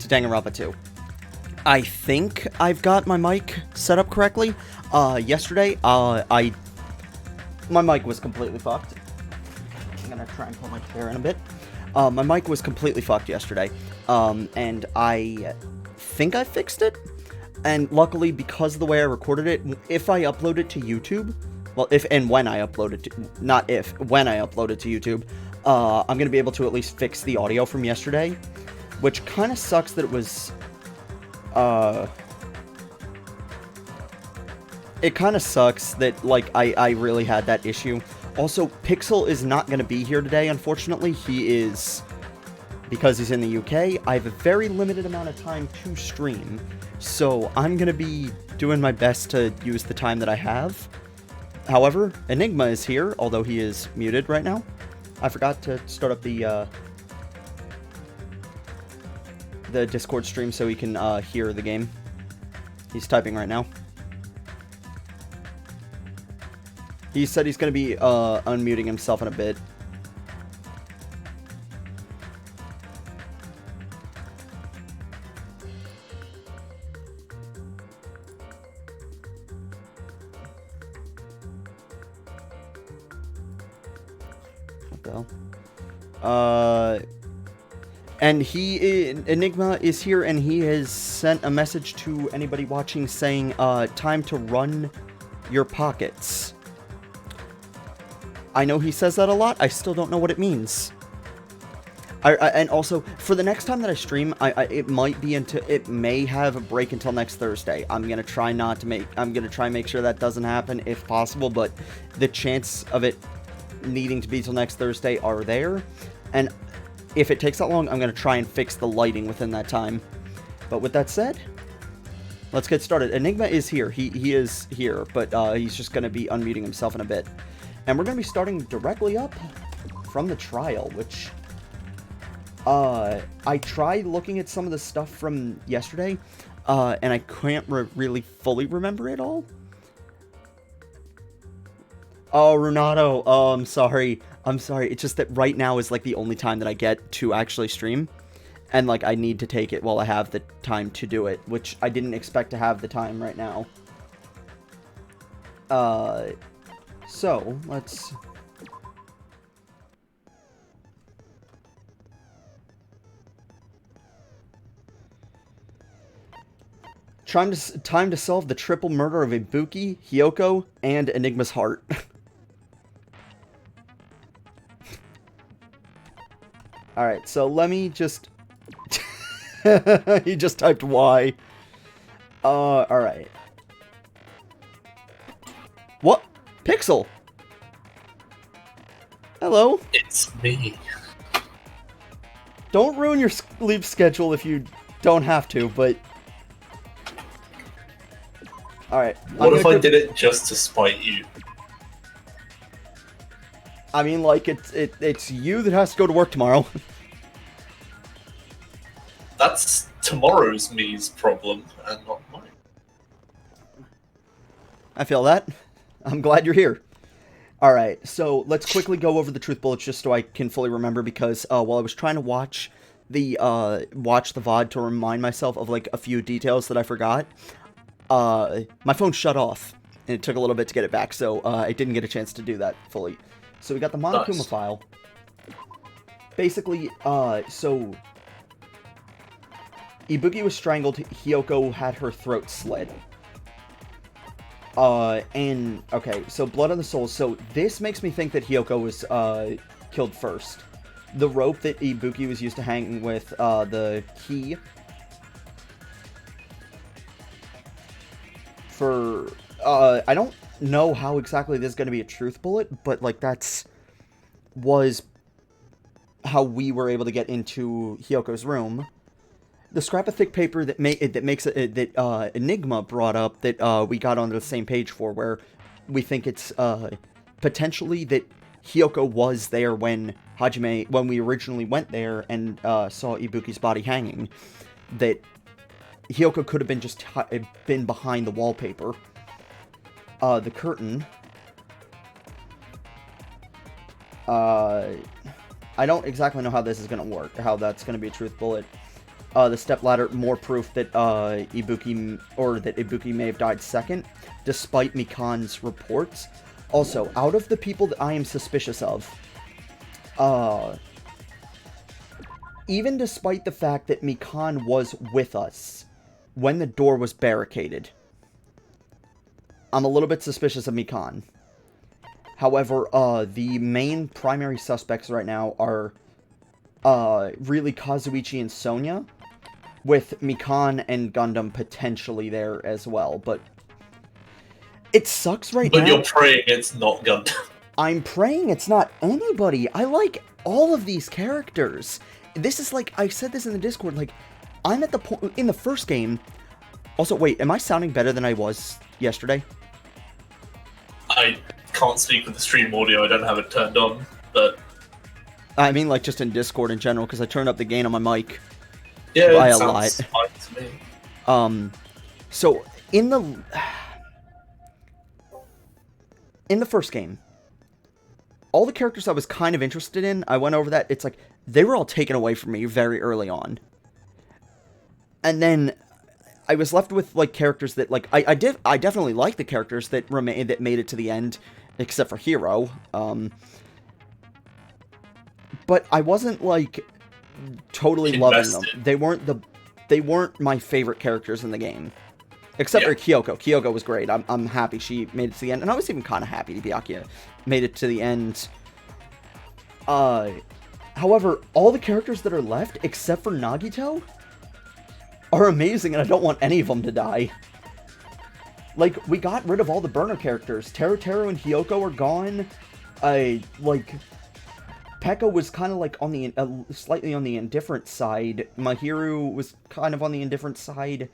to Danganronpa 2. I think I've got my mic set up correctly. Yesterday, my mic was completely fucked. I'm gonna try and pull my chair in a bit. My mic was completely fucked yesterday, and I think I fixed it. And luckily, because of the way I recorded it, if I upload it to YouTube, well, when I upload it to, not if, when I upload it to YouTube, I'm gonna be able to at least fix the audio from yesterday, which kind of sucks that it was, it kind of sucks that, like, I really had that issue. Also, Pixel is not gonna be here today, unfortunately. He is, because he's in the UK, I have a very limited amount of time to stream, so I'm gonna be doing my best to use the time that I have. However, Enigma is here, although he is muted right now. I forgot to start up the Discord stream so he can hear the game. He's typing right now. He said he's gonna be unmuting himself in a bit. And Enigma is here, and he has sent a message to anybody watching saying, time to run your pockets. I know he says that a lot, I still don't know what it means. And also, for the next time that I stream, it may have a break until next Thursday. I'm gonna try and make sure that doesn't happen if possible, but the chance of it needing to be till next Thursday are there, and if it takes that long, I'm going to try and fix the lighting within that time. But with that said, let's get started. Enigma is here. He is here, but he's just going to be unmuting himself in a bit. And we're going to be starting directly up from the trial, which I tried looking at some of the stuff from yesterday, and I can't really fully remember it all. Oh, Renato, I'm sorry. It's just that right now is, like, the only time that I get to actually stream. And, like, I need to take it while I have the time to do it, which I didn't expect to have the time right now. So, let's... Time to solve the triple murder of Ibuki, Hyoko, and Enigma's heart. Alright, so let me just... He just typed Y. Alright. What? Pixel? Hello? It's me. Don't ruin your sleep schedule if you don't have to, but... Alright. What if I did it just to spite you? I mean, like, it's you that has to go to work tomorrow. That's tomorrow's me's problem, and not mine. I feel that. I'm glad you're here. Alright, so let's quickly go over the truth bullets just so I can fully remember, because while I was trying to watch the VOD to remind myself of, like, a few details that I forgot, my phone shut off, and it took a little bit to get it back, so I didn't get a chance to do that fully. So we got the Monokuma Nice. file. Basically, so... Ibuki was strangled, Hyoko had her throat slit. And, okay, so Blood on the Soul. So this makes me think that Hyoko was, killed first. The rope that Ibuki was used to hang with, the key... For, I don't know how exactly this is going to be a truth bullet, but, like, was how we were able to get into Hyoko's room. The scrap of thick paper that Enigma brought up that we got on the same page for, where we think it's potentially that Hyoko was there when we originally went there and saw Ibuki's body hanging. That Hyoko could have been behind the wallpaper. The curtain. I don't exactly know how this is going to work, or how that's going to be a truth bullet. the stepladder, more proof that Ibuki may have died second, despite Mikan's reports. Also, out of the people that I am suspicious of, even despite the fact that Mikan was with us when the door was barricaded, I'm a little bit suspicious of Mikan. However, the main primary suspects right now are really Kazuichi and Sonya, with Mikan and Gundam potentially there as well, but it sucks right now. But you're praying it's not Gundam. I'm praying it's not anybody. I like all of these characters. This is like, I said this in the Discord, like, I'm at the point, in the first game. Also, wait, am I sounding better than I was yesterday? I can't speak with the stream audio, I don't have it turned on, but... I mean, like, just in Discord in general, because I turned up the gain on my mic. Yeah, by it a sounds lot. fine to me. So, in the first game, all the characters I was kind of interested in, I went over that, it's like, they were all taken away from me very early on. And then I was left with, like, characters that, like, I definitely like the characters that made it to the end, except for Hero. But I wasn't, like, totally loving them. They weren't my favorite characters in the game. Except for Kyoko. Kyoko was great. I'm happy she made it to the end. And I was even kind of happy Byakuya made it to the end. However, all the characters that are left, except for Nagito, are amazing, and I don't want any of them to die. Like, we got rid of all the burner characters. Teru and Hiyoko are gone. Pekka was kind of like on the slightly on the indifferent side. Mahiru was kind of on the indifferent side.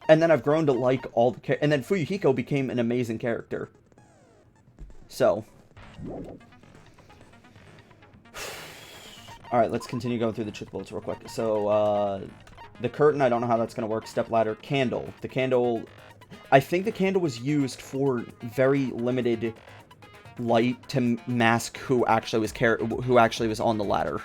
And then I've grown to like all the and then Fuyuhiko became an amazing character. So, all right, let's continue going through the truth bullets real quick. So, the curtain, I don't know how that's going to work. Stepladder, candle. The candle, I think the candle was used for very limited light to mask who actually was on the ladder.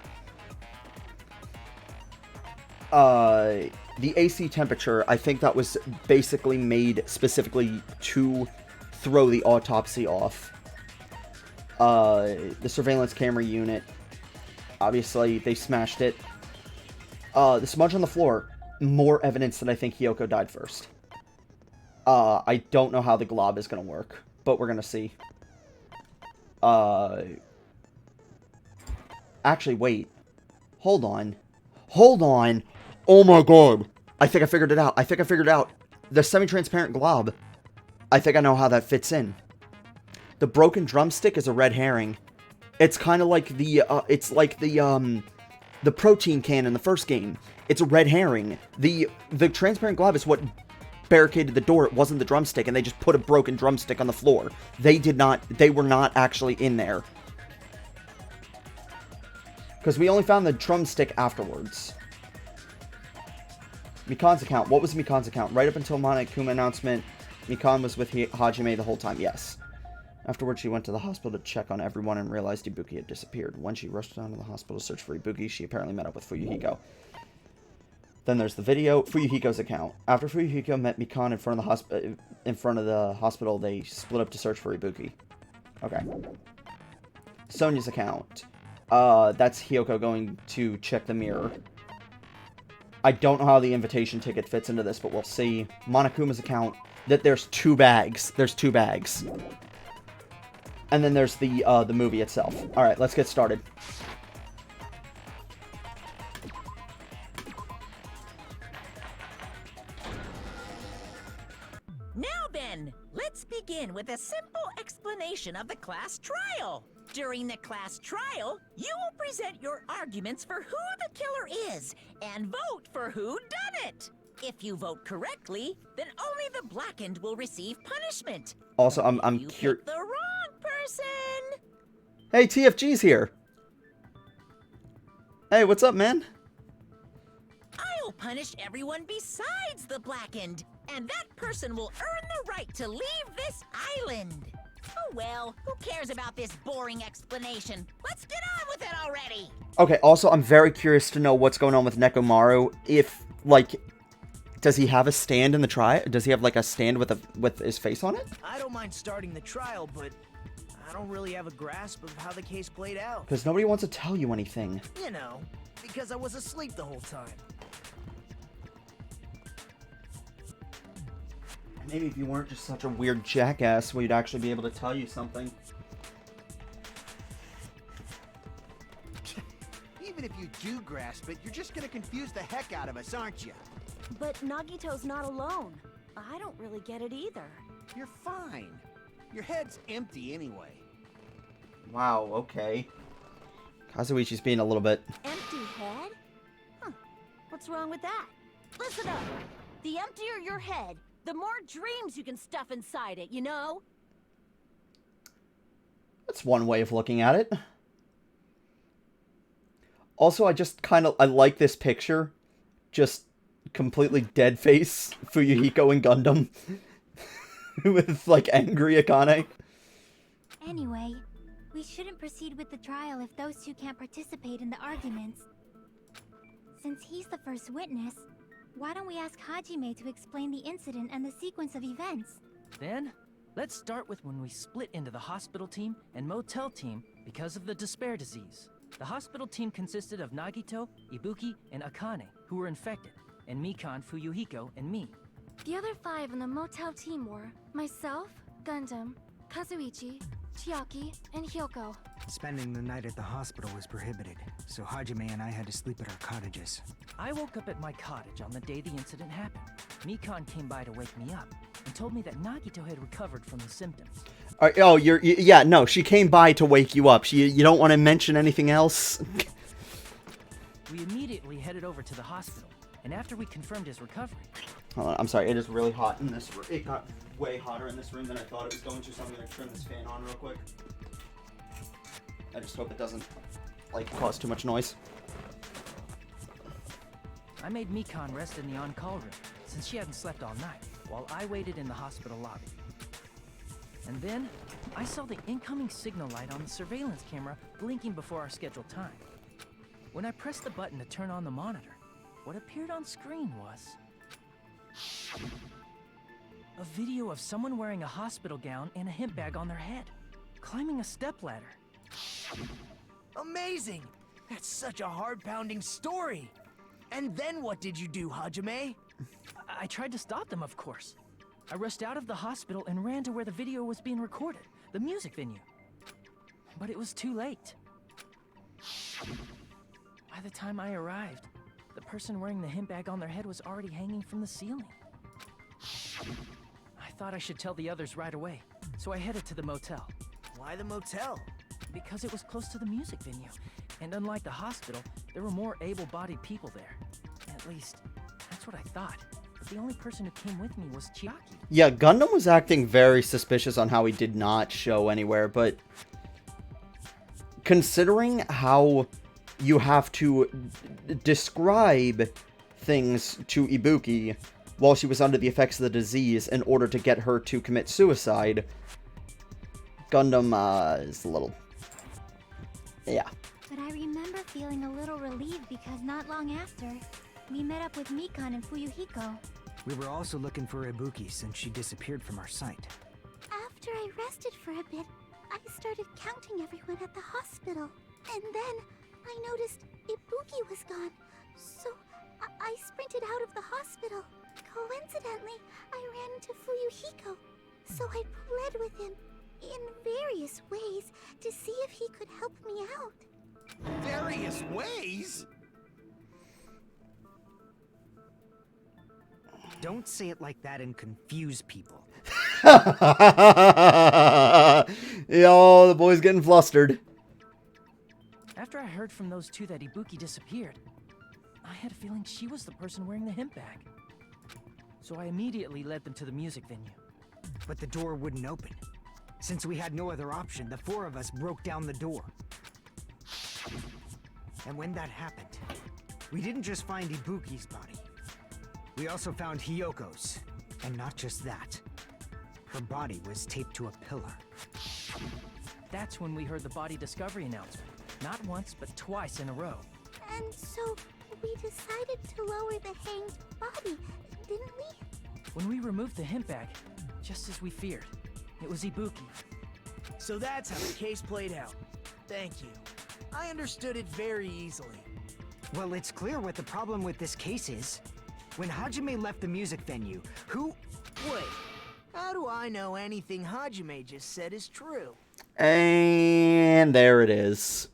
The AC temperature, I think that was basically made specifically to throw the autopsy off. The surveillance camera unit, obviously they smashed it. The smudge on the floor, more evidence that I think Hiyoko died first. I don't know how the glob is going to work, but we're going to see. Actually, wait. Hold on. Oh my god. I think I figured it out. The semi-transparent glob. I think I know how that fits in. The broken drumstick is a red herring. It's kind of like the protein can in the first game. It's a red herring. The transparent glob is what barricaded the door. It wasn't the drumstick, and they just put a broken drumstick on the floor. They were not actually in there. Because we only found the drumstick afterwards. Mikan's account. What was Mikan's account? Right up until Monokuma announcement, Mikan was with Hajime the whole time. Yes. Afterwards, she went to the hospital to check on everyone and realized Ibuki had disappeared. When she rushed down to the hospital to search for Ibuki, she apparently met up with Fuyuhiko. Then there's the video. Fuyuhiko's account. After Fuyuhiko met Mikan in front of the hospital, they split up to search for Ibuki. Okay. Sonya's account. That's Hiyoko going to check the mirror. I don't know how the invitation ticket fits into this, but we'll see. Monokuma's account. That there's two bags. And then there's the movie itself. Alright, let's get started. Now then, let's begin with a simple explanation of the class trial. During the class trial, you will present your arguments for who the killer is and vote for who done it. If you vote correctly, then only the blackened will receive punishment. Also, I'm curious. The wrong person. Hey, TFG's here. Hey, what's up, man? I'll punish everyone besides the blackened, and that person will earn the right to leave this island. Oh well, who cares about this boring explanation? Let's get on with it already! Okay, also, I'm very curious to know what's going on with Nekomaru. If, like, does he have a stand in the trial? Does he have, like, a stand with his face on it? I don't mind starting the trial, but I don't really have a grasp of how the case played out. Because nobody wants to tell you anything. You know, because I was asleep the whole time. Maybe if you weren't just such a weird jackass, we'd actually be able to tell you something. Even if you do grasp it, you're just gonna confuse the heck out of us, aren't you? But Nagito's not alone. I don't really get it either. You're fine. Your head's empty anyway. Wow, okay. Kazuichi's being a little bit... Empty head? Huh. What's wrong with that? Listen up. The emptier your head, the more dreams you can stuff inside it, you know? That's one way of looking at it. Also, I like this picture. Just completely dead face Fuyuhiko and Gundam. With, like, angry Akane. Anyway, we shouldn't proceed with the trial if those two can't participate in the arguments. Since he's the first witness, why don't we ask Hajime to explain the incident and the sequence of events? Then, let's start with when we split into the hospital team and motel team because of the despair disease. The hospital team consisted of Nagito, Ibuki, and Akane, who were infected, and Mikan, Fuyuhiko, and me. The other 5 in the motel team were myself, Gundam, Kazuichi, Chiaki, and Hyoko. Spending the night at the hospital was prohibited, so Hajime and I had to sleep at our cottages. I woke up at my cottage on the day the incident happened. Mikan came by to wake me up and told me that Nagito had recovered from the symptoms. Yeah, no, she came by to wake you up. You don't want to mention anything else? We immediately headed over to the hospital, and after we confirmed his recovery... Hold on, I'm sorry, it is really hot in this room. It got way hotter in this room than I thought it was going to, so I'm going to turn this fan on real quick. I just hope it doesn't, like, cause too much noise. I made Mikan rest in the on-call room, since she hadn't slept all night, while I waited in the hospital lobby. And then, I saw the incoming signal light on the surveillance camera blinking before our scheduled time. When I pressed the button to turn on the monitor, what appeared on screen was... a video of someone wearing a hospital gown and a hemp bag on their head, climbing a stepladder. Amazing! That's such a heart-pounding story! And then what did you do, Hajime? I tried to stop them, of course. I rushed out of the hospital and ran to where the video was being recorded, the music venue. But it was too late. By the time I arrived, the person wearing the hemp bag on their head was already hanging from the ceiling. I thought I should tell the others right away, so I headed to the motel. Why the motel? Because it was close to the music venue, and unlike the hospital, there were more able-bodied people there. At least, that's what I thought. But the only person who came with me was Chiaki. Yeah, Gundam was acting very suspicious on how he did not show anywhere, but... considering how you have to describe things to Ibuki while she was under the effects of the disease in order to get her to commit suicide, Gundam is a little... yeah. But I remember feeling a little relieved because not long after, we met up with Mikan and Fuyuhiko. We were also looking for Ibuki since she disappeared from our site. After I rested for a bit, I started counting everyone at the hospital. And then I noticed Ibuki was gone. So I sprinted out of the hospital. Coincidentally, I ran into Fuyuhiko. So I pled with him in various ways to see if he could help me out. Various ways? Don't say it like that and confuse people. Yo, the boy's getting flustered. After I heard from those two that Ibuki disappeared, I had a feeling she was the person wearing the hemp bag. So I immediately led them to the music venue. But the door wouldn't open. Since we had no other option, the 4 of us broke down the door. And when that happened, we didn't just find Ibuki's body. We also found Hyoko's. And not just that. Her body was taped to a pillar. That's when we heard the body discovery announcement. Not once, but twice in a row. And so we decided to lower the hanged body, didn't we? When we removed the hemp bag, just as we feared, it was Ibuki. So that's how the case played out. Thank you. I understood it very easily. Well, it's clear what the problem with this case is. When Hajime left the music venue, who... Wait, how do I know anything Hajime just said is true? And there it is.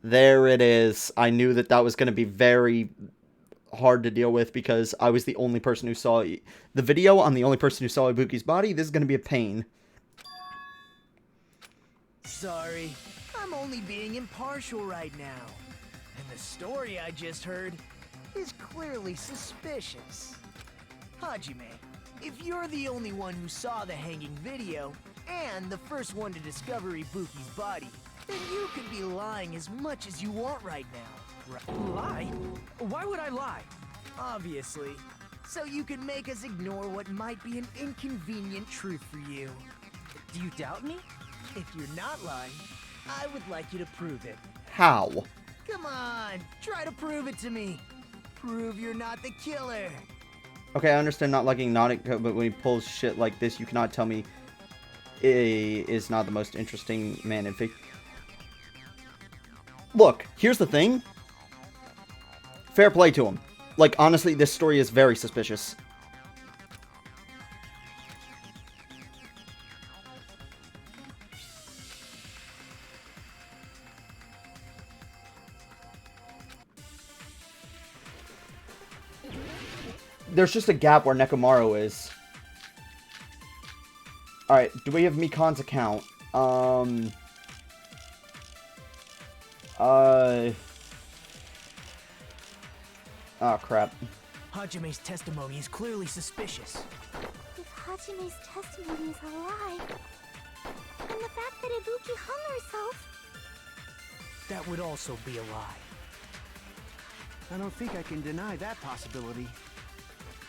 There it is. I knew that that was going to be very hard to deal with because I was the only person who saw the video. I'm the only person who saw Ibuki's body. This is going to be a pain. Sorry, I'm only being impartial right now. And the story I just heard is clearly suspicious. Hajime, if you're the only one who saw the hanging video, and the first one to discover Ibuki's body, then you could be lying as much as you want right now. Right? Lie? Why would I lie? Obviously. So you can make us ignore what might be an inconvenient truth for you. Do you doubt me? If you're not lying, I would like you to prove it. How? Come on, try to prove it to me. Prove you're not the killer. Okay, I understand not liking Nautic, but when he pulls shit like this, you cannot tell me he is not the most interesting man in fiction. Look, here's the thing. Fair play to him. Like, honestly, this story is very suspicious. There's just a gap where Nekomaru is. Alright, do we have Mikan's account? Oh, crap. Hajime's testimony is clearly suspicious. If Hajime's testimony is a lie, and the fact that Ibuki hung herself... That would also be a lie. I don't think I can deny that possibility.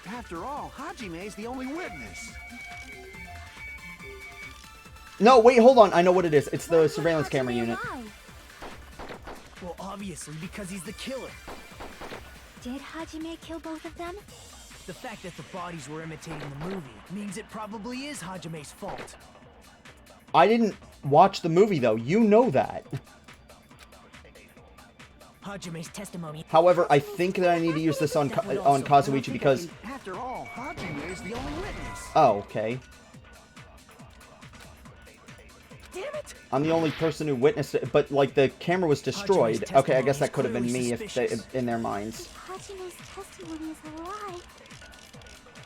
After all, Hajime's the only witness. No, wait, hold on. I know what it is. It's the surveillance camera unit. Well, obviously, because he's the killer. Did Hajime kill both of them? The fact that the bodies were imitating the movie means it probably is Hajime's fault. I didn't watch the movie, though. You know that. Hajime's testimony. However, I think that I need to use this on Kazuichi because... After all, Hajime is the only witness. Oh, okay. Damn it! I'm the only person who witnessed it, but, like, the camera was destroyed. Okay, I guess that could have been me if they, in their minds. If Hajime's testimony is a lie,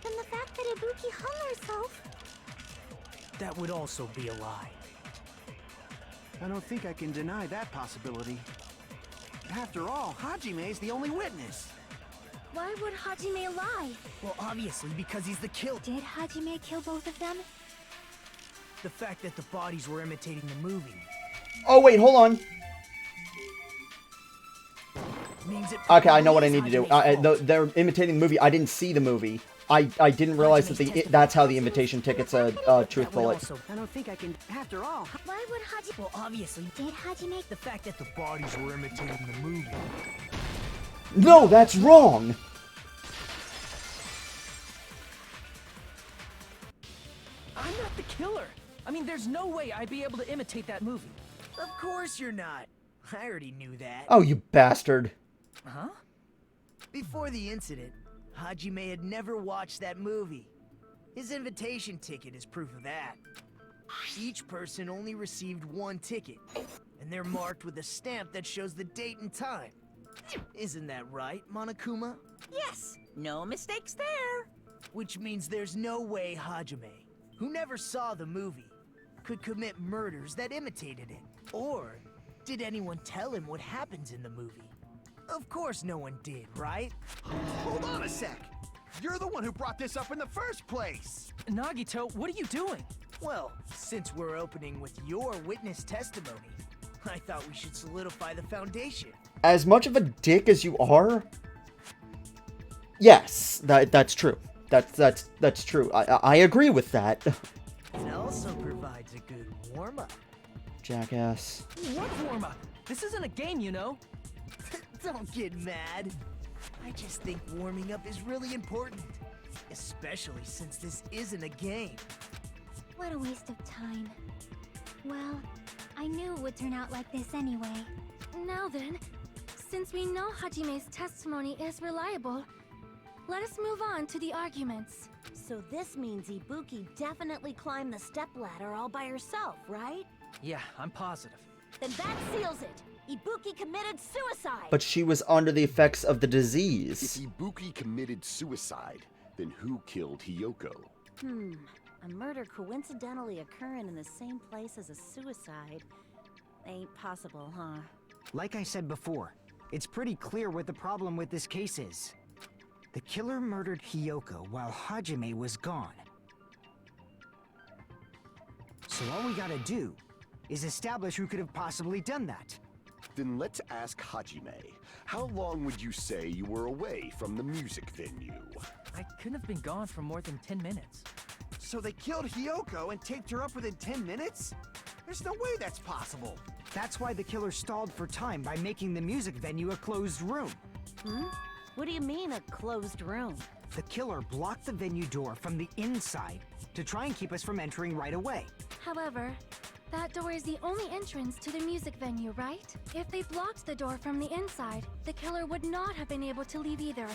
then the fact that Ibuki hung herself... That would also be a lie. I don't think I can deny that possibility. After all, Hajime's the only witness. Why would Hajime lie? Well, obviously, because he's the killer. Did Hajime kill both of them? The fact that the bodies were imitating the movie Oh, wait, hold on. means it Okay, I know what I probably need to is do. Hajime's fault. They're imitating the movie. I didn't see the movie. I didn't realize that that's how the invitation ticket's a truth That would bullet. also- I don't think I can. After all, Why would Hajime... Well, obviously, Did Hajime... the fact that the bodies were imitating the movie. No, that's wrong! I'm not the killer. I mean, there's no way I'd be able to imitate that movie. Of course you're not. I already knew that. Oh, you bastard. Huh? Before the incident, Hajime had never watched that movie. His invitation ticket is proof of that. Each person only received one ticket, and they're marked with a stamp that shows the date and time. Isn't that right, Monokuma? Yes, no mistakes there. Which means there's no way Hajime, who never saw the movie, could commit murders that imitated it. Or did anyone tell him what happens in the movie? Of course no one did, right? hold on a sec. You're the one who brought this up in the first place. Nagito, what are you doing? Well, since we're opening with your witness testimony, I thought we should solidify the foundation. As much of a dick as you are... Yes, that's true. That's true. I agree with that. It also provides a good warm-up. Jackass. What warm-up? This isn't a game, you know. Don't get mad. I just think warming up is really important. Especially since this isn't a game. What a waste of time. Well, I knew it would turn out like this anyway. Now then, since we know Hajime's testimony is reliable, let us move on to the arguments. So this means Ibuki definitely climbed the stepladder all by herself, right? Yeah, I'm positive. Then that seals it. Ibuki committed suicide. But she was under the effects of the disease. If Ibuki committed suicide, then who killed Hiyoko? A murder coincidentally occurring in the same place as a suicide. Ain't possible, huh? Like I said before, it's pretty clear what the problem with this case is. The killer murdered Hiyoko while Hajime was gone. So all we gotta do is establish who could have possibly done that. Then let's ask Hajime. How long would you say you were away from the music venue? I couldn't have been gone for more than 10 minutes. So they killed Hiyoko and taped her up within 10 minutes? There's no way that's possible. That's why the killer stalled for time by making the music venue a closed room. What do you mean, a closed room? The killer blocked the venue door from the inside to try and keep us from entering right away. However, that door is the only entrance to the music venue, right? If they blocked the door from the inside, the killer would not have been able to leave either.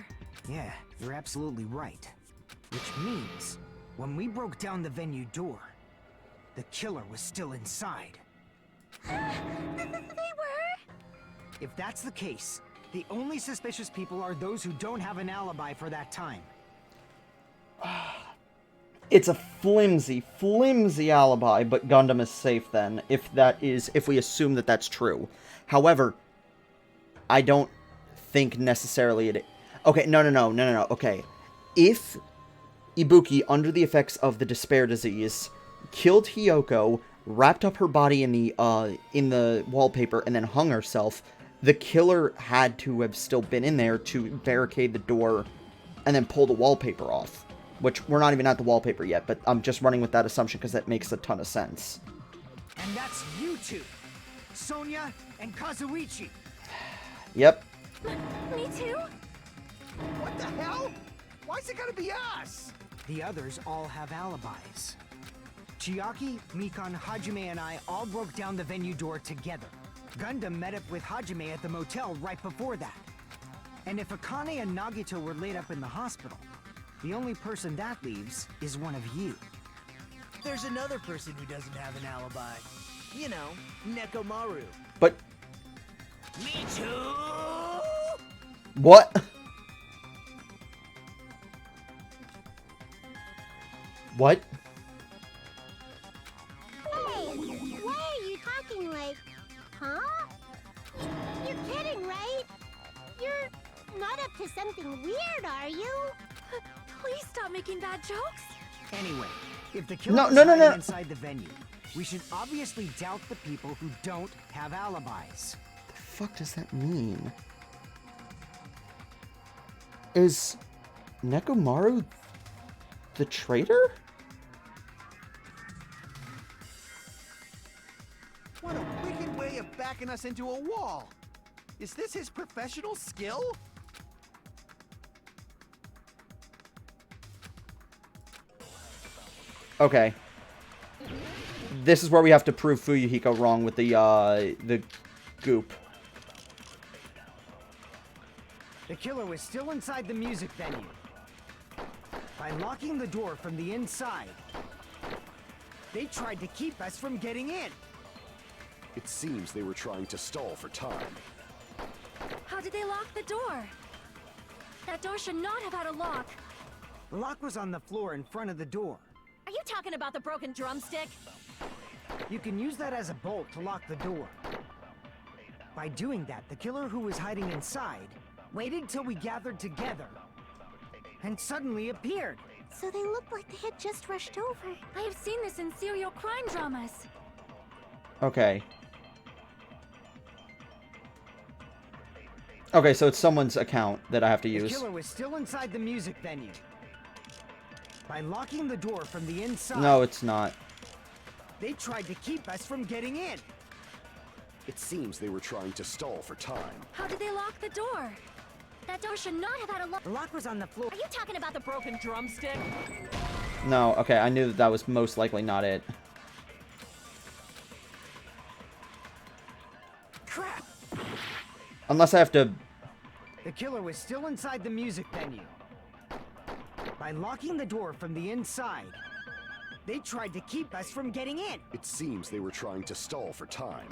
Yeah, you're absolutely right. Which means, when we broke down the venue door, the killer was still inside. They were? If that's the case, the only suspicious people are those who don't have an alibi for that time. It's a flimsy, flimsy alibi, but Gundam is safe then, if we assume that that's true. However, I don't think necessarily it... Okay, no, okay. If Ibuki, under the effects of the despair disease, killed Hiyoko, wrapped up her body in the wallpaper, and then hung herself, the killer had to have still been in there to barricade the door and then pull the wallpaper off. Which, we're not even at the wallpaper yet, but I'm just running with that assumption because that makes a ton of sense. And that's you two, Sonia and Kazuichi. Yep. Me too? What the hell? Why's it gotta be us? The others all have alibis. Chiaki, Mikan, Hajime, and I all broke down the venue door together. Gundam met up with Hajime at the motel right before that. And if Akane and Nagito were laid up in the hospital, the only person that leaves is one of you. There's another person who doesn't have an alibi. You know, Nekomaru. But... Me too! What? What? Hey, why are you talking like... Huh? You're kidding, right? You're not up to something weird, are you? Please stop making bad jokes. Anyway, if the killer is hiding inside the venue, we should obviously doubt the people who don't have alibis. The fuck does that mean? Is Nekomaru the traitor? What a wicked way of backing us into a wall. Is this his professional skill? Okay. This is where we have to prove Fuyuhiko wrong with the goop. The killer was still inside the music venue. By locking the door from the inside, they tried to keep us from getting in. It seems they were trying to stall for time. How did they lock the door? That door should not have had a lock. The lock was on the floor in front of the door. Are you talking about the broken drumstick? You can use that as a bolt to lock the door. By doing that, the killer who was hiding inside waited till we gathered together and suddenly appeared. So they looked like they had just rushed over. I have seen this in serial crime dramas. Okay. Okay, so it's someone's account that I have to use. The killer was still inside the music venue. By locking the door from the inside... No, it's not. They tried to keep us from getting in. It seems they were trying to stall for time. How did they lock the door? That door should not have had a lock. The lock was on the floor. Are you talking about the broken drumstick? No, okay, I knew that that was most likely not it. Crap! Unless I have to... The killer was still inside the music venue. By locking the door from the inside, they tried to keep us from getting in. It seems they were trying to stall for time.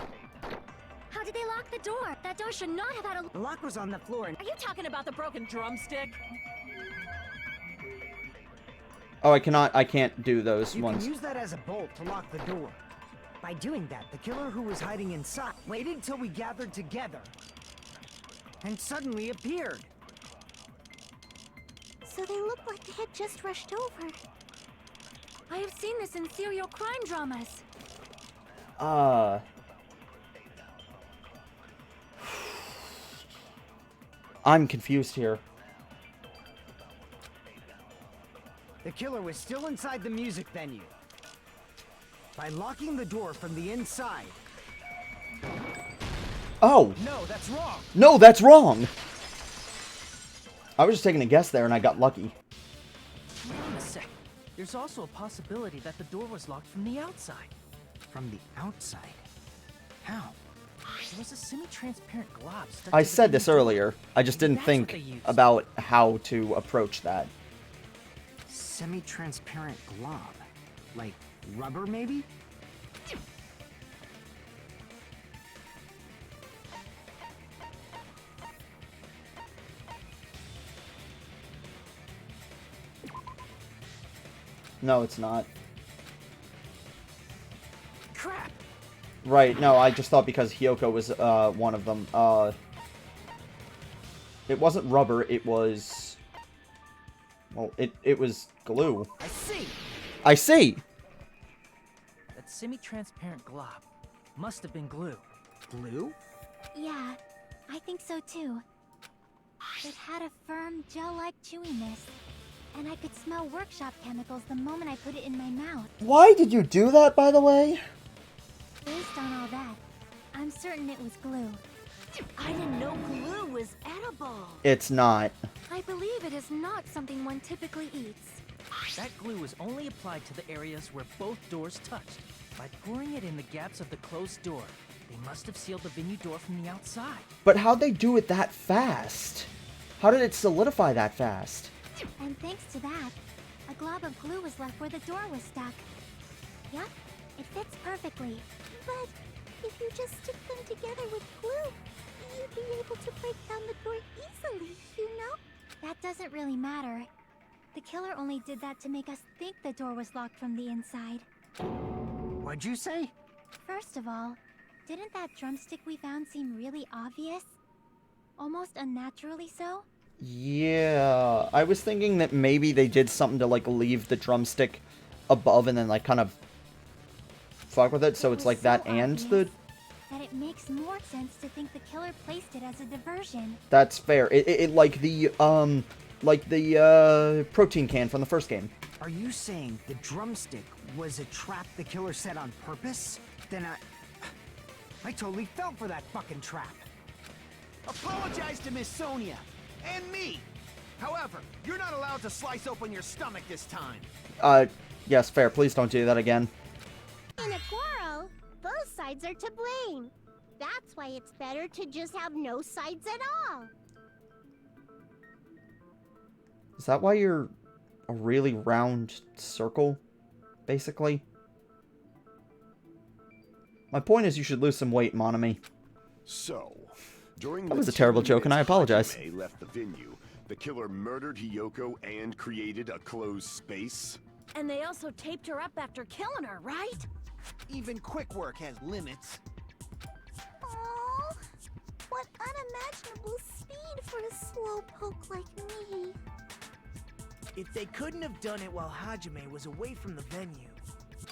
How did they lock the door? That door should not have had a... The lock was on the floor and... Are you talking about the broken drumstick? Oh, I can't do those You ones. can use that as a bolt to lock the door. By doing that, the killer who was hiding inside waited till we gathered together and suddenly appeared. So they looked like they had just rushed over. I have seen this in serial crime dramas. I'm confused here. The killer was still inside the music venue. By locking the door from the inside. Oh! No, that's wrong! No, that's wrong! I was just taking a guess there and I got lucky. Wait a sec. There's also a possibility that the door was locked from the outside. From the outside? How? There was a semi-transparent glob stuck I to the said this door. earlier. I just didn't That's what think they used. about how to approach that. Semi-transparent glob. Like rubber, maybe? No, it's not. Crap! Right, no, I just thought because Hyoko was one of them. It wasn't rubber, it was... Well, it was glue. I see! I see! That semi-transparent glob must have been glue. Glue? Yeah, I think so too. It had a firm, gel-like chewiness. And I could smell workshop chemicals the moment I put it in my mouth. Why did you do that, by the way? Based on all that, I'm certain it was glue. I didn't know glue was edible. It's not. I believe it is not something one typically eats. That glue was only applied to the areas where both doors touched. By pouring it in the gaps of the closed door, they must have sealed the venue door from the outside. But how'd they do it that fast? How did it solidify that fast? And thanks to that, a glob of glue was left where the door was stuck. Yep, it fits perfectly. But if you just stick them together with glue, you'd be able to break down the door easily, you know? That doesn't really matter. The killer only did that to make us think the door was locked from the inside. What'd you say? First of all, didn't that drumstick we found seem really obvious? Almost unnaturally so? Yeah, I was thinking that maybe they did something to, like, leave the drumstick above and then, like, kind of fuck with it, so it's like that and the... That it makes more sense to think the killer placed it as a diversion. That's fair. It like the protein can from the first game. Are you saying the drumstick was a trap the killer set on purpose? Then I totally fell for that fucking trap. Apologize to Miss Sonia and me. However, you're not allowed to slice open your stomach this time. Yes, fair. Please don't do that again. In a quarrel, both sides are to blame. That's why it's better to just have no sides at all. Is that why you're a really round circle, basically? My point is you should lose some weight, Monami. So, during That the was a terrible 2 joke, and I minutes apologize. Hajime left the venue, the killer murdered Hiyoko and created a closed space? And they also taped her up after killing her, right? Even quick work has limits. Oh, what unimaginable speed for a slowpoke like me. If they couldn't have done it while Hajime was away from the venue,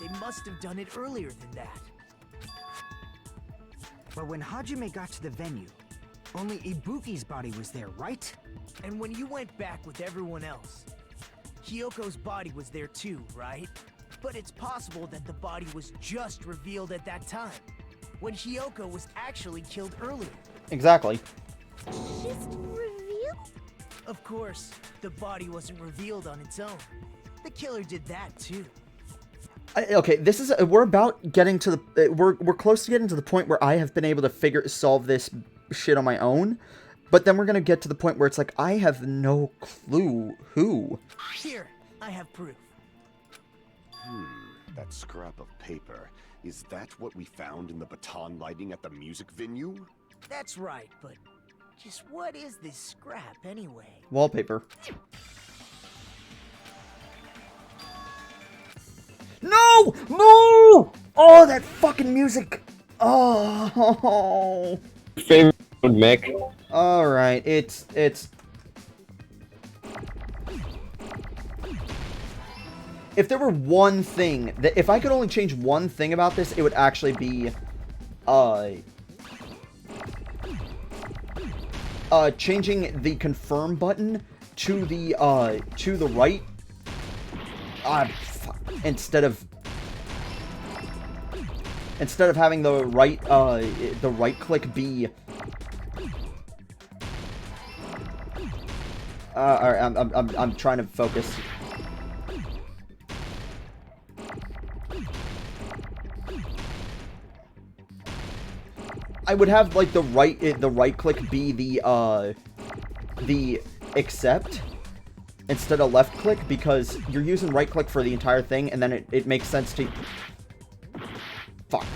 they must have done it earlier than that. But when Hajime got to the venue, only Ibuki's body was there, right? And when you went back with everyone else, Hyoko's body was there too, right? But it's possible that the body was just revealed at that time. when Hiyoko was actually killed earlier. Exactly. Just revealed? Of course, the body wasn't revealed on its own. The killer did that too. Okay, this is we're about getting to the we're close to getting to the point where I have been able to solve this shit on my own, but then we're gonna get to the point where it's like I have no clue who. Here, I have proof. That scrap of paper. Is that what we found in the baton lighting at the music venue? That's right, but just what is this scrap anyway? Wallpaper. No! No! Oh, that fucking music! Oh. Favorite Mick. All right, it's. If there were one thing that, if I could only change one thing about this, it would actually be, changing the confirm button to the right. Instead of having the right click be. Alright, I'm trying to focus. I would have like the right click be the accept instead of left click, because you're using right click for the entire thing, and then it makes sense to. Fuck.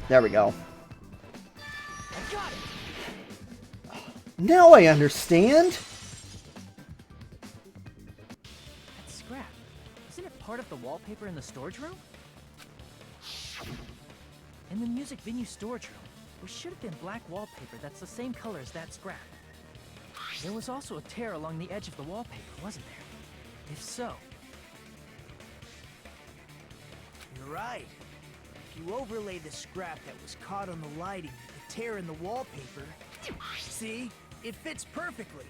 There we go. I got it. Now I understand. That scrap. Isn't it part of the wallpaper in the storage room? In the music venue storage room, there should have been black wallpaper that's the same color as that scrap. There was also a tear along the edge of the wallpaper, wasn't there? If so... You're right. If you overlay the scrap that was caught on the lighting with the tear in the wallpaper, see? It fits perfectly.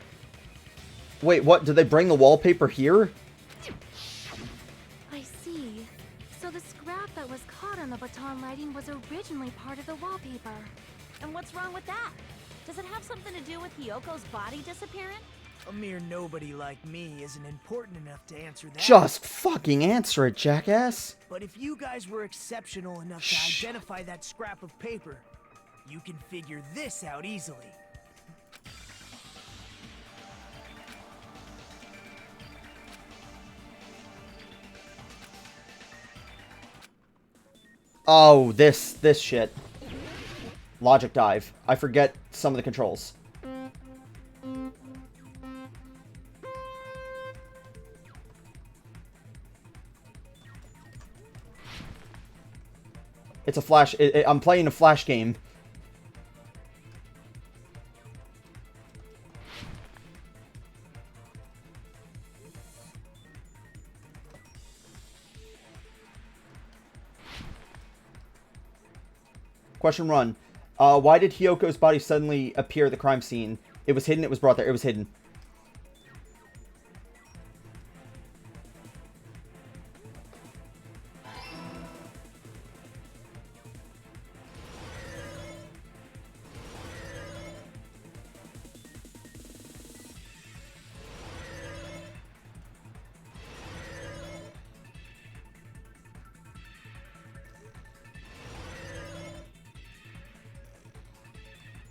Wait, what? Did they bring the wallpaper here? I see. So the scrap that was caught on the baton lighting was originally part of the wallpaper. And what's wrong with that? Does it have something to do with Hiyoko's body disappearing? A mere nobody like me isn't important enough to answer that. Just fucking answer it, jackass. But if you guys were exceptional enough to identify that scrap of paper, you can figure this out easily. Oh, this shit. Logic dive. I forget some of the controls. It's a flash. I'm playing a flash game. Question run. Why did Hiyoko's body suddenly appear at the crime scene? It was hidden, it was brought there. It was hidden.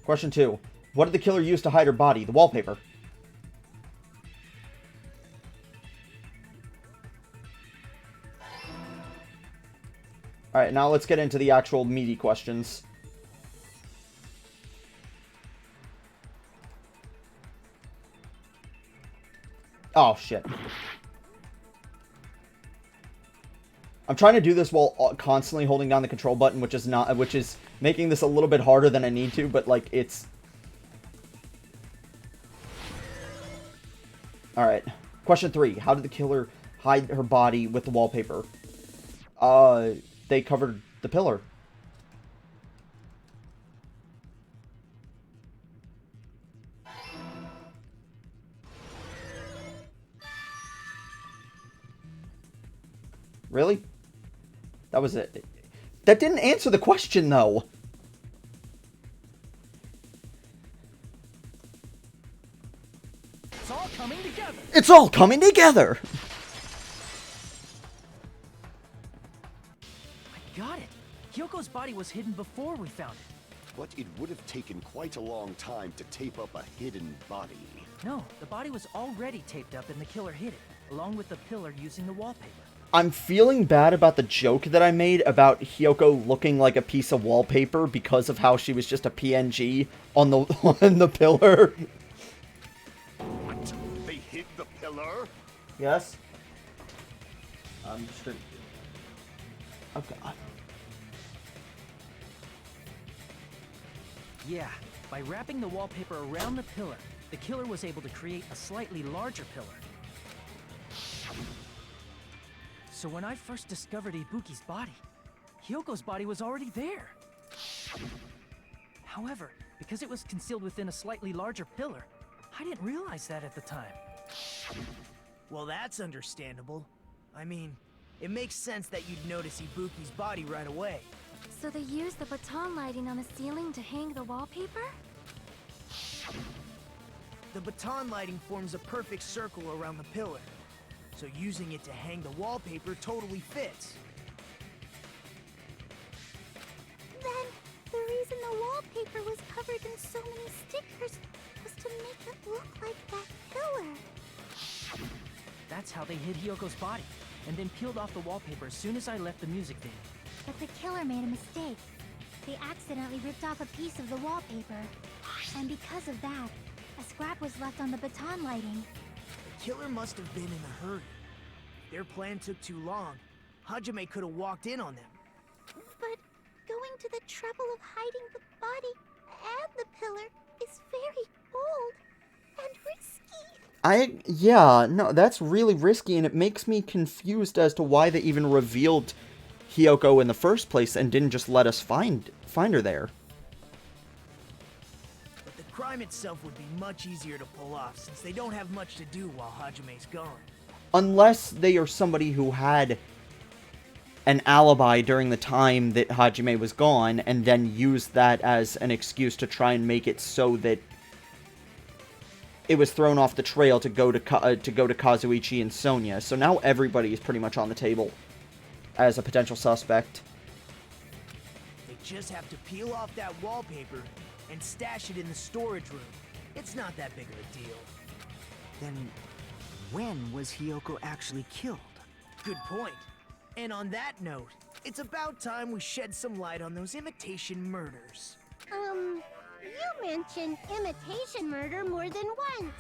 Question 2. What did the killer use to hide her body? The wallpaper. Alright, now let's get into the actual meaty questions. Oh, shit. I'm trying to do this while constantly holding down the control button, which is making this a little bit harder than I need to, but like it's... Alright. Question 3. How did the killer hide her body with the wallpaper? They covered the pillar. Really? That was it. That didn't answer the question, though. It's all coming together. It's all coming together! I got it. Hyoko's body was hidden before we found it. But it would have taken quite a long time to tape up a hidden body. No, the body was already taped up and the killer hid it, along with the pillar using the wallpaper. I'm feeling bad about the joke that I made about Hyoko looking like a piece of wallpaper because of how she was just a PNG on the on the pillar. What? They hid the pillar? Yes. I'm just a... Okay. Yeah, by wrapping the wallpaper around the pillar, the killer was able to create a slightly larger pillar. So when I first discovered Ibuki's body, Hyoko's body was already there. However, because it was concealed within a slightly larger pillar, I didn't realize that at the time. Well, that's understandable. I mean, it makes sense that you'd notice Ibuki's body right away. So they used the baton lighting on the ceiling to hang the wallpaper? The baton lighting forms a perfect circle around the pillar, so using it to hang the wallpaper totally fits. Then, the reason the wallpaper was covered in so many stickers was to make it look like that pillar. That's how they hid Hyoko's body, and then peeled off the wallpaper as soon as I left the music video. But the killer made a mistake. They accidentally ripped off a piece of the wallpaper. And because of that, a scrap was left on the baton lighting. The killer must have been in a hurry. Their plan took too long. Hajime could have walked in on them. But going to the trouble of hiding the body and the pillar is very bold and risky. Yeah, no, that's really risky, and it makes me confused as to why they even revealed Hyoko in the first place and didn't just let us find her there. But the crime itself would be much easier to pull off since they don't have much to do while Hajime's gone. Unless they are somebody who had an alibi during the time that Hajime was gone, and then used that as an excuse to try and make it so that it was thrown off the trail to go to Kazuichi and Sonya. So now everybody is pretty much on the table as a potential suspect. They just have to peel off that wallpaper and stash it in the storage room. It's not that big of a deal. Then, when was Hyoko actually killed? Good point. And on that note, it's about time we shed some light on those imitation murders. You mentioned imitation murder more than once.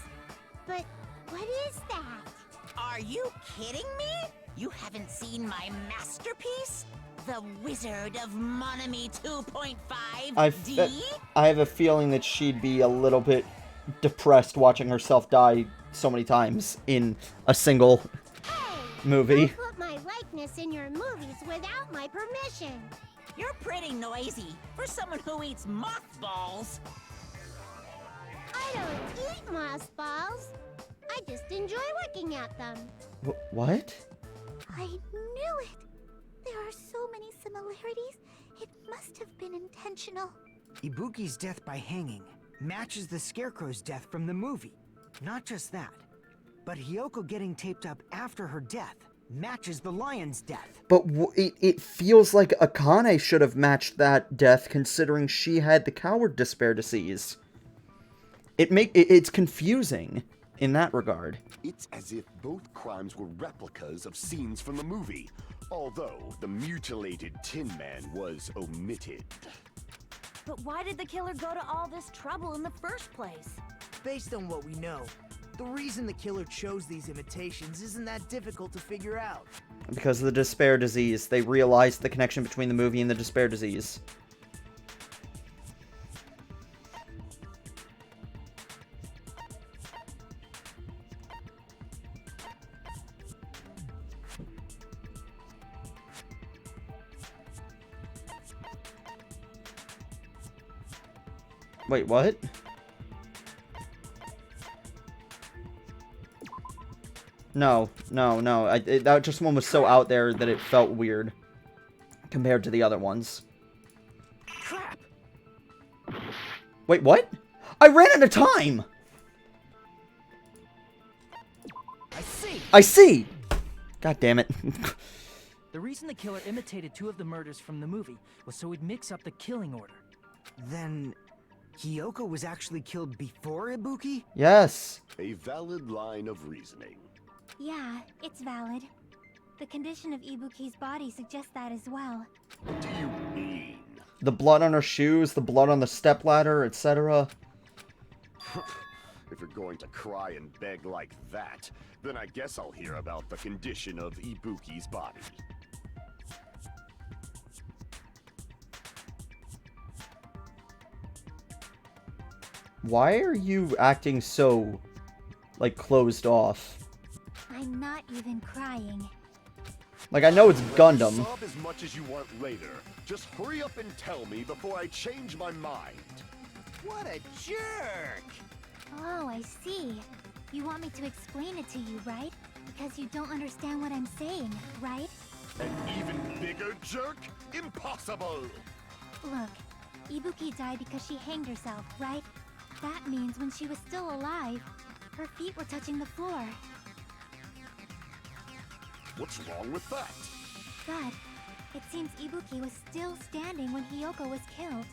But what is that? Are you kidding me? You haven't seen my masterpiece? The Wizard of Monami 2.5D? I have a feeling that she'd be a little bit depressed watching herself die so many times in a single movie. Don't put my likeness in your movies without my permission. You're pretty noisy for someone who eats mothballs. I don't eat mothballs. I just enjoy looking at them. What? I knew it. There are so many similarities. It must have been intentional. Ibuki's death by hanging matches the Scarecrow's death from the movie. Not just that, but Hyoko getting taped up after her death matches the lion's death. But it feels like Akane should have matched that death, considering she had the coward despair disease. It's confusing in that regard. It's as if both crimes were replicas of scenes from the movie, although the mutilated Tin Man was omitted. But why did the killer go to all this trouble in the first place? Based on what we know, the reason the killer chose these imitations isn't that difficult to figure out. Because of the despair disease. They realized the connection between the movie and the despair disease. Wait, what? No. That just one was so out there that it felt weird compared to the other ones. Crap! Wait, what? I ran out of time! I see! God damn it. The reason the killer imitated 2 of the murders from the movie was so he'd mix up the killing order. Then Hiyoko was actually killed before Ibuki? Yes. A valid line of reasoning. Yeah, it's valid. The condition of Ibuki's body suggests that as well. What do you mean? The blood on her shoes, the blood on the stepladder, etc. If you're going to cry and beg like that, then I guess I'll hear about the condition of Ibuki's body. Why are you acting so, like, closed off? I'm not even crying. Like, I know it's Gundam. Sob as much as you want later. Just hurry up and tell me before I change my mind. What a jerk! Oh, I see. You want me to explain it to you, right? Because you don't understand what I'm saying, right? An even bigger jerk? Impossible! Look, Ibuki died because she hanged herself, right? That means when she was still alive, her feet were touching the floor. What's wrong with that? But it seems Ibuki was still standing when Hiyoko was killed.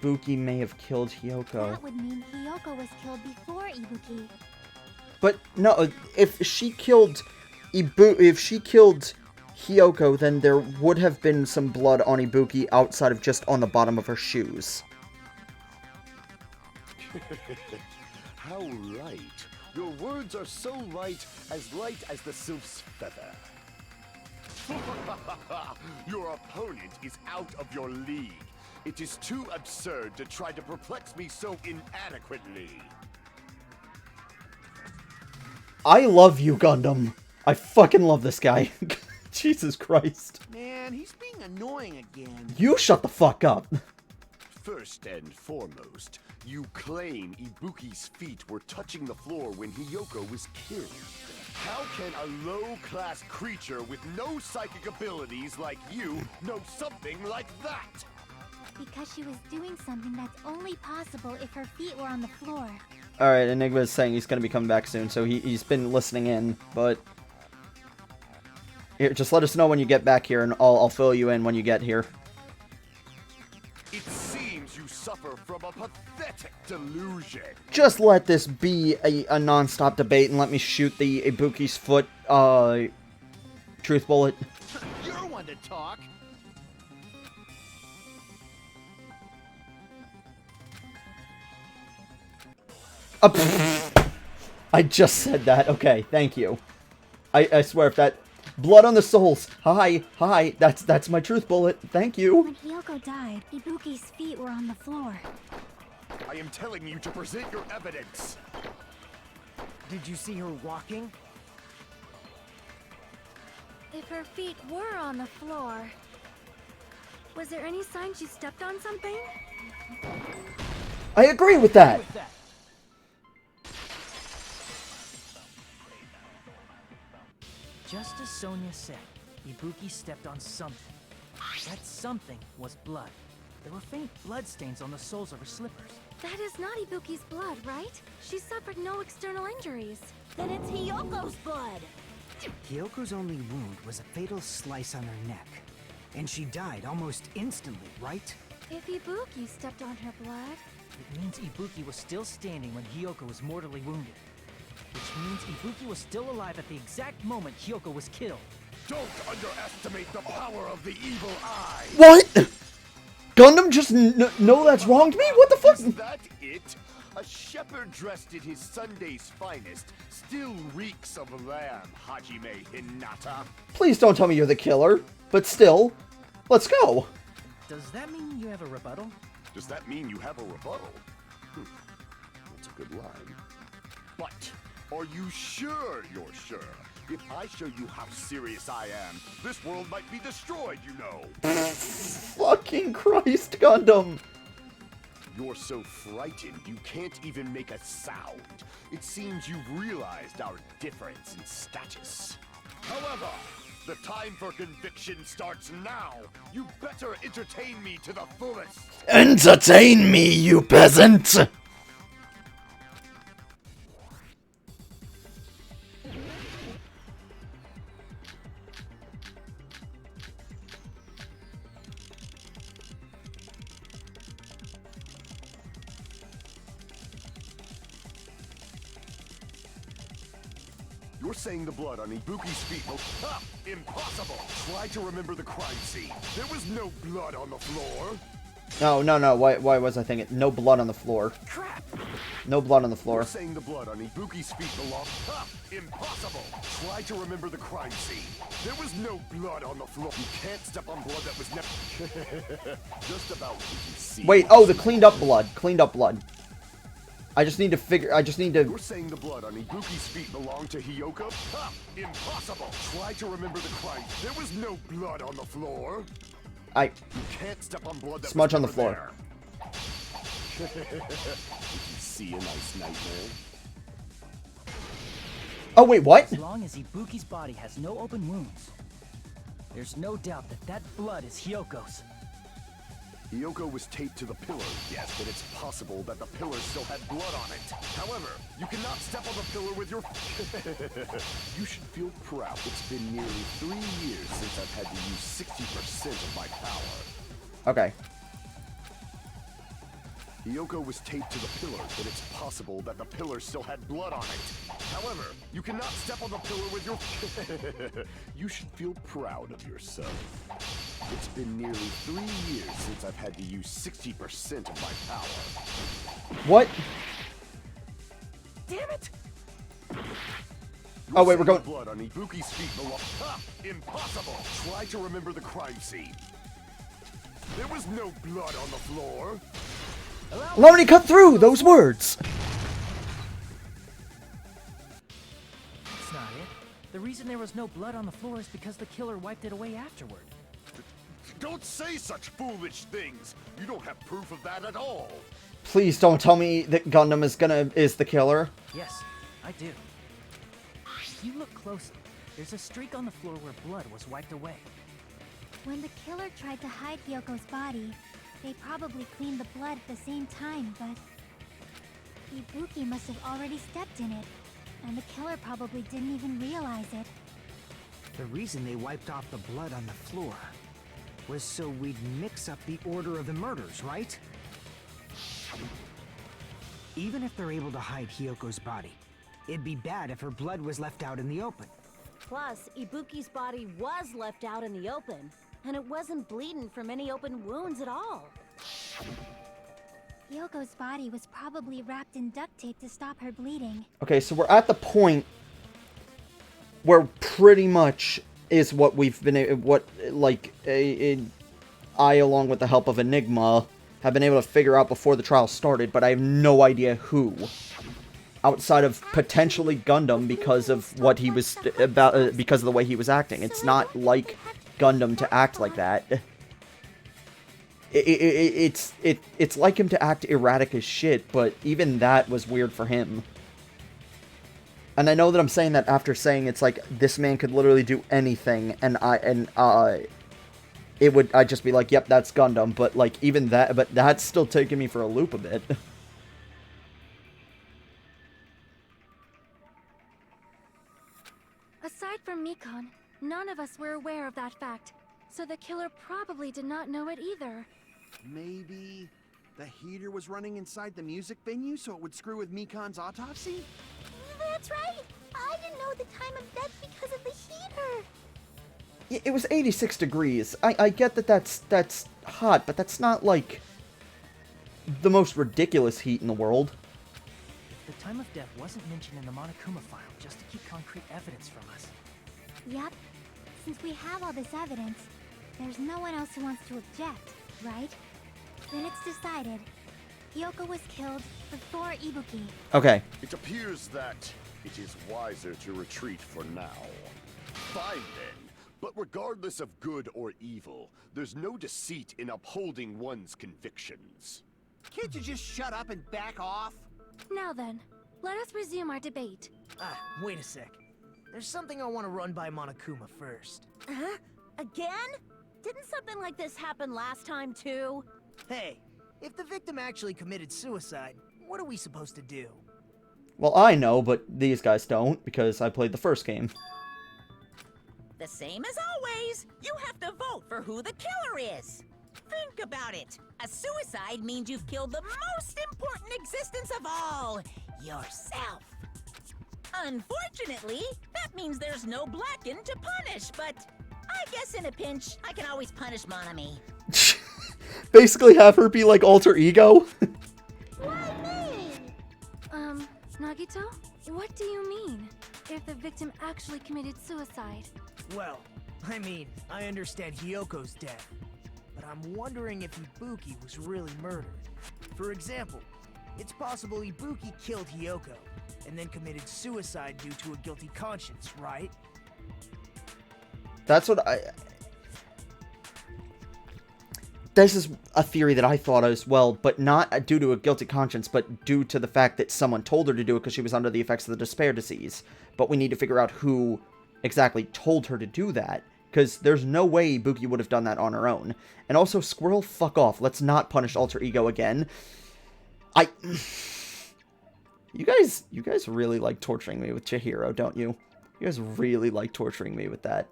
Ibuki may have killed Hiyoko. That would mean Hiyoko was killed before Ibuki. But no, if she killed Hiyoko, then there would have been some blood on Ibuki outside of just on the bottom of her shoes. How right. Your words are so light as the sylph's feather. Your opponent is out of your league. It is too absurd to try to perplex me so inadequately. I love you, Gundam. I fucking love this guy. Jesus Christ. Man, he's being annoying again. You shut the fuck up. First and foremost, you claim Ibuki's feet were touching the floor when Hiyoko was killed. How can a low-class creature with no psychic abilities like you know something like that? Because she was doing something that's only possible if her feet were on the floor. Alright, Enigma is saying he's going to be coming back soon, so he's been listening in, but... Here, just let us know when you get back here, and I'll fill you in when you get here. It seems you suffer from a pathetic delusion. Just let this be a non-stop debate, and let me shoot the Ibuki's foot, truth bullet. You're one to talk. I just said that. Okay, thank you. I swear if that... Blood on the souls. Hi. That's my truth bullet. Thank you. When Hiyoko died, Ibuki's feet were on the floor. I am telling you to present your evidence. Did you see her walking? If her feet were on the floor, was there any sign she stepped on something? I agree with that. Just as Sonia said, Ibuki stepped on something. That something was blood. There were faint blood stains on the soles of her slippers. That is not Ibuki's blood, right? She suffered no external injuries. Then it's Hiyoko's blood. Hiyoko's only wound was a fatal slice on her neck. And she died almost instantly, right? If Ibuki stepped on her blood... It means Ibuki was still standing when Hiyoko was mortally wounded. Which means Ibuki was still alive at the exact moment Hiyoko was killed. Don't underestimate the power of the evil eye. What? Gundam just know that's wrong to me? What the fuck? Is that it? A shepherd dressed in his Sunday's finest still reeks of lamb, Hajime Hinata. Please don't tell me you're the killer. But still, let's go. Does that mean you have a rebuttal? Does that mean you have a rebuttal? That's a good line. But are you sure you're sure? If I show you how serious I am, this world might be destroyed, you know. Fucking Christ, Gundam. You're so frightened you can't even make a sound. It seems you've realized our difference in status. However, the time for conviction starts now. You better entertain me to the fullest. Entertain me, you peasant! You're saying the blood on Ibuki's feet will... Ha! Impossible! Try to remember the crime scene. There was no blood on the floor. No. Why was I thinking? No blood on the floor. Crap! No blood on the floor. You're saying the blood on Ibuki's feet belongs... Ha! Impossible! Try to remember the crime scene. There was no blood on the floor. You can't step on blood that was never... Just about what you see. Wait, oh, the cleaned up blood. Cleaned up blood. I just need to... You're saying the blood on Ibuki's feet belonged to Hiyoko? Ha! Impossible! Try to remember the crime. There was no blood on the floor. You can't step on blood that smudge was on the never floor. There. Did you see a nice nightmare? Oh, wait, what? As long as Ibuki's body has no open wounds, there's no doubt that that blood is Hyoko's. Hiyoko was taped to the pillar, yes, but it's possible that the pillar still had blood on it. However, you cannot step on the pillar with your... You should feel proud. It's been nearly 3 years since I've had to use 60% of my power. Okay. Hiyoko was taped to the pillar, but it's possible that the pillar still had blood on it. However, you cannot step on the pillar with your... You should feel proud of yourself. It's been nearly 3 years since I've had to use 60% of my power. What? Damn it! Oh, wait, we're going... Blood on Ibuki's feet belong... Ha! Impossible! Try to remember the crime scene. There was no blood on the floor. Allow me to cut through those words! That's not it. The reason there was no blood on the floor is because the killer wiped it away afterward. Don't say such foolish things! You don't have proof of that at all! Please don't tell me that Gundam is the killer. Yes, I do. If you look closely, there's a streak on the floor where blood was wiped away. When the killer tried to hide Hyoko's body, they probably cleaned the blood at the same time, but... Ibuki must have already stepped in it, and the killer probably didn't even realize it. The reason they wiped off the blood on the floor was so we'd mix up the order of the murders, right? Even if they're able to hide Hyoko's body, it'd be bad if her blood was left out in the open. Plus, Ibuki's body was left out in the open, and it wasn't bleeding from any open wounds at all. Hyoko's body was probably wrapped in duct tape to stop her bleeding. Okay, so we're at the point where pretty much is what we've been, I, along with the help of Enigma, have been able to figure out before the trial started, but I have no idea who. Outside of potentially Gundam because of what he was, because of the way he was acting. It's not like Gundam to act like that. It's like him to act erratic as shit, but even that was weird for him. And I know that I'm saying that after saying it's like, this man could literally do anything, and I'd just be like, yep, that's Gundam, but like, even that, but that's still taking me for a loop a bit. Aside from Mikon, none of us were aware of that fact, so the killer probably did not know it either. Maybe the heater was running inside the music venue so it would screw with Mikon's autopsy? That's right! I didn't know the time of death because of the heater! Yeah, it was 86 degrees. I get that that's hot, but that's not, like, the most ridiculous heat in the world. The time of death wasn't mentioned in the Monokuma file, just to keep concrete evidence from us. Yep. Since we have all this evidence, there's no one else who wants to object, right? Then it's decided. Hyoko was killed before Ibuki. Okay. It appears that it is wiser to retreat for now. Fine then, but regardless of good or evil, there's no deceit in upholding one's convictions. Can't you just shut up and back off? Now then, let us resume our debate. Wait a sec. There's something I want to run by Monokuma first. Huh? Again? Didn't something like this happen last time, too? Hey, if the victim actually committed suicide, what are we supposed to do? Well, I know, but these guys don't, because I played the first game. The same as always. You have to vote for who the killer is. Think about it. A suicide means you've killed the most important existence of all, yourself. Unfortunately, that means there's no Blacken to punish, but I guess in a pinch, I can always punish Monami. Basically have her be like alter ego. Nagito, what do you mean? If the victim actually committed suicide? Well, I mean, I understand Hyoko's death, but I'm wondering if Ibuki was really murdered. For example, it's possible Ibuki killed Hyoko, and then committed suicide due to a guilty conscience, right? That's what This is a theory that I thought as well, but not due to a guilty conscience, but due to the fact that someone told her to do it because she was under the effects of the despair disease. But we need to figure out who exactly told her to do that, because there's no way Ibuki would have done that on her own. And also, Squirrel, fuck off. Let's not punish Alter Ego again. You guys really like torturing me with Chihiro, don't you? You guys really like torturing me with that.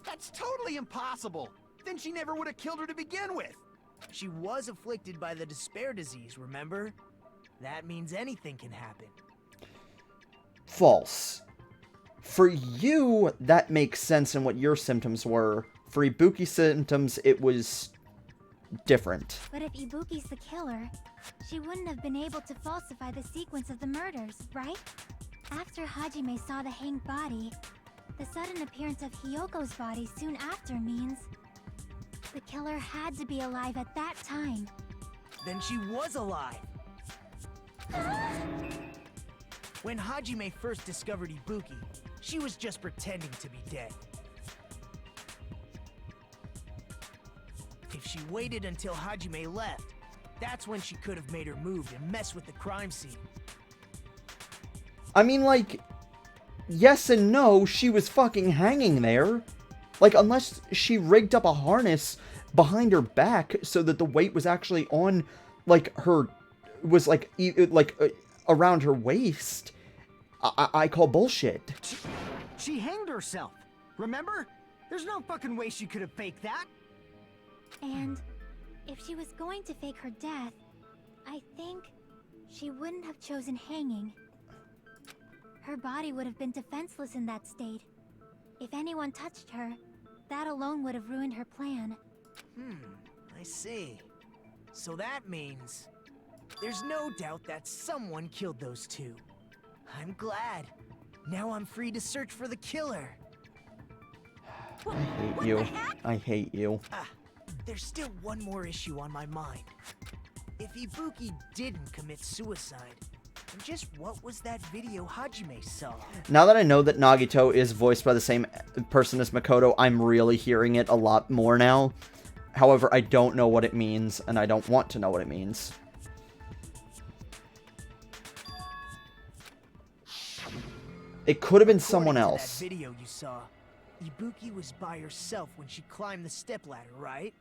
That's totally impossible. Then she never would have killed her to begin with. She was afflicted by the despair disease, remember? That means anything can happen. False. For you, that makes sense in what your symptoms were. For Ibuki's symptoms, it was different. But if Ibuki's the killer, she wouldn't have been able to falsify the sequence of the murders, right? After Hajime saw the hanged body, the sudden appearance of Hyoko's body soon after means the killer had to be alive at that time. Then she was alive! When Hajime first discovered Ibuki, she was just pretending to be dead. If she waited until Hajime left, that's when she could have made her move and mess with the crime scene. I mean, like, yes and no, she was fucking hanging there. Like, unless she rigged up a harness behind her back so that the weight was actually on, like, her, was, like, around her waist, I call bullshit. She hanged herself, remember? There's no fucking way she could have faked that. And if she was going to fake her death, I think she wouldn't have chosen hanging. Her body would have been defenseless in that state. If anyone touched her, that alone would have ruined her plan. I see. So that means there's no doubt that someone killed those two. I'm glad. Now I'm free to search for the killer. I hate you. I hate you. There's still one more issue on my mind. If Ibuki didn't commit suicide, then just what was that video Hajime saw? Now that I know that Nagito is voiced by the same person as Makoto, I'm really hearing it a lot more now. However, I don't know what it means, and I don't want to know what it means. It could have been someone else. That video you saw, Ibuki was by herself when she climbed the stepladder, right?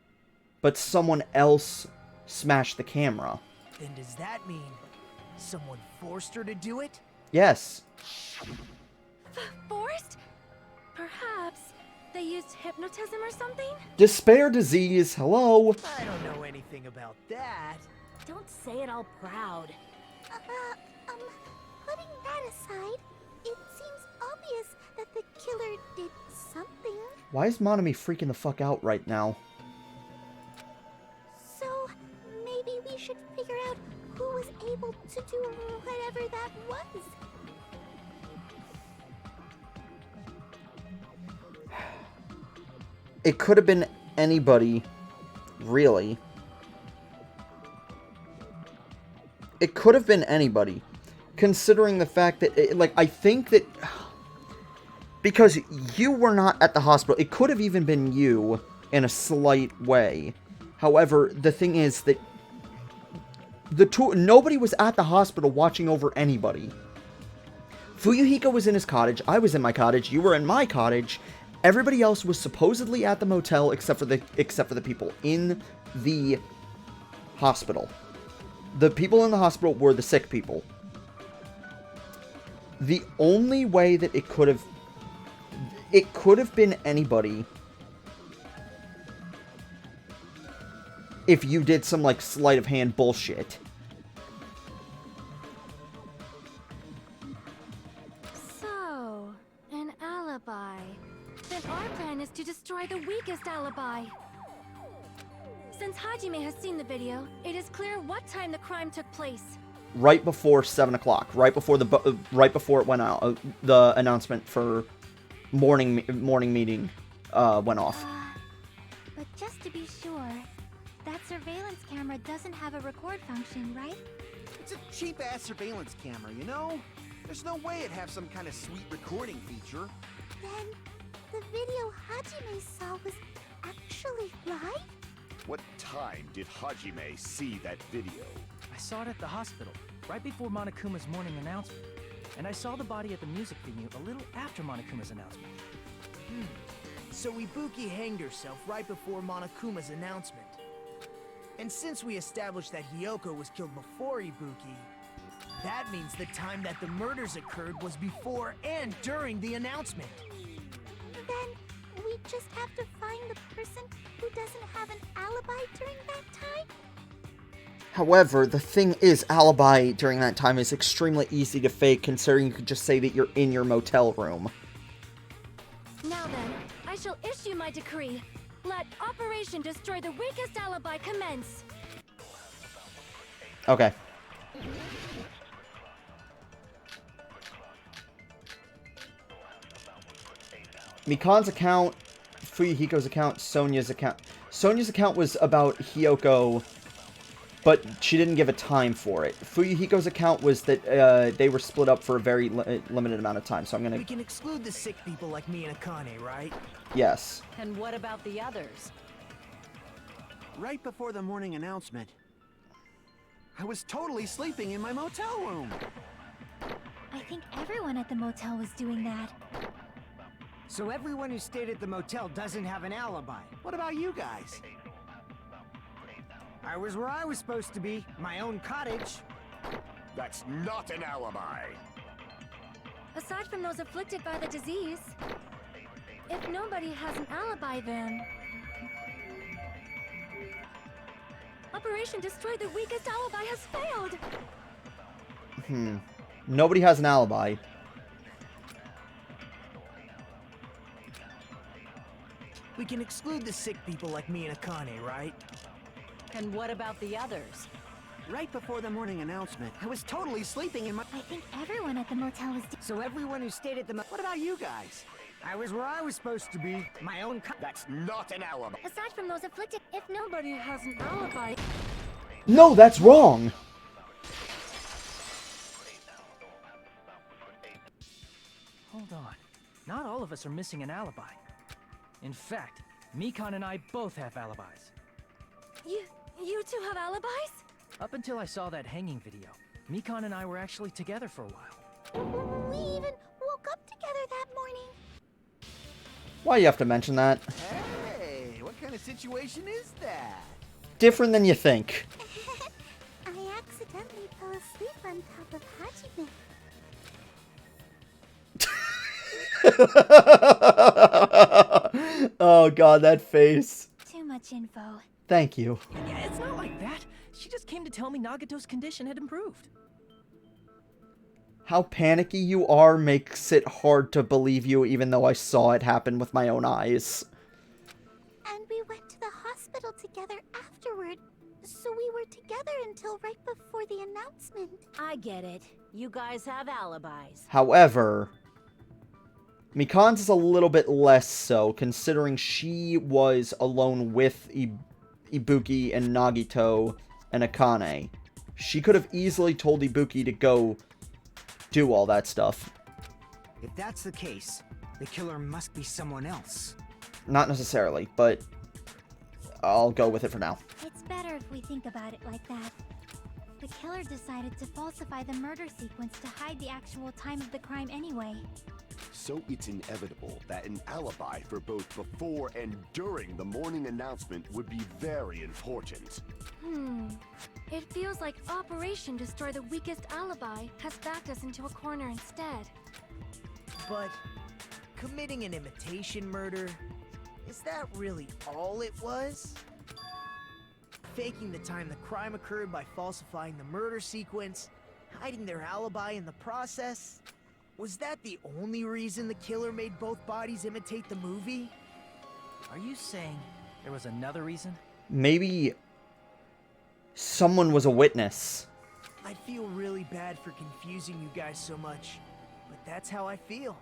But someone else smashed the camera. Then does that mean someone forced her to do it? Yes. Forced? Perhaps they used hypnotism or something? Despair disease, hello? I don't know anything about that. Don't say it all proud. Putting that aside, it seems obvious that the killer did something. Why is Monami freaking the fuck out right now? So, maybe we should figure out who was able to do whatever that was. It could have been anybody, really. It could have been anybody, considering the fact that, I think that, because you were not at the hospital, it could have even been you in a slight way. However, the thing is that Nobody was at the hospital watching over anybody. Fuyuhiko was in his cottage, I was in my cottage, you were in my cottage. Everybody else was supposedly at the motel except for the people in the hospital. The people in the hospital were the sick people. The only way that it could have been anybody if you did some, like, sleight of hand bullshit. So, an alibi. Then our plan is to destroy the weakest alibi. Since Hajime has seen the video, it is clear what time the crime took place. Right before 7 o'clock. Right before it went out. The announcement for morning meeting went off. But just to be sure, that surveillance camera doesn't have a record function, right? It's a cheap-ass surveillance camera, you know? There's no way it'd have some kind of sweet recording feature. Then, the video Hajime saw was actually live? What time did Hajime see that video? I saw it at the hospital, right before Monokuma's morning announcement. And I saw the body at the music venue a little after Monokuma's announcement. So Ibuki hanged herself right before Monokuma's announcement. And since we established that Hiyoko was killed before Ibuki, that means the time that the murders occurred was before and during the announcement. Then, we just have to find the person who doesn't have an alibi during that time? However, the thing is, alibi during that time is extremely easy to fake, considering you could just say that you're in your motel room. Now then, I shall issue my decree. Let Operation Destroy the Weakest Alibi commence. Okay. Mikan's account, Fuyuhiko's account, Sonya's account. Sonya's account was about Hiyoko, but she didn't give a time for it. Fuyuhiko's account was that they were split up for a very limited amount of time, so I'm gonna... We can exclude the sick people like me and Akane, right? Yes. And what about the others? Right before the morning announcement, I was totally sleeping in my motel room. I think everyone at the motel was doing that. So everyone who stayed at the motel doesn't have an alibi. What about you guys? I was where I was supposed to be, my own cottage. That's not an alibi. Aside from those afflicted by the disease, if nobody has an alibi, then Operation Destroy the Weakest Alibi has failed! Nobody has an alibi. We can exclude the sick people like me and Akane, right? And what about the others? Right before the morning announcement, I was totally sleeping in my... I think everyone at the motel was So everyone who stayed at the What about you guys? I was where I was supposed to be, my own That's not an alibi. Aside from those afflicted, if nobody has an alibi... No, that's wrong! Hold on. Not all of us are missing an alibi. In fact, Mikan and I both have alibis. You two have alibis? Up until I saw that hanging video, Mikan and I were actually together for a while. We even woke up together that morning. Why do you have to mention that? Hey, what kind of situation is that? Different than you think. I accidentally fell asleep on top of Hajime. Oh god, that face. Too much info. Thank you. Yeah, it's not like that. She just came to tell me Nagato's condition had improved. How panicky you are makes it hard to believe you, even though I saw it happen with my own eyes. And we went to the hospital together afterward, so we were together until right before the announcement. I get it. You guys have alibis. However, Mikan's is a little bit less so, considering she was alone with Ibuki and Nagito and Akane. She could have easily told Ibuki to go do all that stuff. If that's the case, the killer must be someone else. Not necessarily, but I'll go with it for now. It's better if we think about it like that. The killer decided to falsify the murder sequence to hide the actual time of the crime anyway. So it's inevitable that an alibi for both before and during the morning announcement would be very important. It feels like Operation Destroy the Weakest Alibi has backed us into a corner instead. But committing an imitation murder, is that really all it was? Faking the time the crime occurred by falsifying the murder sequence, hiding their alibi in the process? Was that the only reason the killer made both bodies imitate the movie? Are you saying there was another reason? Maybe someone was a witness. I feel really bad for confusing you guys so much, but that's how I feel.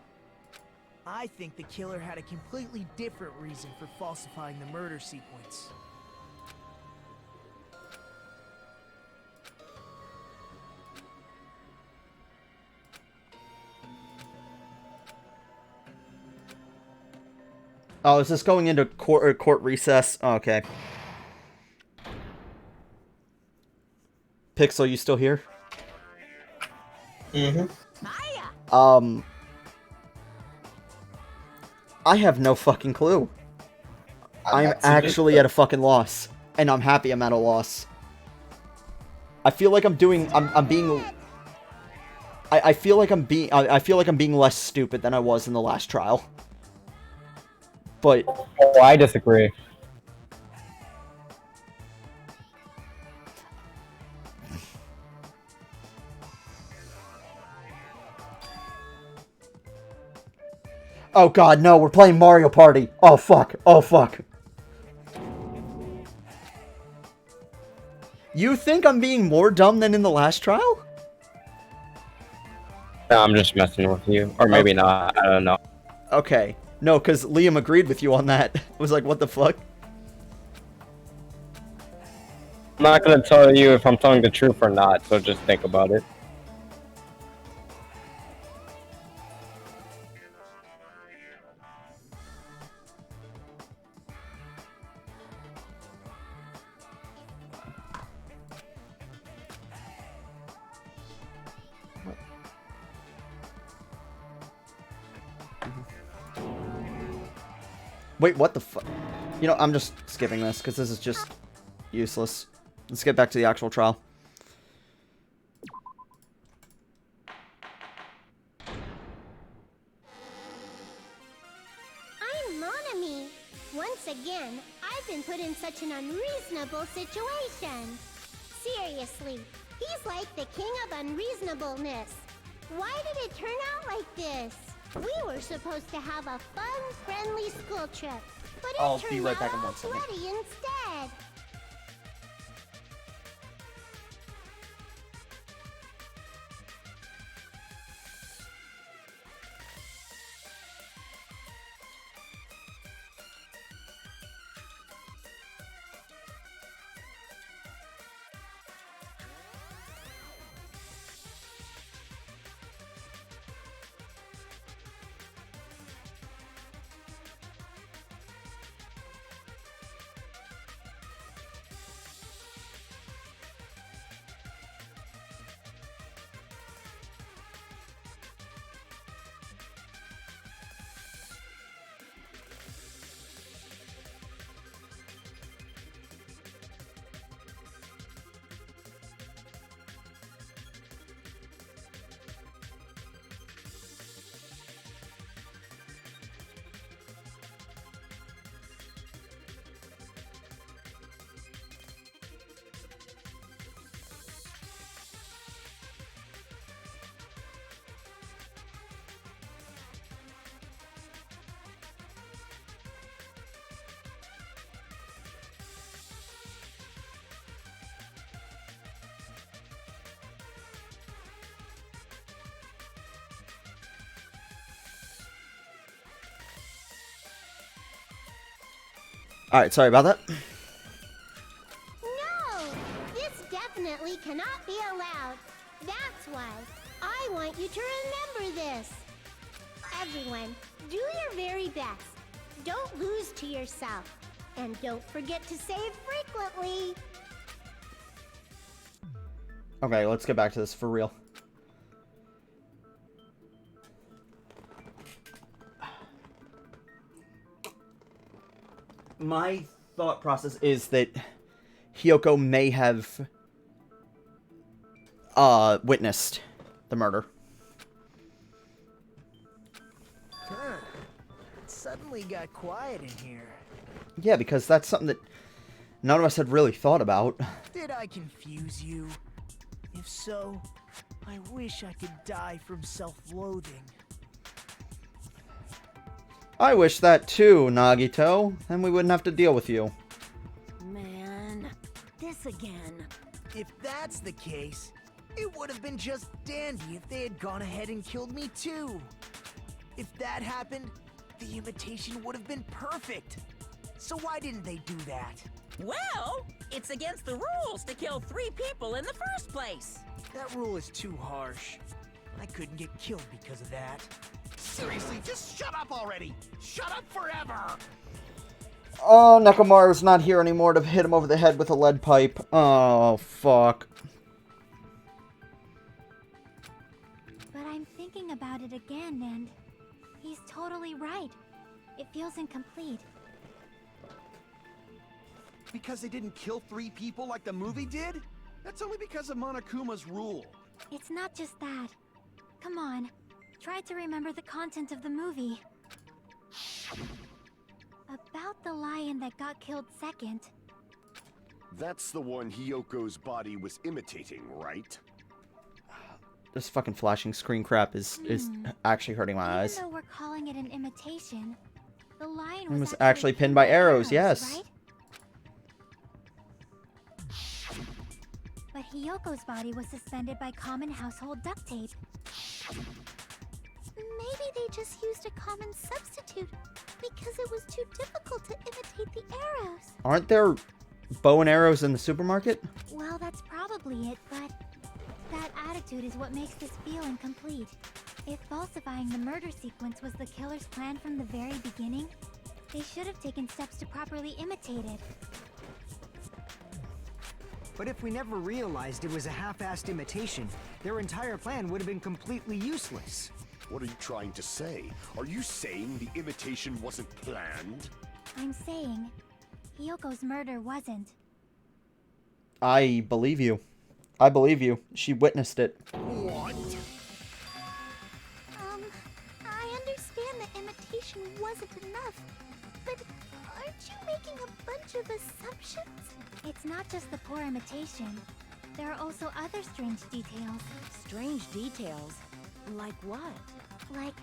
I think the killer had a completely different reason for falsifying the murder sequence. Oh, is this going into court recess? Oh, okay. Pixel, you still here? I have no fucking clue. I'm actually at a fucking loss. And I'm happy I'm at a loss. I feel like I'm being I feel like I'm being less stupid than I was in the last trial. But oh, I disagree. oh god, no, we're playing Mario Party. Oh fuck. Oh fuck. You think I'm being more dumb than in the last trial? No, I'm just messing with you. Or maybe not. I don't know. Okay. No, because Liam agreed with you on that. I was like, what the fuck? I'm not gonna tell you if I'm telling the truth or not, so just think about it. Wait, what the fuck? You know, I'm just skipping this, because this is just useless. Let's get back to the actual trial. I'm Monami. Once again, I've been put in such an unreasonable situation. Seriously, he's like the king of unreasonableness. Why did it turn out like this? We were supposed to have a fun, friendly school trip, but it I'll be turned right back out in all 1 second. bloody instead. Alright, sorry about that. No! This definitely cannot be allowed. That's why I want you to remember this. Everyone, do your very best. Don't lose to yourself. And don't forget to save frequently. Okay, let's get back to this for real. My thought process is that Hiyoko may have witnessed the murder. Huh. It suddenly got quiet in here. Yeah, because that's something that none of us had really thought about. Did I confuse you? If so, I wish I could die from self-loathing. I wish that too, Nagito. Then we wouldn't have to deal with you. Man, this again. If that's the case, it would have been just dandy if they had gone ahead and killed me too. If that happened, the imitation would have been perfect. So why didn't they do that? Well, it's against the rules to kill 3 people in the first place. That rule is too harsh. I couldn't get killed because of that. Seriously, just shut up already! Shut up forever! Oh, Nekomaru's not here anymore to hit him over the head with a lead pipe. Oh, fuck. But I'm thinking about it again, and he's totally right. It feels incomplete. Because they didn't kill 3 people like the movie did? That's only because of Monokuma's rule. It's not just that. Come on, try to remember the content of the movie. About the lion that got killed second. That's the one Hiyoko's body was imitating, right? This fucking flashing screen crap is actually hurting my eyes. Even though we're calling it an imitation, the lion It was actually pinned by arrows, yes. Right? But Hiyoko's body was suspended by common household duct tape. Maybe they just used a common substitute because it was too difficult to imitate the arrows. Aren't there bow and arrows in the supermarket? Well, that's probably it, but that attitude is what makes this feel incomplete. If falsifying the murder sequence was the killer's plan from the very beginning, they should have taken steps to properly imitate it. But if we never realized it was a half-assed imitation, their entire plan would have been completely useless. What are you trying to say? Are you saying the imitation wasn't planned? I'm saying, Hiyoko's murder wasn't. I believe you. I believe you. She witnessed it. What? I understand that imitation wasn't enough, but aren't you making a bunch of assumptions? It's not just the poor imitation. There are also other strange details. Strange details? Like what? Like,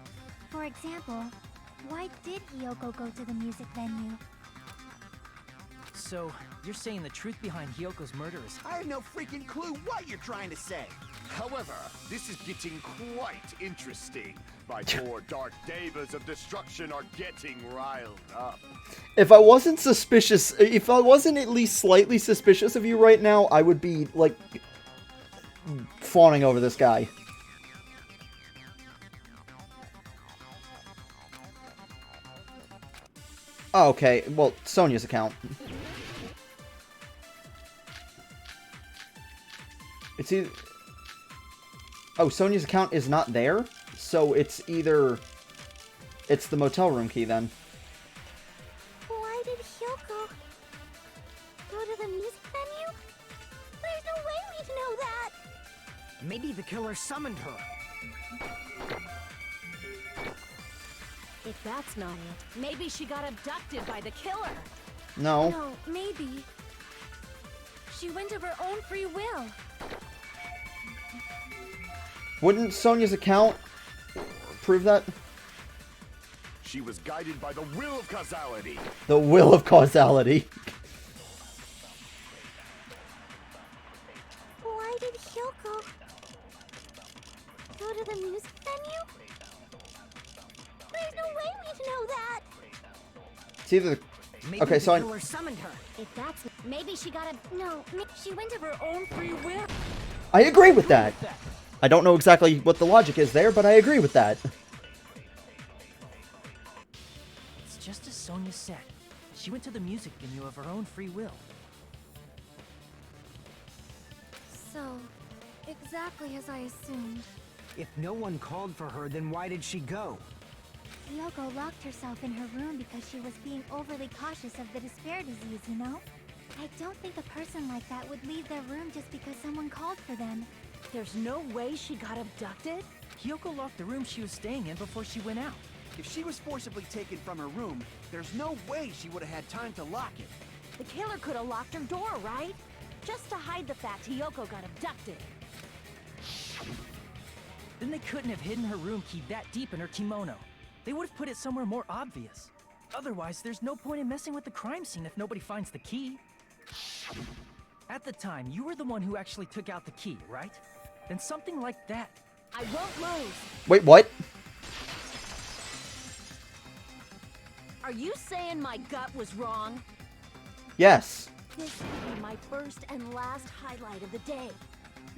for example, why did Hiyoko go to the music venue? So, you're saying the truth behind Hiyoko's murder is... I have no freaking clue what you're trying to say. However, this is getting quite interesting. My poor dark devas of destruction are getting riled up. If I wasn't suspicious, if I wasn't at least slightly suspicious of you right now, I would be, like, fawning over this guy. Oh, okay, well, Sonya's account. It's either... Oh, Sonya's account is not there? So it's either... It's the motel room key, then. Why did Hiyoko go to the music venue? There's no way we'd know that! Maybe the killer summoned her. If that's not it, maybe she got abducted by the killer. No. No, maybe. She went of her own free will. Wouldn't Sonya's account prove that? She was guided by the will of causality. The will of causality. Why did Hiyoko go to the music venue? There's no way we'd know that! It's either... Maybe Okay, the so killer summoned her. If that's... Maybe she got a... No, she went of her own free will. I agree with that. I don't know exactly what the logic is there, but I agree with that. It's just as Sonya said. She went to the music venue of her own free will. So, exactly as I assumed. If no one called for her, then why did she go? Hiyoko locked herself in her room because she was being overly cautious of the despair disease, you know? I don't think a person like that would leave their room just because someone called for them. There's no way she got abducted? Hiyoko locked the room she was staying in before she went out. If she was forcibly taken from her room, there's no way she would have had time to lock it. The killer could have locked her door, right? Just to hide the fact Hiyoko got abducted. Then they couldn't have hidden her room key that deep in her kimono. They would have put it somewhere more obvious. Otherwise, there's no point in messing with the crime scene if nobody finds the key. At the time, you were the one who actually took out the key, right? Then something like that. I won't move. Wait, what? Are you saying my gut was wrong? Yes. This will be my first and last highlight of the day.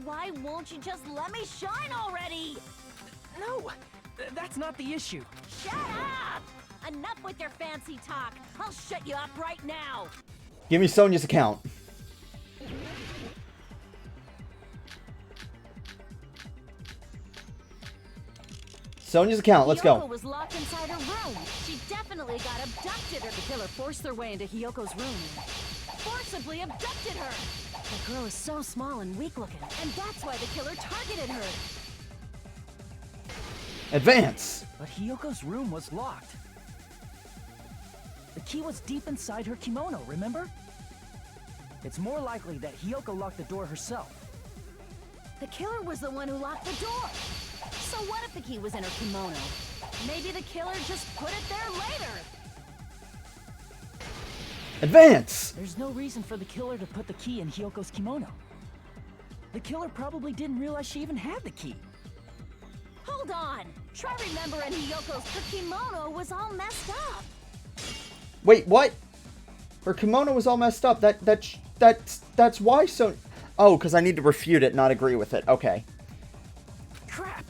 Why won't you just let me shine already? No, that's not the issue. Shut up! Enough with your fancy talk. I'll shut you up right now. Give me Sonia's account. Sonia's account, let's Hiyoko go. was locked inside her room. She definitely got abducted, or the killer forced their way into Hiyoko's room. Forcibly abducted her. The girl is so small and weak-looking, and that's why the killer targeted her. Advance! But Hiyoko's room was locked. The key was deep inside her kimono, remember? It's more likely that Hiyoko locked the door herself. The killer was the one who locked the door. So what if the key was in her kimono? Maybe the killer just put it there later. Advance! There's no reason for the killer to put the key in Hiyoko's kimono. The killer probably didn't realize she even had the key. Hold on. Try remembering Hiyoko's her kimono was all messed up. Wait, what? Her kimono was all messed up. That's why so... Oh, because I need to refute it, not agree with it. Okay. Crap.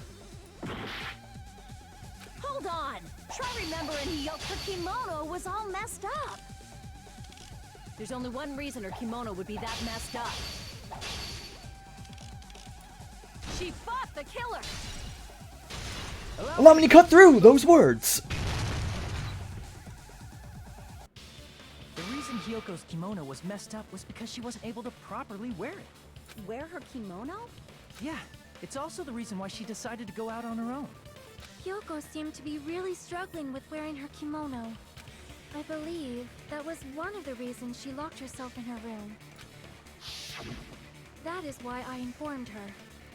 Hold on. Try remembering her kimono was all messed up. There's only one reason her kimono would be that messed up. She fought the killer. Allow me to cut through those words. The reason Hiyoko's kimono was messed up was because she wasn't able to properly wear it. Wear her kimono? Yeah, it's also the reason why she decided to go out on her own. Hiyoko seemed to be really struggling with wearing her kimono. I believe that was one of the reasons she locked herself in her room. That is why I informed her.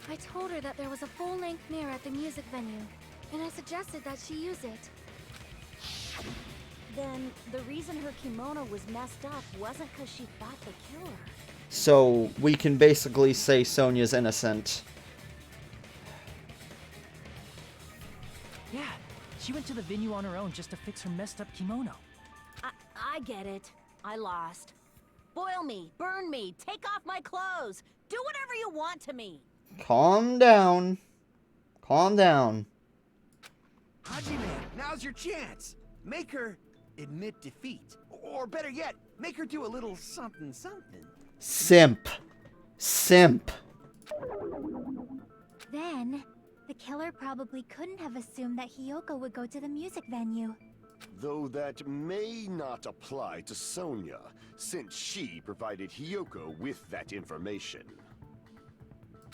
I told her that there was a full-length mirror at the music venue, and I suggested that she use it. Then the reason her kimono was messed up wasn't because she fought the killer. So we can basically say Sonia's innocent. Yeah, she went to the venue on her own just to fix her messed up kimono. I get it. I lost. Boil me, burn me, take off my clothes. Do whatever you want to me. Calm down. Calm down. Hajime, now's your chance. Make her admit defeat. Or better yet, make her do a little something something. Simp. Simp. Then, the killer probably couldn't have assumed that Hiyoko would go to the music venue. Though that may not apply to Sonia, since she provided Hiyoko with that information.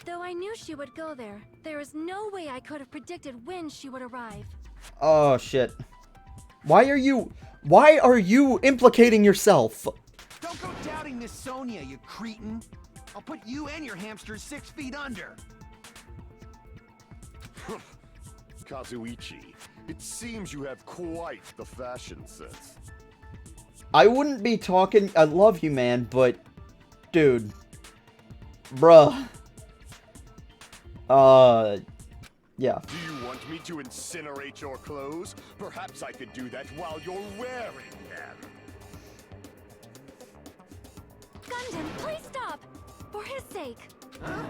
Though I knew she would go there, there is no way I could have predicted when she would arrive. Oh, shit. Why are you implicating yourself? Don't go doubting Miss Sonia, you cretin. I'll put you and your hamsters 6 feet under. Kazuichi, it seems you have quite the fashion sense. I wouldn't be talking... I love you, man, but... Dude. Bruh. Yeah. Do you want me to incinerate your clothes? Perhaps I could do that while you're wearing them. Gundam, please stop! For his sake. Huh?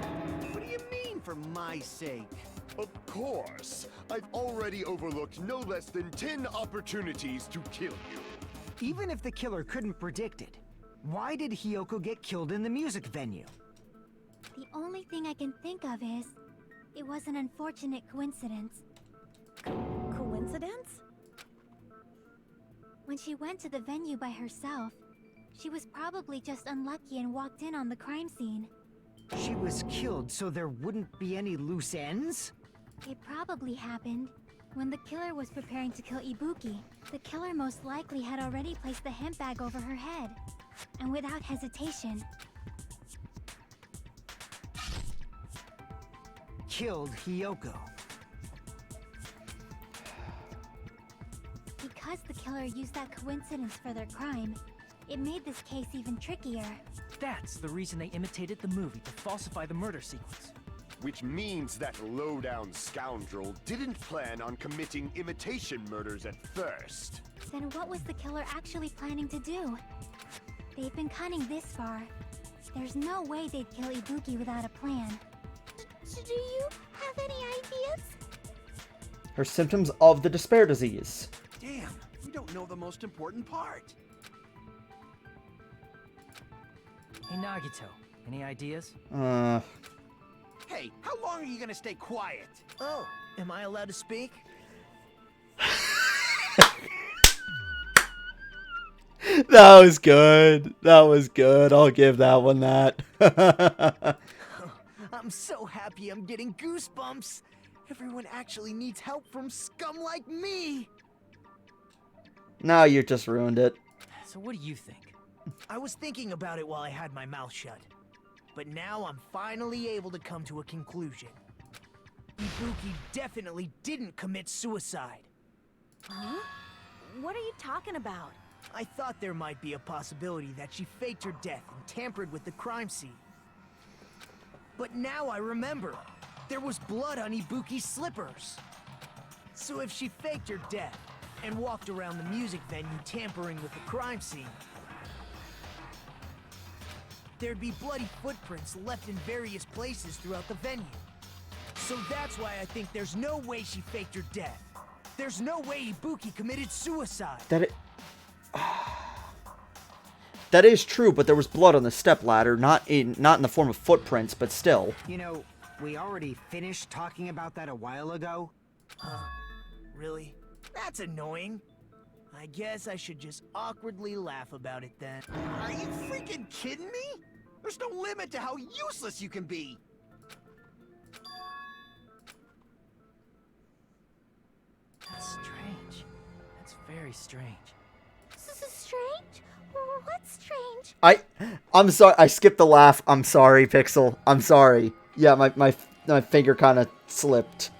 What do you mean, for my sake? Of course. I've already overlooked no less than 10 opportunities to kill you. Even if the killer couldn't predict it, why did Hiyoko get killed in the music venue? The only thing I can think of is, it was an unfortunate coincidence. Coincidence? When she went to the venue by herself, she was probably just unlucky and walked in on the crime scene. She was killed so there wouldn't be any loose ends? It probably happened when the killer was preparing to kill Ibuki. The killer most likely had already placed the hemp bag over her head, and without hesitation, Killed Hiyoko. because the killer used that coincidence for their crime, it made this case even trickier. That's the reason they imitated the movie to falsify the murder sequence. Which means that low-down scoundrel didn't plan on committing imitation murders at first. Then what was the killer actually planning to do? They've been cunning this far. There's no way they'd kill Ibuki without a plan. Do you have any ideas? Her symptoms of the despair disease. Damn, we don't know the most important part. Hey Nagito, any ideas? Hey, how long are you gonna stay quiet? Oh, am I allowed to speak? That was good. That was good. I'll give that one that. I'm so happy I'm getting goosebumps. Everyone actually needs help from scum like me. Now you just ruined it. So what do you think? I was thinking about it while I had my mouth shut. But now I'm finally able to come to a conclusion. Ibuki definitely didn't commit suicide. Huh? What are you talking about? I thought there might be a possibility that she faked her death and tampered with the crime scene. But now I remember, there was blood on Ibuki's slippers. So if she faked her death and walked around the music venue tampering with the crime scene, there'd be bloody footprints left in various places throughout the venue. So that's why I think there's no way she faked her death. There's no way Ibuki committed suicide. That is true, but there was blood on the stepladder, not in the form of footprints, but still. You know, we already finished talking about that a while ago. Huh? Really? That's annoying. I guess I should just awkwardly laugh about it then. Are you freaking kidding me? There's no limit to how useless you can be. That's strange. That's very strange. Strange? What's strange? I'm sorry. I skipped the laugh. I'm sorry, Pixel. I'm sorry. Yeah, my finger kind of slipped.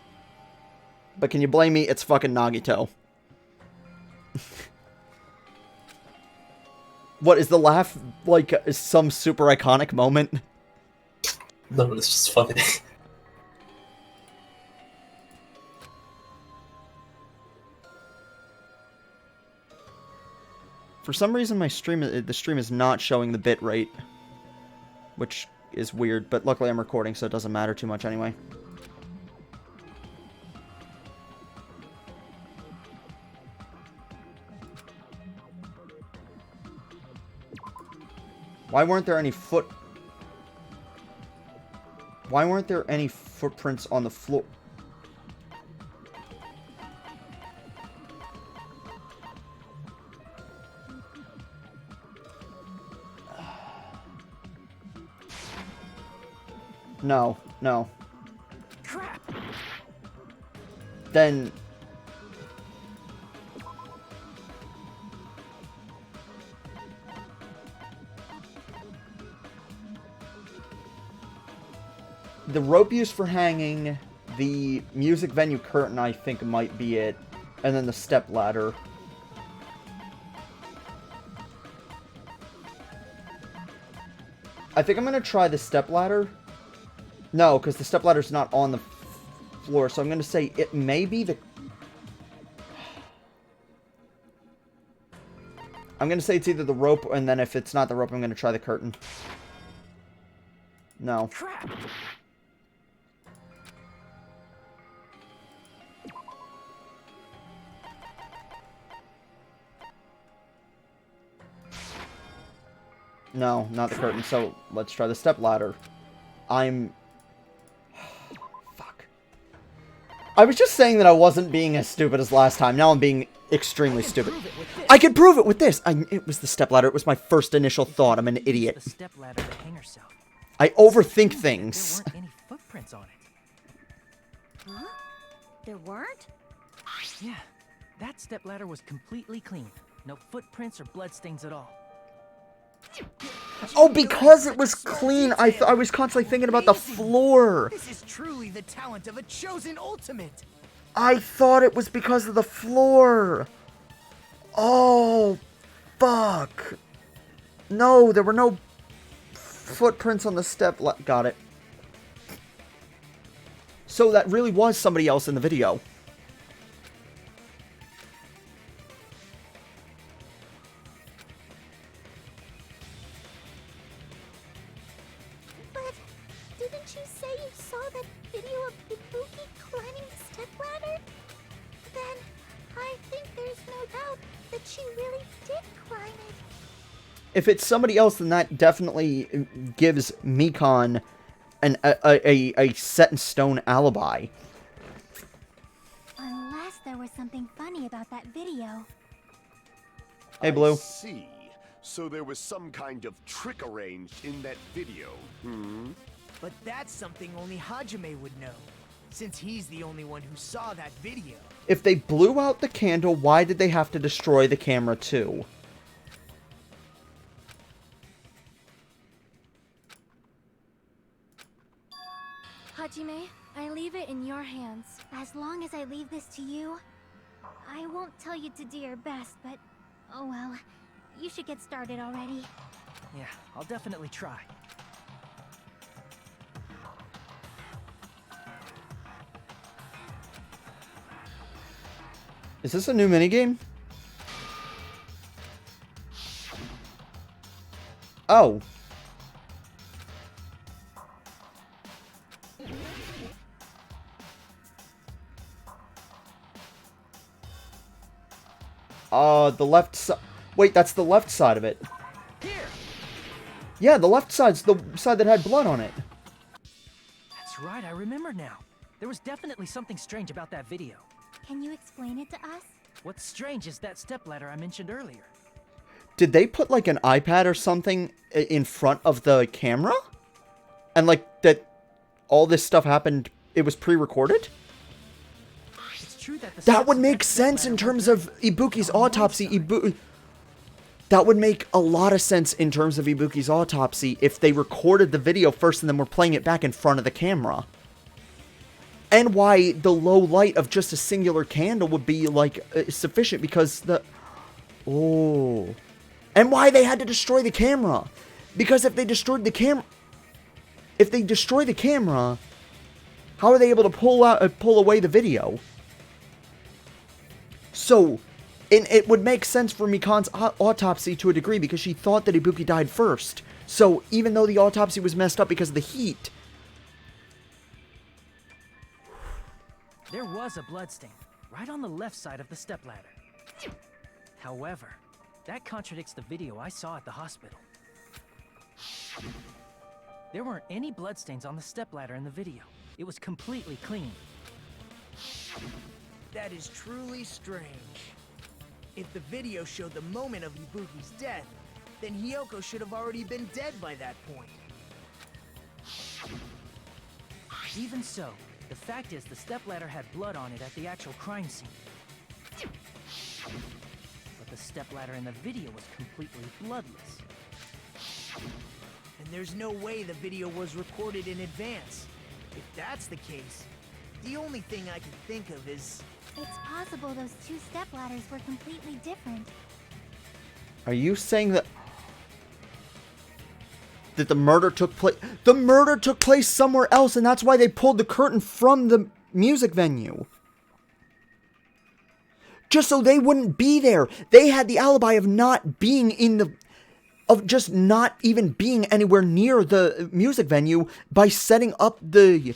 But can you blame me? It's fucking Nagito. What, is the laugh like some super iconic moment? No, it's just funny. For some reason, the stream is not showing the bit rate, which is weird. But luckily, I'm recording, so it doesn't matter too much anyway. Why weren't there any footprints on the floor? No. Crap. Then the rope used for hanging, the music venue curtain, I think, might be it, and then the step ladder. I think I'm gonna try the step ladder. No, because the step ladder's not on the floor, so I'm gonna say it may be the... I'm gonna say it's either the rope, and then if it's not the rope, I'm gonna try the curtain. No. Crap. No, not the curtain, so let's try the step ladder. I'm... Fuck. I was just saying that I wasn't being as stupid as last time. Now I'm being extremely stupid. I can prove it with this! It was the stepladder. It was my first initial thought. I'm an idiot. The stepladder to hang herself. I overthink things. There weren't any footprints on it. Huh? There weren't? Yeah, that stepladder was completely clean. No footprints or bloodstains at all. Oh, because it was clean, I was constantly thinking about the floor. This is truly the talent of a chosen ultimate. I thought it was because of the floor. Oh, fuck. No, there were no footprints on the step. Got it. So that really was somebody else in the video. But didn't you say you saw that video of Ibuki climbing the stepladder? Then I think there's no doubt that she really did climb it. If it's somebody else, then that definitely gives Mikon a set-in-stone alibi. Unless there was something funny about that video. Hey, Blue. I see. So there was some kind of trick arranged in that video, hmm? But that's something only Hajime would know, since he's the only one who saw that video. If they blew out the candle, why did they have to destroy the camera too? Hajime, I leave it in your hands. As long as I leave this to you, I won't tell you to do your best, but oh well. You should get started already. Yeah, I'll definitely try. Is this a new minigame? Oh. The left side. Wait, that's the left side of it. Here. Yeah, the left side's the side that had blood on it. That's right, I remember now. There was definitely something strange about that video. Can you explain it to us? What's strange is that stepladder I mentioned earlier. Did they put like an iPad or something in front of the camera? And like that all this stuff happened, it was pre-recorded? It's true that the That would make sense in terms of Ibuki's autopsy. That would make a lot of sense in terms of Ibuki's autopsy if they recorded the video first and then were playing it back in front of the camera. And why the low light of just a singular candle would be, like, sufficient because the... Oh. And why they had to destroy the camera. Because if they destroyed the camera... If they destroy the camera, how are they able to pull away the video? So, it would make sense for Mikan's autopsy to a degree because she thought that Ibuki died first. So, even though the autopsy was messed up because of the heat... There was a bloodstain, right on the left side of the stepladder. However, that contradicts the video I saw at the hospital. There weren't any bloodstains on the stepladder in the video. It was completely clean. That is truly strange. If the video showed the moment of Ibuki's death, then Hiyoko should have already been dead by that point. Even so, the fact is the stepladder had blood on it at the actual crime scene. But the stepladder in the video was completely bloodless. And there's no way the video was recorded in advance. If that's the case, the only thing I can think of is... It's possible those two stepladders were completely different. Are you saying that... that the murder took place... The murder took place somewhere else, and that's why they pulled the curtain from the music venue. Just so they wouldn't be there. They had the alibi of not being in the... of just not even being anywhere near the music venue by setting up the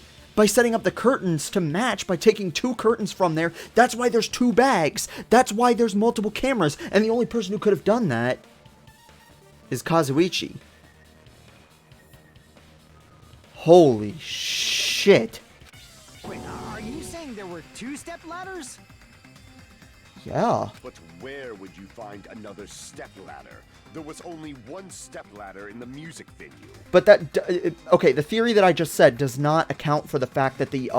curtains to match by taking two curtains from there. That's why there's two bags. That's why there's multiple cameras. And the only person who could have done that is Kazuichi. Holy shit. Wait, are you saying there were 2 step ladders? Yeah. But where would you find another stepladder? There was only one stepladder in the music venue. But that, okay, the theory that I just said does not account for the fact that the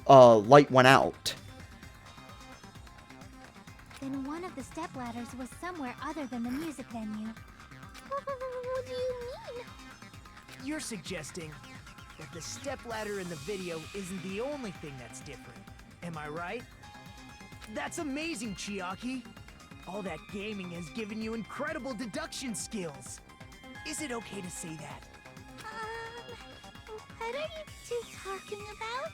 light went out. Then one of the stepladders was somewhere other than the music venue. What do you mean? You're suggesting that the stepladder in the video isn't the only thing that's different. Am I right? That's amazing, Chiaki! All that gaming has given you incredible deduction skills. Is it okay to say that? What are you two talking about?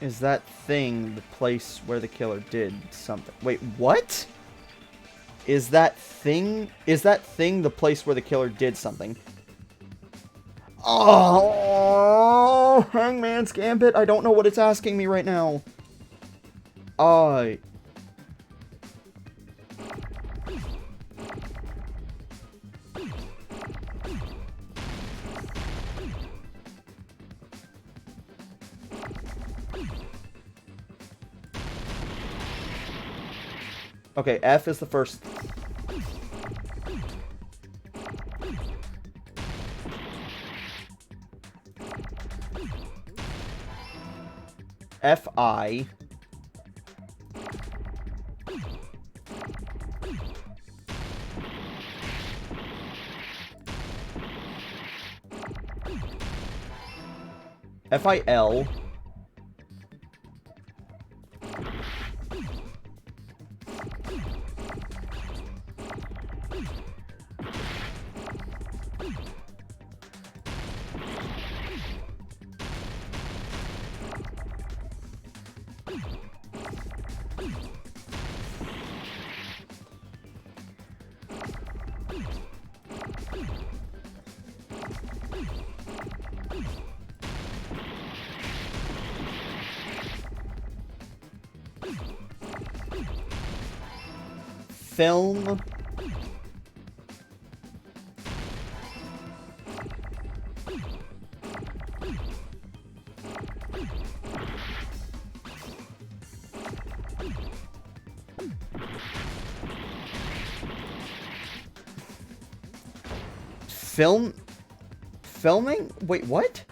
Is that thing the place where the killer did something? Wait, what? Is that thing the place where the killer did something? Oh, Hangman's Gambit. I don't know what it's asking me right now. Okay, F is the first. F-I. F-I-L. Film. Filming? Wait, what?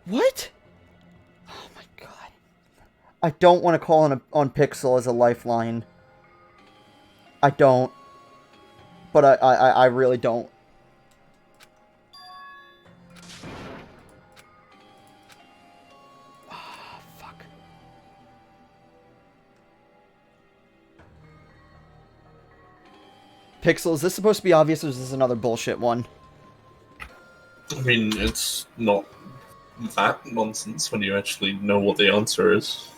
What? Oh my god. I don't want to call on Pixel as a lifeline. I don't. But I really don't. Fuck. Pixel, is this supposed to be obvious or is this another bullshit one? I mean, it's not that nonsense when you actually know what the answer is.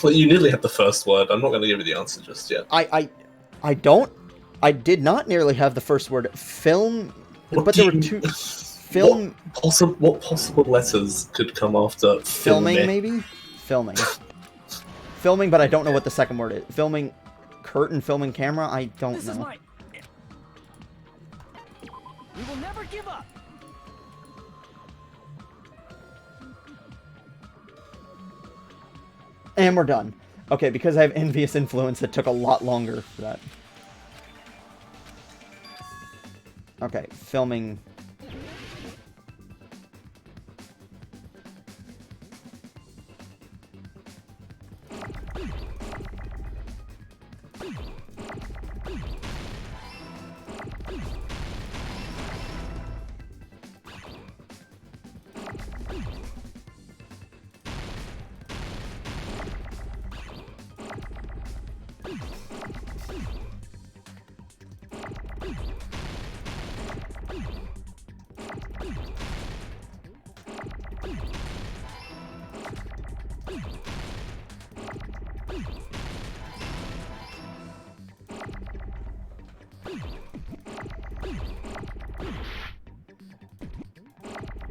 Well, you nearly had the first word. I'm not going to give you the answer just yet. I don't. I did not nearly have the first word. Film. What but there were two. Film. What possible letters could come after Filming, maybe? Filming. Filming, but I don't know what the second word is. Filming. Curtain, filming camera? I don't This know. is my... We will never give up! And we're done. Okay, because I have Envious Influence, it took a lot longer for that. Okay, filming.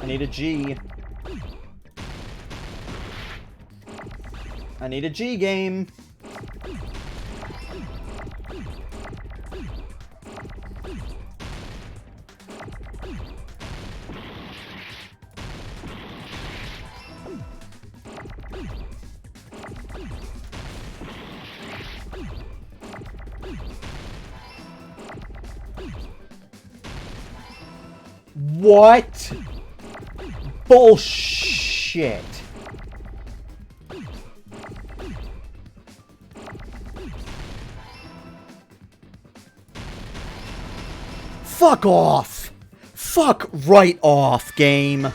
I need a G. I need a G game. What? Bullshit. Fuck off. Fuck right off, game.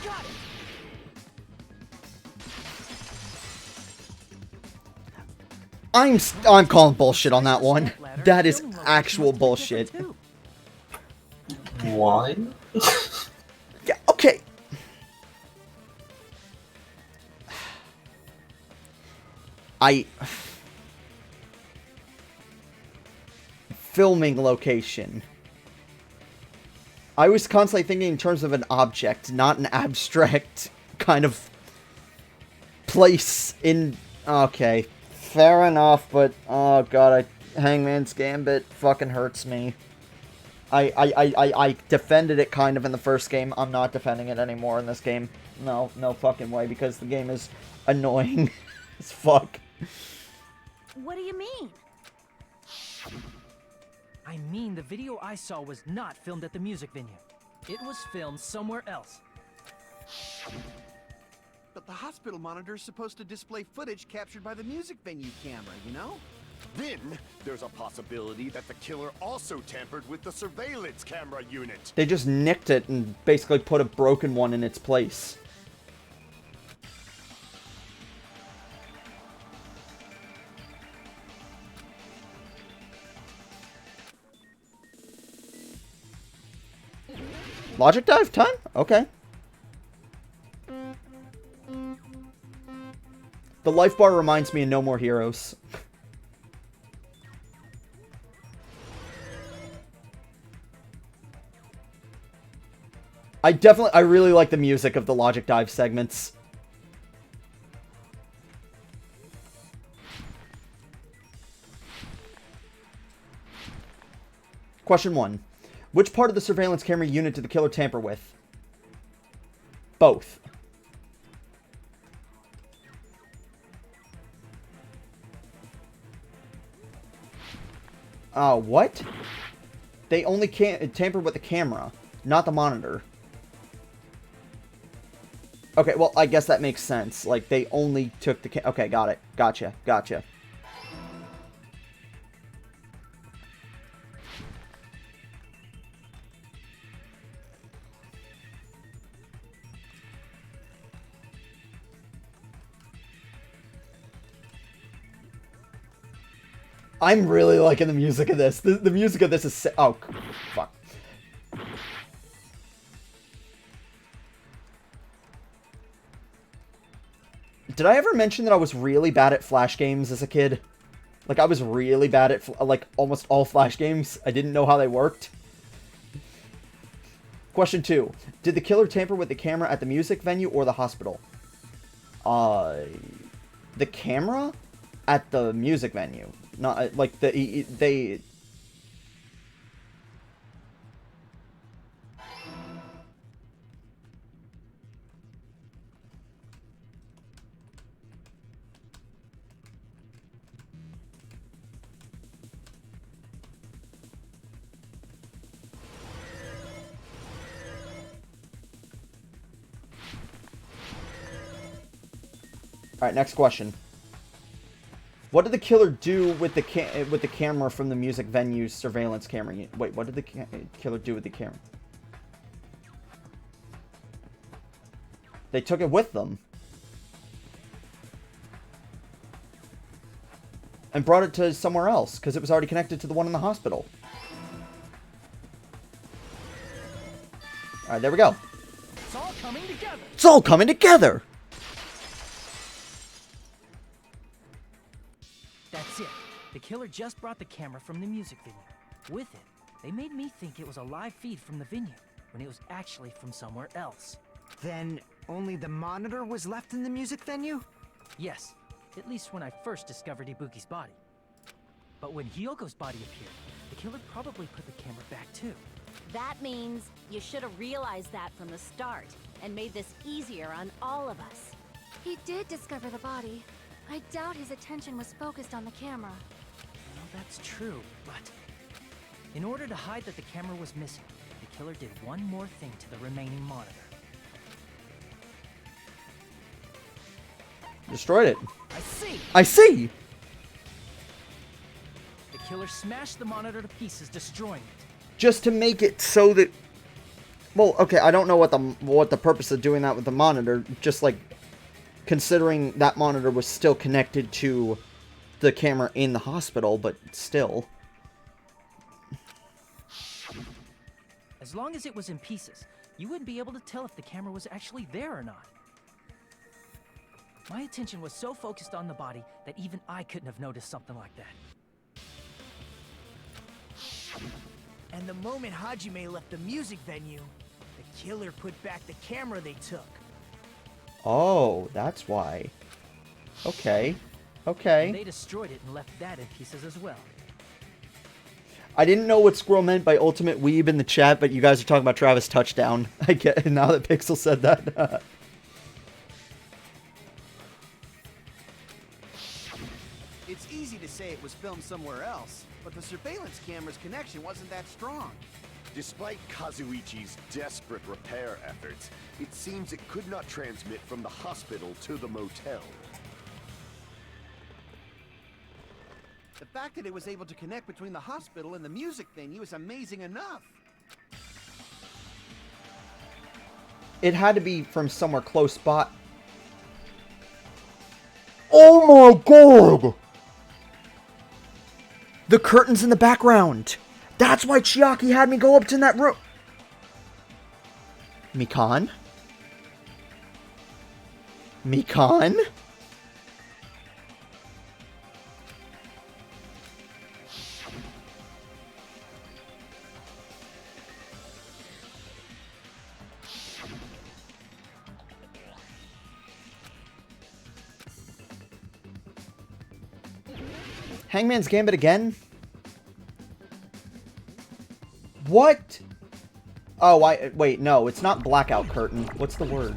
I'm calling bullshit on that one. That is actual bullshit. Why? Yeah, okay. Filming location. I was constantly thinking in terms of an object, not an abstract kind of place in... Okay, fair enough, but... Oh god, Hangman's Gambit fucking hurts me. I defended it kind of in the first game. I'm not defending it anymore in this game. No fucking way, because the game is annoying as fuck. What do you mean? I mean, the video I saw was not filmed at the music venue. It was filmed somewhere else. But the hospital monitor is supposed to display footage captured by the music venue camera, you know? Then, there's a possibility that the killer also tampered with the surveillance camera unit. They just nicked it and basically put a broken one in its place. Logic dive time? Okay. The life bar reminds me of No More Heroes. I really like the music of the Logic Dive segments. Question 1. Which part of the surveillance camera unit did the killer tamper with? Both. What? They only tampered with the camera, not the monitor. Okay, well, I guess that makes sense. Like, they only took the okay, got it. Gotcha. I'm really liking the music of this. The music of this is oh, fuck. Did I ever mention that I was really bad at Flash games as a kid? Like, I was really bad at, like, almost all Flash games. I didn't know how they worked. Question 2. Did the killer tamper with the camera at the music venue or the hospital? The camera at the music venue. Not, like, they... Alright, next question. What did the killer do with the camera from the music venue's surveillance camera? Wait, what did the killer do with the camera? They took it with them. And brought it to somewhere else, because it was already connected to the one in the hospital. Alright, there we go. It's all coming together! It's all coming together! That's it. The killer just brought the camera from the music venue. With it, they made me think it was a live feed from the venue, when it was actually from somewhere else. Then only the monitor was left in the music venue? Yes, at least when I first discovered Ibuki's body. But when Hyoko's body appeared, the killer probably put the camera back too. That means you should have realized that from the start and made this easier on all of us. He did discover the body. I doubt his attention was focused on the camera. Well, that's true, but in order to hide that the camera was missing, the killer did one more thing to the remaining monitor. Destroyed it. I see! I see! The killer smashed the monitor to pieces, destroying it. Just to make it so that... Well, okay, I don't know what the purpose of doing that with the monitor, just like considering that monitor was still connected to the camera in the hospital, but still. As long as it was in pieces, you wouldn't be able to tell if the camera was actually there or not. My attention was so focused on the body that even I couldn't have noticed something like that. And the moment Hajime left the music venue, the killer put back the camera they took. Oh, that's why. Okay. Okay. And they destroyed it and left that in pieces as well. I didn't know what Squirrel meant by Ultimate Weeb in the chat, but you guys are talking about Travis Touchdown. I get it now that Pixel said that. It's easy to say it was filmed somewhere else, but the surveillance camera's connection wasn't that strong. Despite Kazuichi's desperate repair efforts, it seems it could not transmit from the hospital to the motel. The fact that it was able to connect between the hospital and the music venue is amazing enough. It had to be from somewhere close by. Oh my god! The curtains in the background! That's why Chiaki had me go up to that room! Mikan? Mikan? Hangman's Gambit again? What? Oh, wait, no, it's not blackout curtain. What's the word?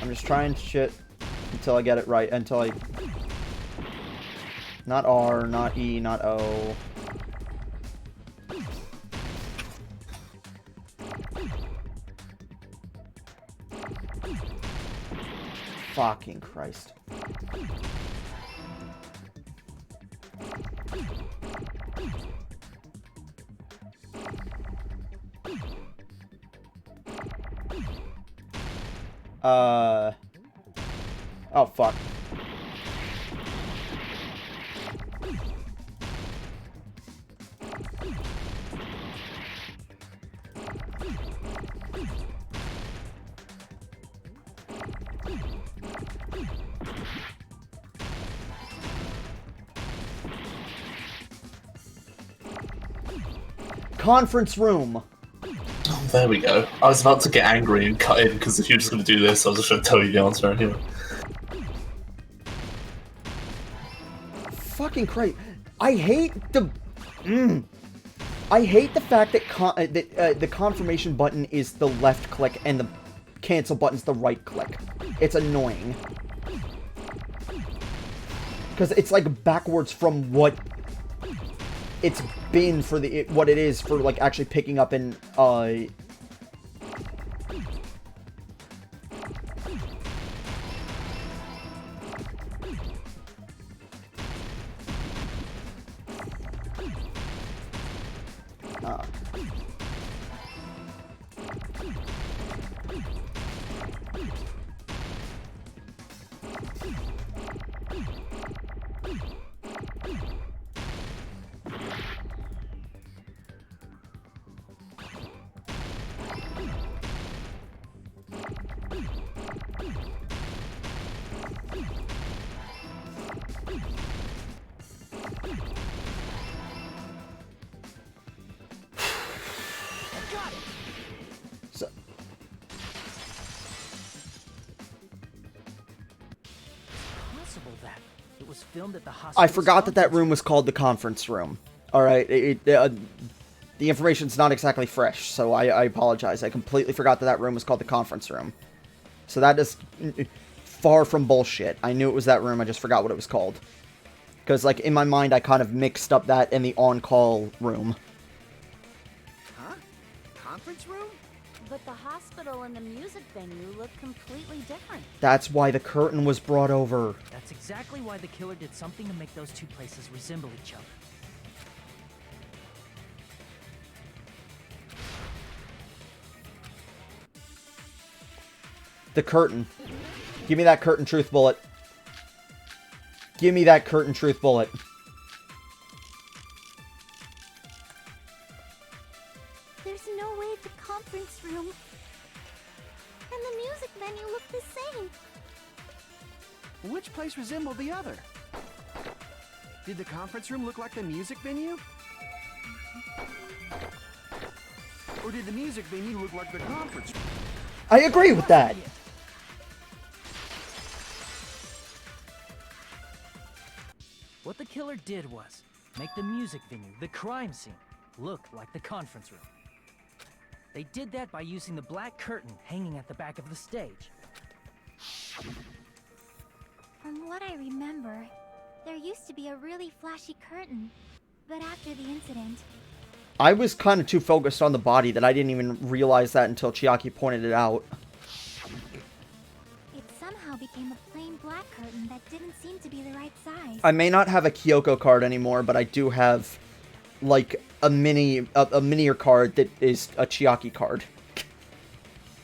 I'm just trying shit until I get it right, until I... Not R, not E, not O. Fucking Christ. Oh, fuck. Conference room. Oh, there we go. I was about to get angry and cut in because if you're just going to do this, I was just going to tell you the answer anyway. Fucking Christ. I hate the... I hate the fact that the confirmation button is the left click and the cancel button's the right click. It's annoying. Because it's like backwards from what it's been for what it is for like actually picking up in of that. It was filmed at the hospital. I forgot that room was called the conference room. Alright, the information's not exactly fresh, so I apologize. I completely forgot that room was called the conference room. So that is far from bullshit. I knew it was that room, I just forgot what it was called. Because, like, in my mind, I kind of mixed up that and the on-call room. Huh? Conference room? But the hospital and the music venue look completely different. That's why the curtain was brought over. That's exactly why the killer did something to make those two places resemble each other. The curtain. Give me that curtain truth bullet. Give me that curtain truth bullet. There's no way the conference room and the music venue look the same. Which place resembled the other? Did the conference room look like the music venue? Or did the music venue look like the conference room? I agree with that. What the killer did was make the music venue, the crime scene, look like the conference room. They did that by using the black curtain hanging at the back of the stage. From what I remember, there used to be a really flashy curtain. But after the incident... I was kind of too focused on the body that I didn't even realize that until Chiaki pointed it out. It somehow became a plain black curtain that didn't seem to be the right size. I may not have a Kyoko card anymore, but I do have, like, a minier card that is a Chiaki card.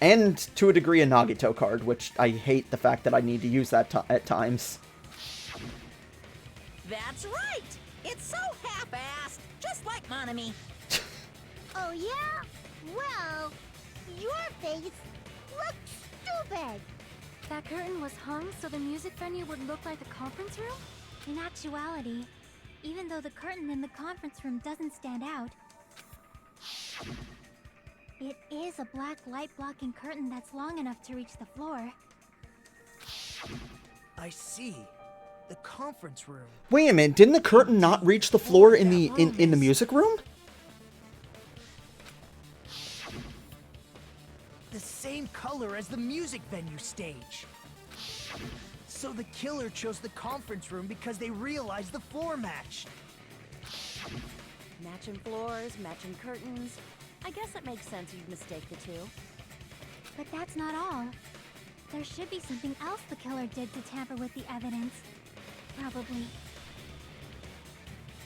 And, to a degree, a Nagito card, which I hate the fact that I need to use that at times. That's right! It's so half-assed, just like Monami. Oh yeah? Well, your face looks stupid. That curtain was hung so the music venue would look like the conference room? In actuality, even though the curtain in the conference room doesn't stand out, it is a black light-blocking curtain that's long enough to reach the floor. I see. The conference room. Wait a minute, didn't the curtain not reach the floor in the music room? The same color as the music venue stage. So the killer chose the conference room because they realized the floor matched. Matching floors, matching curtains. I guess it makes sense you'd mistake the two. But that's not all. There should be something else the killer did to tamper with the evidence. Probably.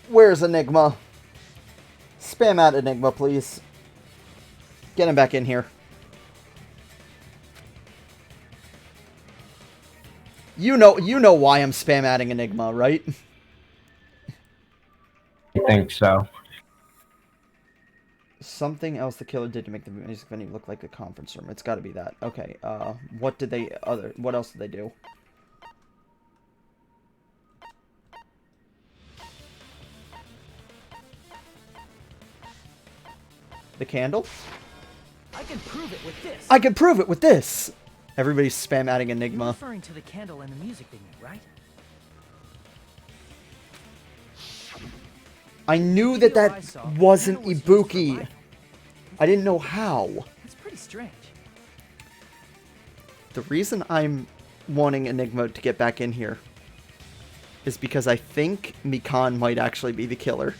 Where's Enigma? Spam out Enigma, please. Get him back in here. You know why I'm spam adding Enigma, right? I think so. Something else the killer did to make the music venue look like a conference room. It's got to be that. Okay. What else did they do? The candle? I can prove it with this. I can prove it with this. Everybody's spam adding Enigma. You're referring to the candle and the music venue, right? I knew that wasn't Ibuki. I didn't know how. That's pretty strange. The reason I'm wanting Enigma to get back in here is because I think Mikan might actually be the killer.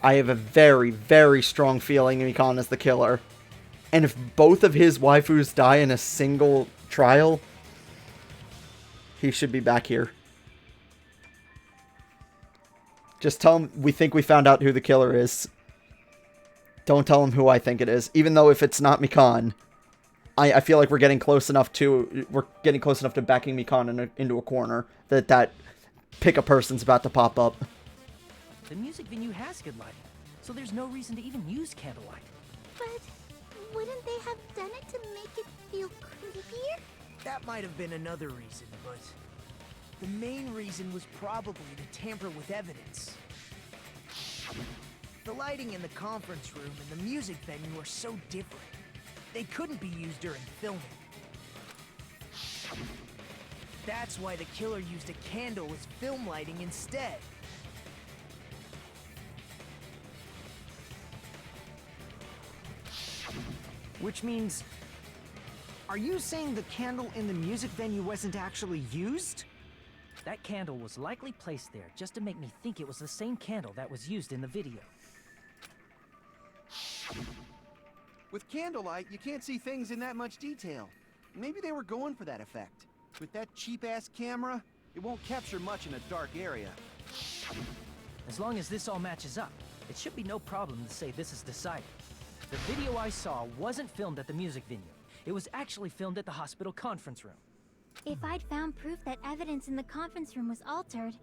I have a very, very strong feeling Mikan is the killer. And if both of his waifus die in a single trial, he should be back here. Just tell him we think we found out who the killer is. Don't tell him who I think it is. Even though if it's not Mikan, I feel like we're getting close enough to backing Mikan into a corner that pick a person's about to pop up. The music venue has good lighting, so there's no reason to even use candlelight. But wouldn't they have done it to make it feel creepier? That might have been another reason, but the main reason was probably to tamper with evidence. The lighting in the conference room and the music venue are so different. They couldn't be used during filming. that's why the killer used a candle as film lighting instead. Which means... Are you saying the candle in the music venue wasn't actually used? That candle was likely placed there just to make me think it was the same candle that was used in the video. With candlelight, you can't see things in that much detail. Maybe they were going for that effect. With that cheap-ass camera, it won't capture much in a dark area. As long as this all matches up, it should be no problem to say this is decided. The video I saw wasn't filmed at the music venue. It was actually filmed at the hospital conference room. If I'd found proof that evidence in the conference room was altered,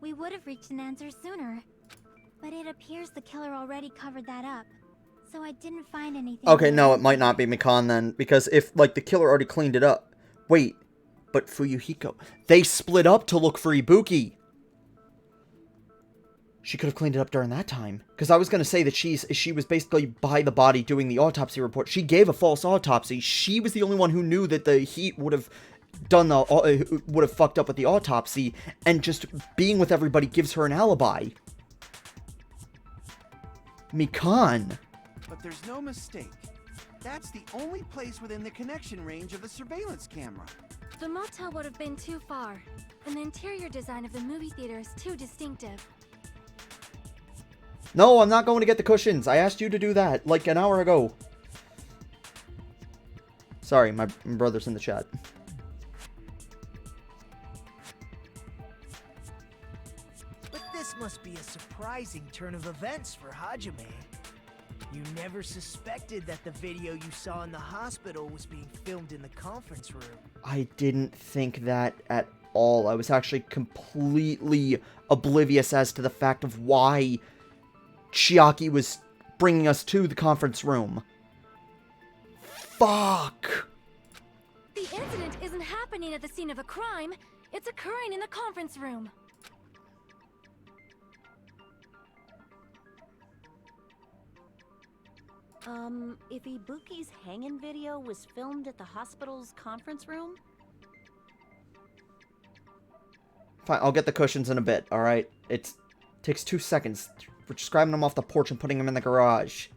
we would have reached an answer sooner. But it appears the killer already covered that up, so I didn't find anything. Okay, no, it might not be Mikan then, because if, like, the killer already cleaned it up. Wait, but Fuyuhiko, they split up to look for Ibuki. She could have cleaned it up during that time. Because I was going to say that she was basically by the body doing the autopsy report. She gave a false autopsy. She was the only one who knew that the heat would have fucked up with the autopsy, and just being with everybody gives her an alibi. Mikan. But there's no mistake. That's the only place within the connection range of the surveillance camera. The motel would have been too far, and the interior design of the movie theater is too distinctive. No, I'm not going to get the cushions. I asked you to do that, like, an hour ago. Sorry, my brother's in the chat. But this must be a surprising turn of events for Hajime. You never suspected that the video you saw in the hospital was being filmed in the conference room. I didn't think that at all. I was actually completely oblivious as to the fact of why Chiaki was bringing us to the conference room. Fuck! The incident isn't happening at the scene of a crime. It's occurring in the conference room. If Ibuki's hanging video was filmed at the hospital's conference room? Fine, I'll get the cushions in a bit, alright? It takes 2 seconds. We're just grabbing them off the porch and putting them in the garage.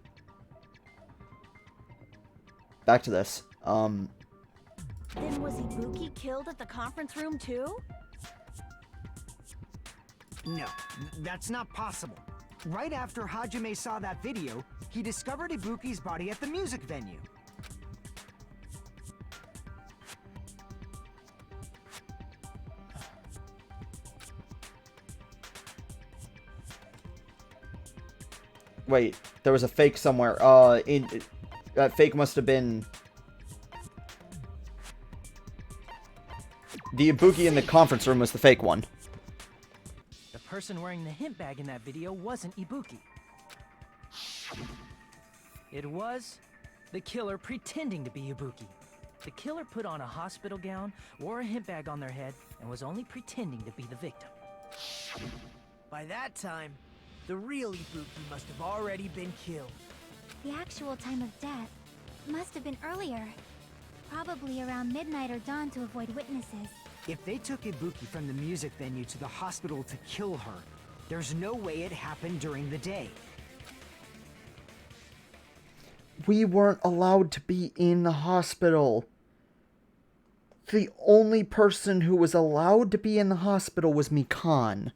Back to this. Then was Ibuki killed at the conference room too? No, that's not possible. Right after Hajime saw that video, he discovered Ibuki's body at the music venue. Wait, there was a fake somewhere. That fake must have been the Ibuki in the conference room was the fake one. The person wearing the hint bag in that video wasn't Ibuki. It was the killer pretending to be Ibuki. The killer put on a hospital gown, wore a hint bag on their head, and was only pretending to be the victim. By that time, the real Ibuki must have already been killed. The actual time of death must have been earlier. Probably around midnight or dawn to avoid witnesses. If they took Ibuki from the music venue to the hospital to kill her, there's no way it happened during the day. We weren't allowed to be in the hospital. The only person who was allowed to be in the hospital was Mikan.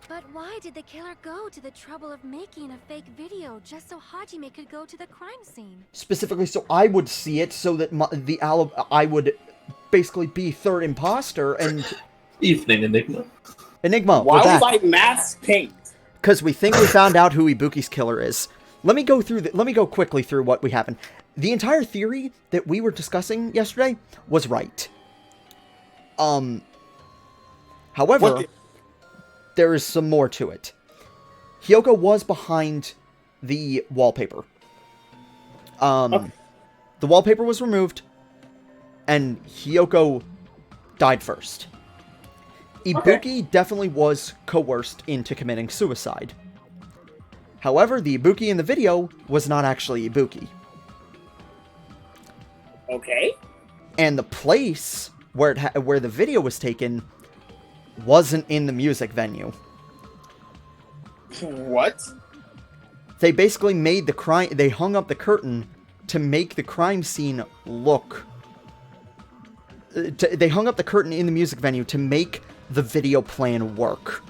But why did the killer go to the trouble of making a fake video just so Hajime could go to the crime scene? Specifically so I would see it, so that I would basically be third imposter and... Evening, Enigma. Enigma, why was I mask pink? Because we think we found out who Ibuki's killer is. Let me go quickly through what we happened. The entire theory that we were discussing yesterday was right. However, there is some more to it. Hyoko was behind the wallpaper. The wallpaper was removed, and Hyoko died first. Ibuki definitely was coerced into committing suicide. However, the Ibuki in the video was not actually Ibuki. Okay. And the place where where the video was taken wasn't in the music venue. What? They basically made the crime... They hung up the curtain to make the crime scene look... They hung up the curtain in the music venue to make the video plan work.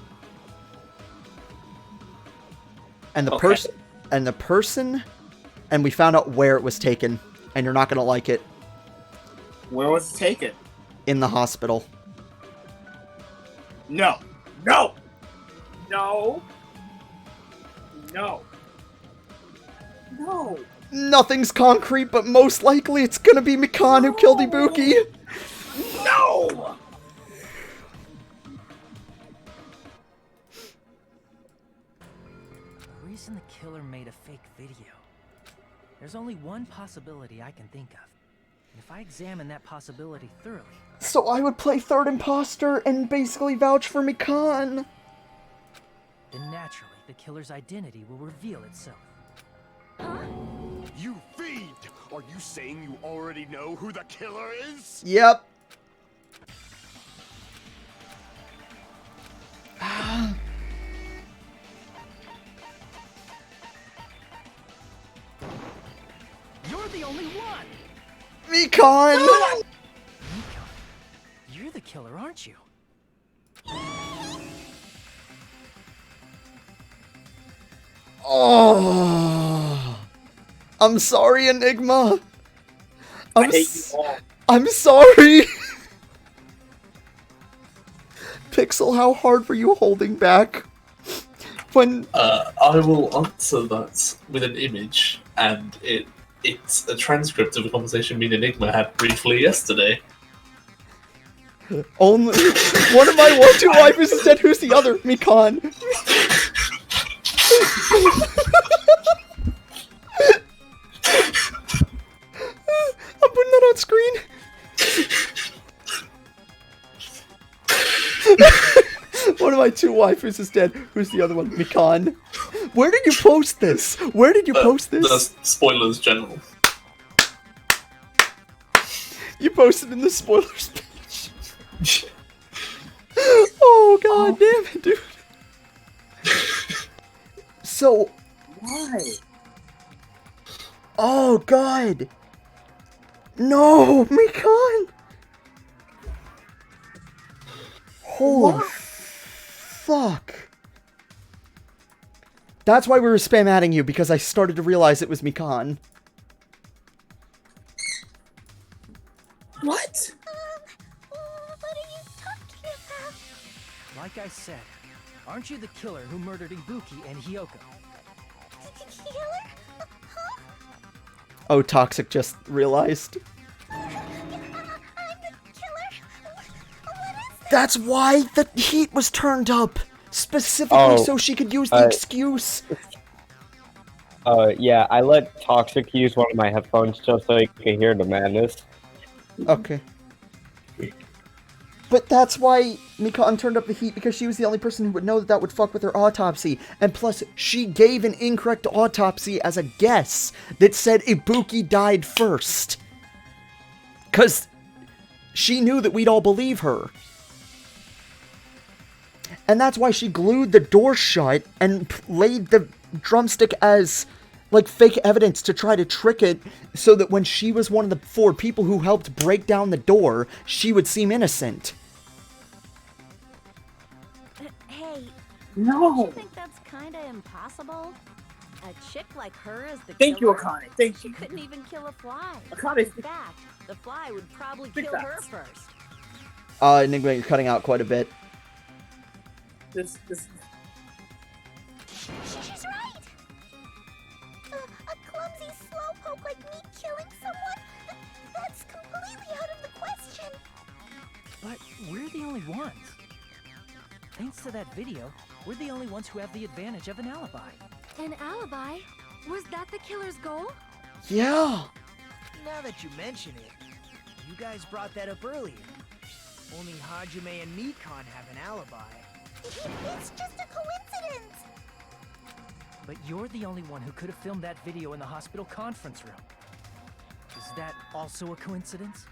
And the person... And the person... And we found out where it was taken. And you're not going to like it. Where was it taken? In the hospital. No. No! No! No. No. Nothing's concrete, but most likely it's gonna be Mikan who killed Ibuki. No! The reason the killer made a fake video. There's only one possibility I can think of. And if I examine that possibility thoroughly... So I would play third imposter and basically vouch for Mikan. Then naturally, the killer's identity will reveal itself. You fiend! Are you saying you already know who the killer is? Yep. You're the only one! Mikan! Mikan, you're the killer, aren't you? Oh, I'm sorry, Enigma. I hate you all. I'm sorry. Pixel, how hard were you holding back? When I will answer that with an image, and it's a transcript of a conversation me and Enigma had briefly yesterday. Only one of my two waifus said, "Who's the other?" Mikan. I'm putting that on screen. One of my two waifus is dead. Who's the other one? Mikan. Where did you post this? Where did you post this? The spoilers general. You posted in the spoilers page. Oh god damn it, dude. So Why? Oh god. No, Mikan. Holy fuck. That's why we were spam adding you, because I started to realize it was Mikan. What? What are you talking about? Like I said, aren't you the killer who murdered Ibuki and Hiyoko? Killer? Huh? Oh, Toxic just realized. I'm the killer? What is this? That's why the heat was turned up! Specifically so she could use the excuse. Yeah, I let Toxic use one of my headphones just so he could hear the madness. Okay. But that's why Mikan turned up the heat, because she was the only person who would know that would fuck with her autopsy. And plus, she gave an incorrect autopsy as a guess that said Ibuki died first. Because she knew that we'd all believe her. And that's why she glued the door shut and laid the drumstick as, like, fake evidence to try to trick it so that when she was one of the 4 people who helped break down the door, she would seem innocent. Hey, No. don't you think that's kinda impossible? A chick like her is the Thank you, killer? Akane. Thank She you. couldn't even kill a fly. Akane. In fact, the fly would probably Big kill her facts. first. Enigma, you're cutting out quite a bit. This. She's right. A clumsy slowpoke like me killing someone? That's completely out of the question. But we're the only ones. Thanks to that video, we're the only ones who have the advantage of an alibi. An alibi? Was that the killer's goal? Yeah. Now that you mention it, you guys brought that up earlier. Only Hajime and Mikan have an alibi. It's just a coincidence. But you're the only one who could have filmed that video in the hospital conference room. Is that also a coincidence?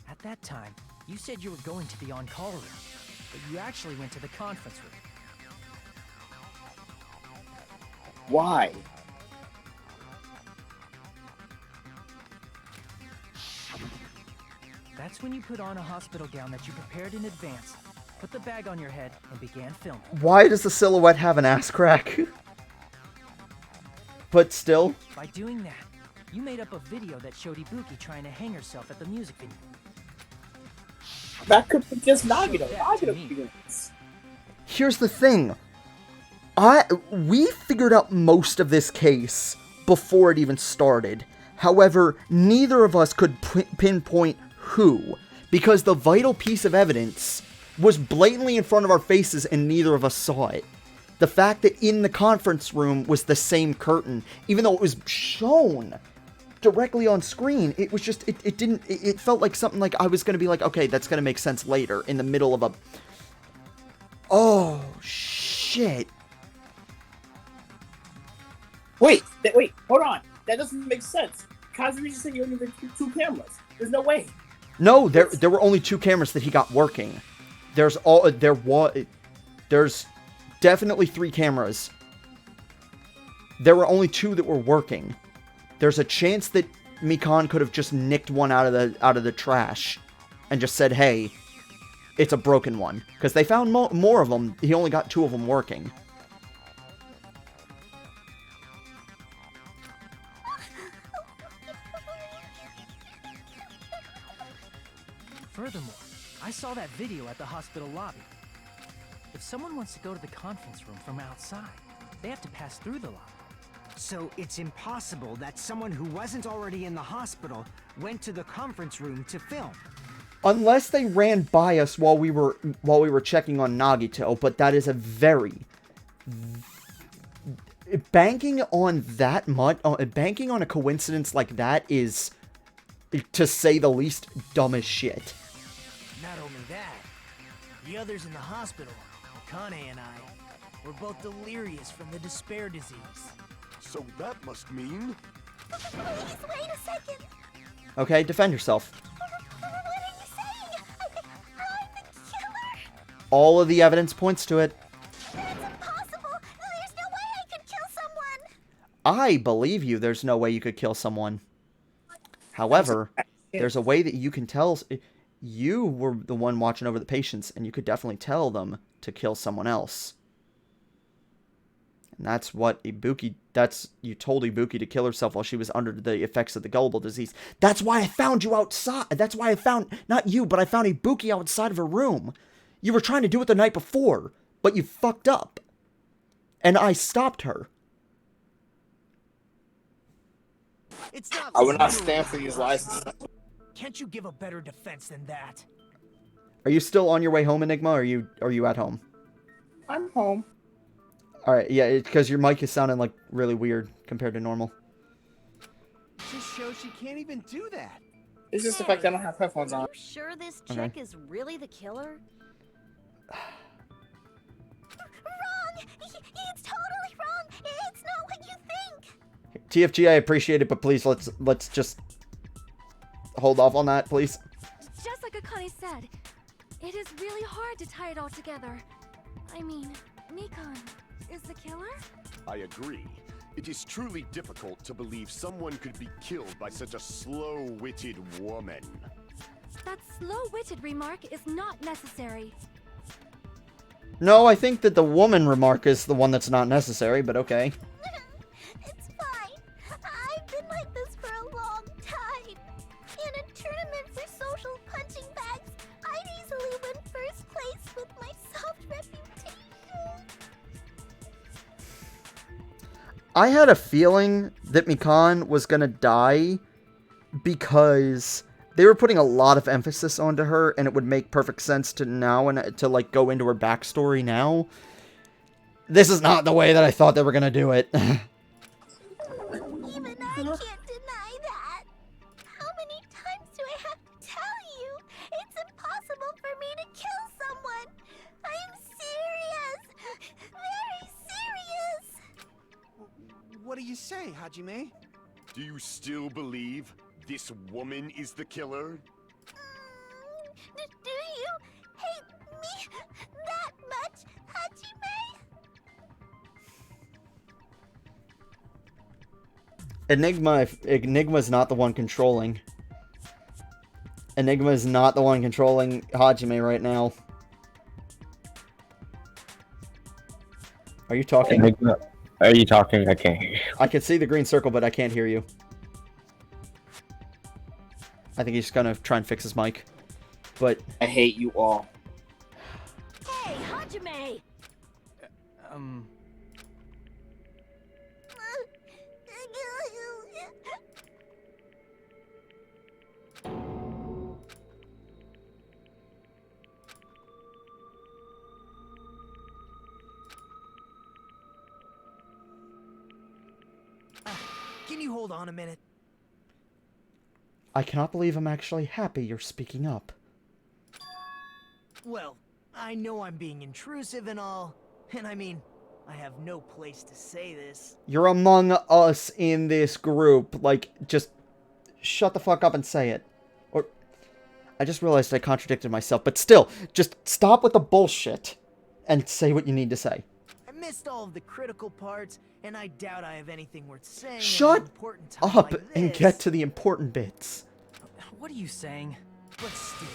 At that time, you said you were going to the on-call room, but you actually went to the conference room. Why? That's when you put on a hospital gown that you prepared in advance, put the bag on your head, and began filming. Why does the silhouette have an ass crack? But still. By doing that, you made up a video that showed Ibuki trying to hang herself at the music venue. That could be just Nagito. Nagito. Here's the thing. We figured out most of this case before it even started. However, neither of us could pinpoint who, because the vital piece of evidence was blatantly in front of our faces and neither of us saw it. The fact that in the conference room was the same curtain, even though it was shown directly on screen, it was just, it felt like something like I was going to be like, okay, that's going to make sense later in the middle of a... Oh, shit. Wait, hold on. That doesn't make sense. Kazumi just said you only need two cameras. There's no way. No, there were only 2 cameras that he got working. There's definitely 3 cameras. There were only 2 that were working. There's a chance that Mikan could have just nicked one out of the trash and just said, "Hey, it's a broken one," because they found more of them. He only got 2 of them working. Furthermore, I saw that video at the hospital lobby. If someone wants to go to the conference room from outside, they have to pass through the lobby. So it's impossible that someone who wasn't already in the hospital went to the conference room to film. Unless they ran by us while we were checking on Nagito, but that is a very... Banking on a coincidence like that is, to say the least, dumb as shit. Not only that, the others in the hospital, Akane and I, were both delirious from the despair disease. So that must mean... Please, wait a second. Okay, defend yourself. What are you saying? I'm the killer? All of the evidence points to it. That's impossible. There's no way I could kill someone. I believe you, there's no way you could kill someone. However, there's a way that you can tell... You were the one watching over the patients, and you could definitely tell them to kill someone else. And that's what Ibuki... You told Ibuki to kill herself while she was under the effects of the gullible disease. That's why I found you outside. That's why I found... Not you, but I found Ibuki outside of her room. You were trying to do it the night before, but you fucked up. And I stopped her. It's not I will not stand for these lies. Can't you give a better defense than that? Are you still on your way home, Enigma, or are you at home? I'm home. Alright, yeah, because your mic is sounding, like, really weird compared to normal. Just shows she can't even do that. It's just the fact that I don't have headphones on. Are you sure this chick is really the killer? Wrong! It's totally wrong! It's not what you think! TFG, I appreciate it, but please, let's just hold off on that, please. Just like Akane said, it is really hard to tie it all together. I mean, Mikan is the killer? I agree. It is truly difficult to believe someone could be killed by such a slow-witted woman. That slow-witted remark is not necessary. No, I think that the woman remark is the one that's not necessary, but okay. It's fine. I've been like this for a long time. In a tournament for social punching bags, I'd easily win first place with my soft reputation. I had a feeling that Mikan was gonna die because they were putting a lot of emphasis onto her, and it would make perfect sense to now and to like go into her backstory now. This is not the way that I thought they were gonna do it. Okay, Hajime. Do you still believe this woman is the killer? Do you hate me that much, Hajime? Enigma's not the one controlling. Enigma is not the one controlling Hajime right now. Are you talking? Enigma, are you talking? I can't hear you. I can see the green circle, but I can't hear you. I think he's gonna try and fix his mic. But I hate you all. Hey, Hajime! Can you hold on a minute? I cannot believe I'm actually happy you're speaking up. Well, I know I'm being intrusive and all, and I mean, I have no place to say this. You're among us in this group. Like, just shut the fuck up and say it. Or, I just realized I contradicted myself, but still, just stop with the bullshit and say what you need to say. I missed all of the critical parts, and I doubt I have anything worth saying. Shut up and get to the important bits. What are you saying? But still,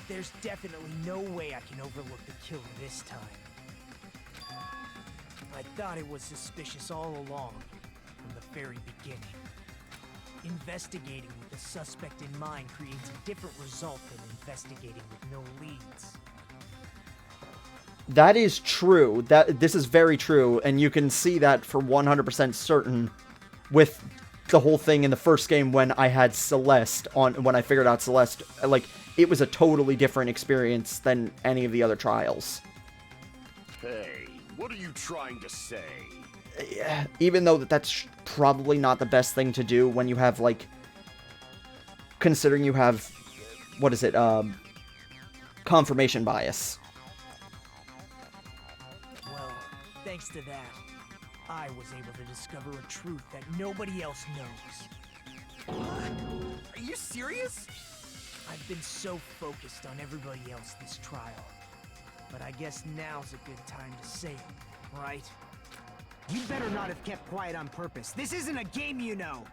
there's definitely no way I can overlook the killer this time. I thought it was suspicious all along, from the very beginning. Investigating with the suspect in mind creates a different result than investigating with no leads. That is true. This is very true, and you can see that for 100% certain with the whole thing in the first game when I had Celeste when I figured out Celeste. Like, it was a totally different experience than any of the other trials. Hey, what are you trying to say? Yeah, even though that's probably not the best thing to do when you have, like, considering you have, what is it, confirmation bias. Well, thanks to that, I was able to discover a truth that nobody else knows. What? Are you serious? I've been so focused on everybody else this trial. But I guess now's a good time to say it, right? You better not have kept quiet on purpose. This isn't a game, you know.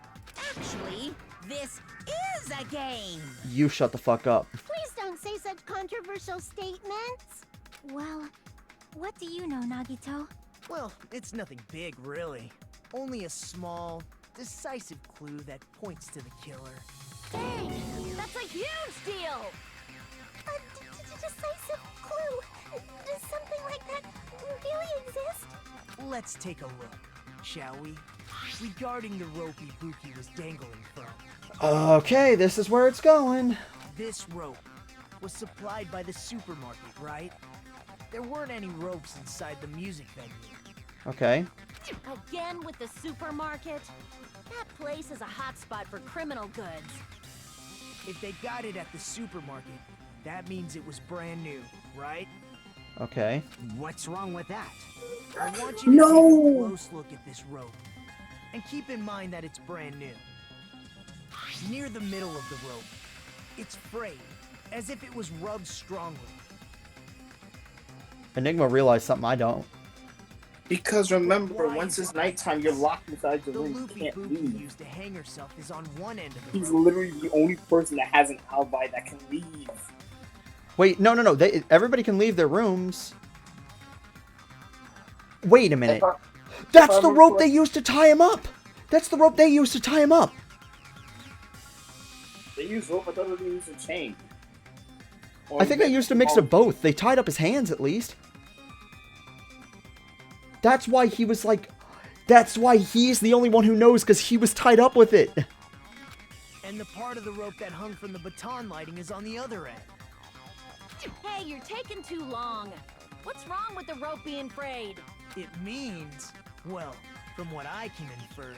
Actually, this is a game. You shut the fuck up. Please don't say such controversial statements. Well, what do you know, Nagito? Well, it's nothing big, really. Only a small, decisive clue that points to the killer. Dang! That's a huge deal! A decisive clue? Does something like that really exist? Let's take a look, shall we? Regarding the rope Ibuki was dangling from. Okay, this is where it's going. This rope was supplied by the supermarket, right? There weren't any ropes inside the music venue. Okay. Again with the supermarket? That place is a hotspot for criminal goods. If they got it at the supermarket, that means it was brand new, right? Okay. What's wrong with that? I want you to take a close look at this rope. And keep in mind that it's brand new. Near the middle of the rope, it's frayed, as if it was rubbed strongly. Enigma realized something I don't. Because remember, once it's nighttime, you're locked inside the room. You The can't loop leave. used to hang herself is on one end of the He's rope. literally the only person that has an alibi that can leave. Wait, no. Everybody can leave their rooms. Wait a minute. That's the rope they used to tie him up. That's the rope they used to tie him up. They use rope, I thought they used a chain. I think they used a mix of both. They tied up his hands at least. That's why he was like... That's why he's the only one who knows, because he was tied up with it. And the part of the rope that hung from the baton lighting is on the other end. Hey, you're taking too long. What's wrong with the rope being frayed? It means, well, from what I can infer,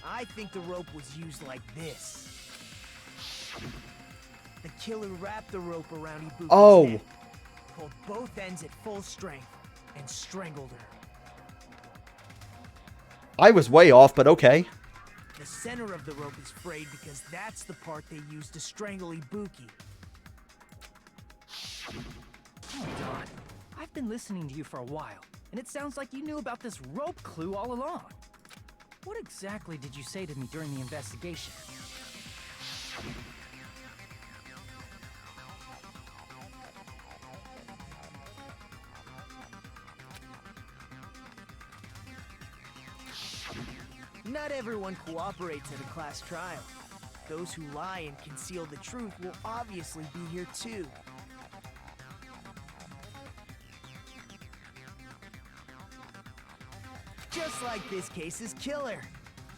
I think the rope was used like this. The killer wrapped the rope around Ibuki's neck, pulled both ends at full strength, and strangled her. I was way off, but okay. The center of the rope is frayed because that's the part they used to strangle Ibuki. Hold on. I've been listening to you for a while, and it sounds like you knew about this rope clue all along. What exactly did you say to me during the investigation? Not everyone cooperates at a class trial. Those who lie and conceal the truth will obviously be here too. Just like this case's killer.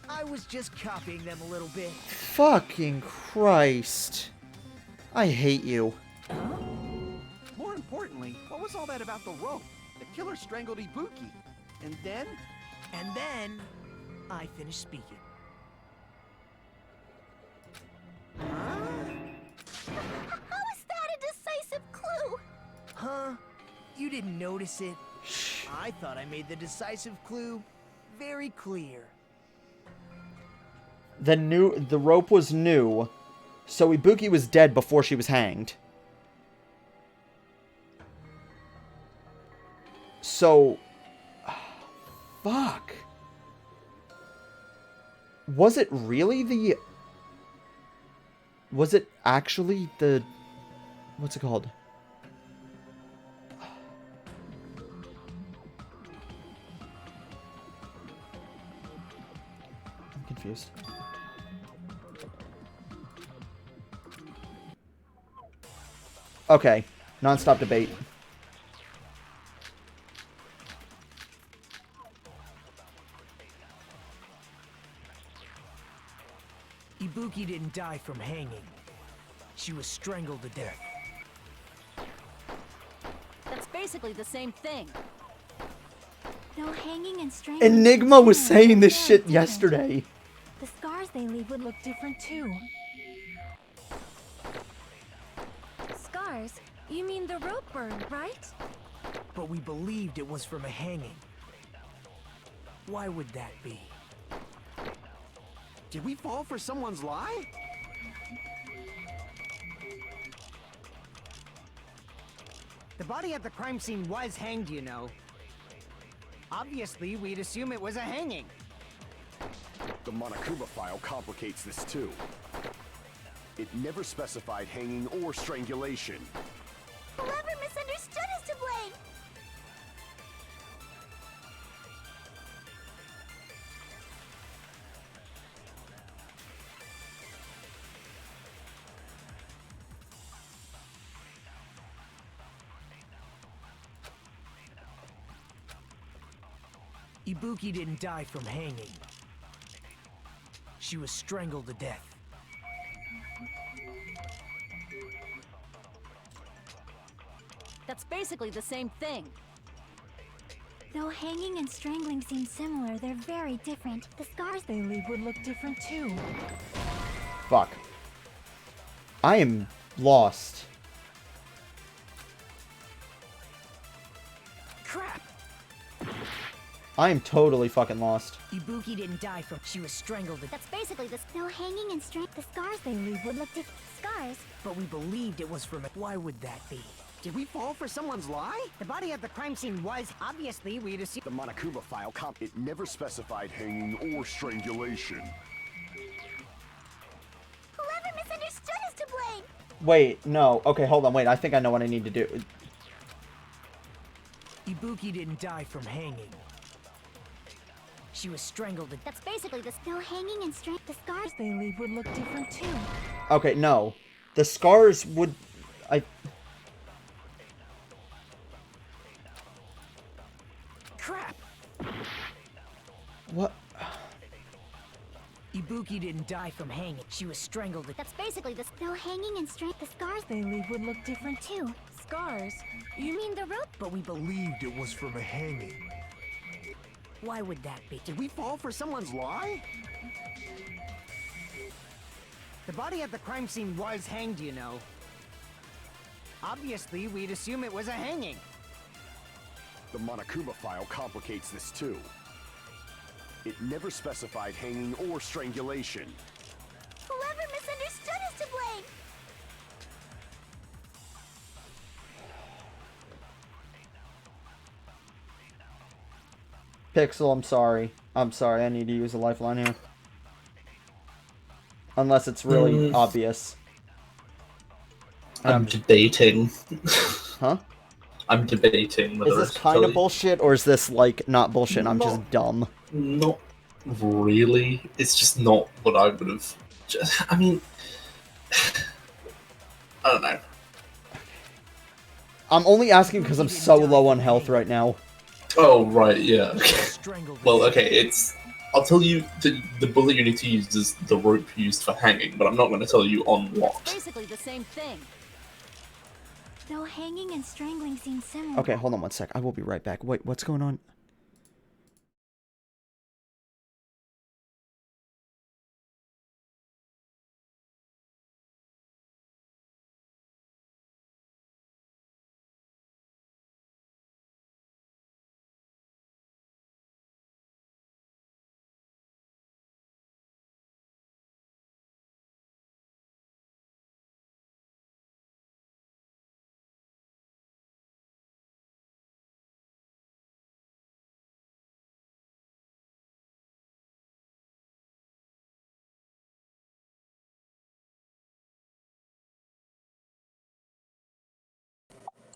I was just copying them a little bit. Fucking Christ. I hate you. More importantly, what was all that about the rope? The killer strangled Ibuki. And then? And then, I finished speaking. How is that a decisive clue? Huh? You didn't notice it? I thought I made the decisive clue very clear. The rope was new, so Ibuki was dead before she was hanged. So, fuck. Was it really the... Was it actually the... What's it called? I'm confused. Okay, non-stop debate. Ibuki didn't die from hanging. She was strangled to death. That's basically the same thing. Though hanging and strangling... Enigma was seem similar, saying they're this very shit different. yesterday. The scars they leave would look different too. Scars? You mean the rope burn, right? But we believed it was from a hanging. Why would that be? Did we fall for someone's lie? The body at the crime scene was hanged, you know. Obviously, we'd assume it was a hanging. The Monokuma file complicates this too. It never specified hanging or strangulation. Whoever misunderstood is to blame. Ibuki didn't die from hanging. She was strangled to death. That's basically the same thing. Though hanging and strangling seem similar, they're very different. The scars they leave would look different too. Fuck. I am lost. Crap! I am totally fucking lost. Ibuki didn't die from... She was strangled to... That's basically the... Though hanging and the scars they leave would look different. Scars? But we believed it was from a... Why would that be? Did we fall for someone's lie? The body at the crime scene was, obviously, we'd assume... The Monokuma file it never specified hanging or strangulation. Whoever misunderstood is to blame. Wait, no. Okay, hold on. Wait, I think I know what I need to do. Ibuki didn't die from hanging. She was strangled to... That's basically the... Though hanging and the scars they leave would look different too. Okay, no. The scars would... Crap! What? Ibuki didn't die from hanging. She was strangled to... That's basically the... Though hanging and the scars they leave would look different too. Scars? You mean the rope? But we believed it was from a hanging. Why would that be? Did we fall for someone's lie? The body at the crime scene was hanged, you know. Obviously, we'd assume it was a hanging. The Monokuma file complicates this too. It never specified hanging or strangulation. Whoever misunderstood is to blame! Pixel, I'm sorry. I'm sorry, I need to use a lifeline here. Unless it's really obvious. I'm debating. Huh? I'm debating whether Is this it's kind of bullshit, or is this, like, not bullshit and I'm just dumb? Not really. It's just not what I would have... I mean... I don't know. I'm only asking because I'm so low on health right now. Oh, right, yeah. Well, okay, it's... I'll tell you the bullet you need to use is the rope used for hanging, but I'm not going to tell you on what. It's basically the same thing. Though hanging and strangling seem similar. Okay, hold on one sec. I will be right back. Wait, what's going on?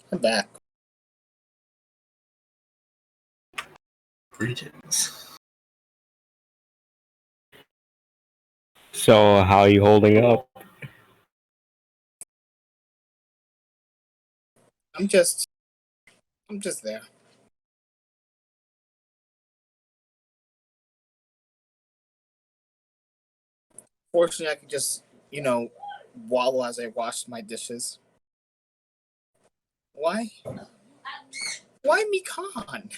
I'm back. Greetings. So, how are you holding up? I'm just there. Fortunately, I can just, wallow as I wash my dishes. Why? Why Mikan?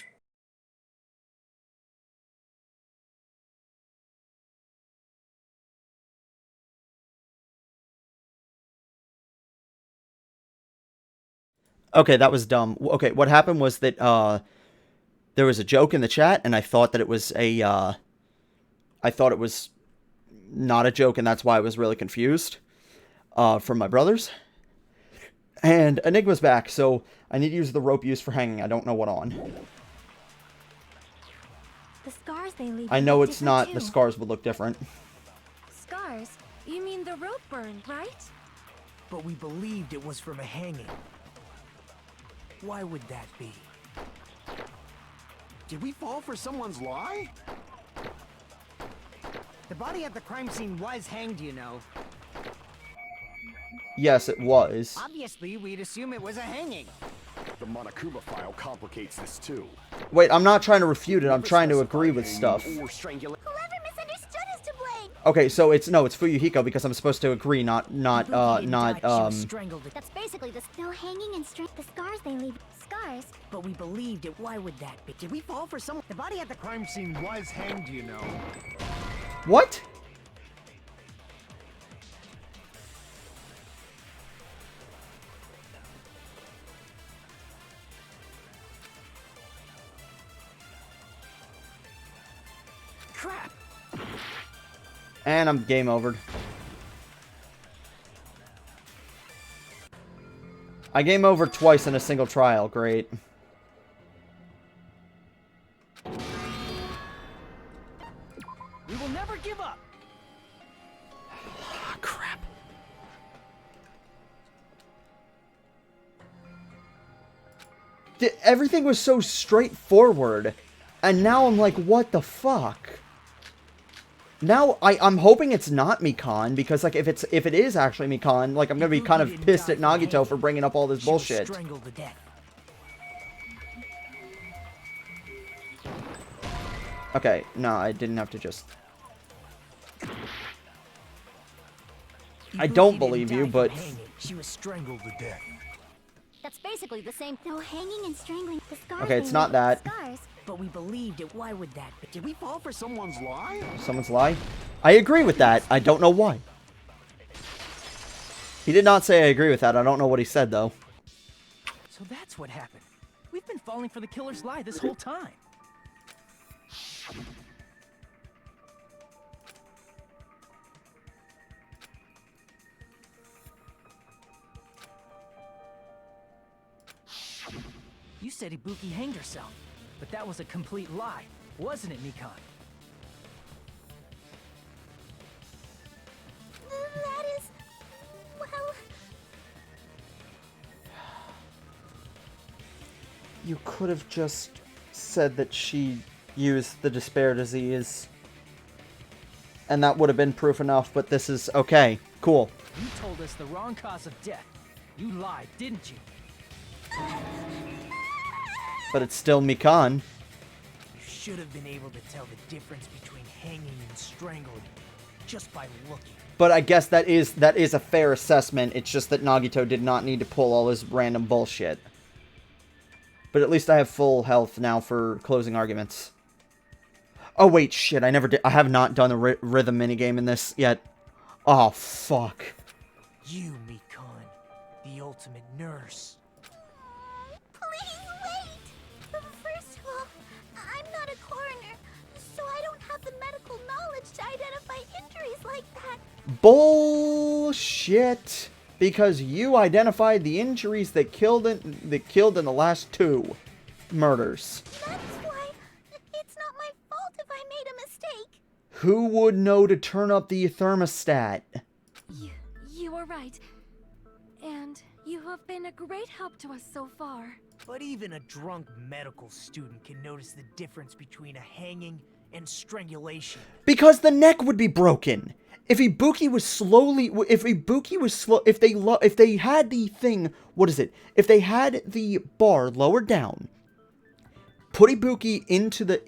Okay, that was dumb. Okay, what happened was that, there was a joke in the chat, and I thought that it was a, I thought it was not a joke, and that's why I was really confused, from my brothers. And Enigma's back, so I need to use the rope used for hanging. I don't know what on. The scars they leave. I know look it's different not, too. the scars would look different. Scars? You mean the rope burned, right? But we believed it was from a hanging. Why would that be? Did we fall for someone's lie? The body at the crime scene was hanged, you know. Yes, it was. Obviously, we'd assume it was a hanging. The Monokuma file complicates this too. Wait, I'm not trying to refute it, I'm trying to agree with stuff. Whoever misunderstood is to blame! Okay, so it's Fuyuhiko because I'm supposed to agree, not, That's basically the... Though hanging and the scars they leave. Scars? But we believed it. Why would that be? Did we fall for someone? The body at the crime scene was hanged, you know. What? Crap! And I'm game overed. I game over twice in a single trial. Great. We will never give up. Ah, crap. Everything was so straightforward. And now I'm like, what the fuck? Now, I'm hoping it's not Mikan, because, like, if it is actually Mikan, like, I'm gonna be kind of pissed at Nagito for bringing up all this bullshit. Strangled to death. Okay, no, I didn't have to just... I don't believe you, but... She was strangled to death. That's basically the same... Though hanging and strangling. The scars Okay, they it's not leave. that. Scars? But we believed it. Why would that be? Did we fall for someone's lie? Someone's lie? I agree with that. I don't know why. He did not say I agree with that. I don't know what he said, though. So that's what happened. We've been falling for the killer's lie this whole time. said Ibuki hanged herself, but that was a complete lie, wasn't it, Mikan? That is... well... You could have just said that she used the despair disease. And that would have been proof enough, but this is... okay, cool. You told us the wrong cause of death. You lied, didn't you? But it's still Mikan. You should have been able to tell the difference between hanging and strangling just by looking. But I guess that is a fair assessment. It's just that Nagito did not need to pull all his random bullshit. But at least I have full health now for closing arguments. Oh wait, shit, I never did. I have not done the rhythm minigame in this yet. Oh, fuck. You, Mikan, the ultimate nurse. Please wait! First of all, I'm not a coroner, so I don't have the medical knowledge to identify injuries like that. Bullshit. Because you identified the injuries that killed in the last 2 murders. That's why it's not my fault if I made a mistake. Who would know to turn up the thermostat? You are right. And you have been a great help to us so far. But even a drunk medical student can notice the difference between a hanging and strangulation. Because the neck would be broken. If Ibuki was if they had the thing, what is it? If they had the bar lowered down, put Ibuki into the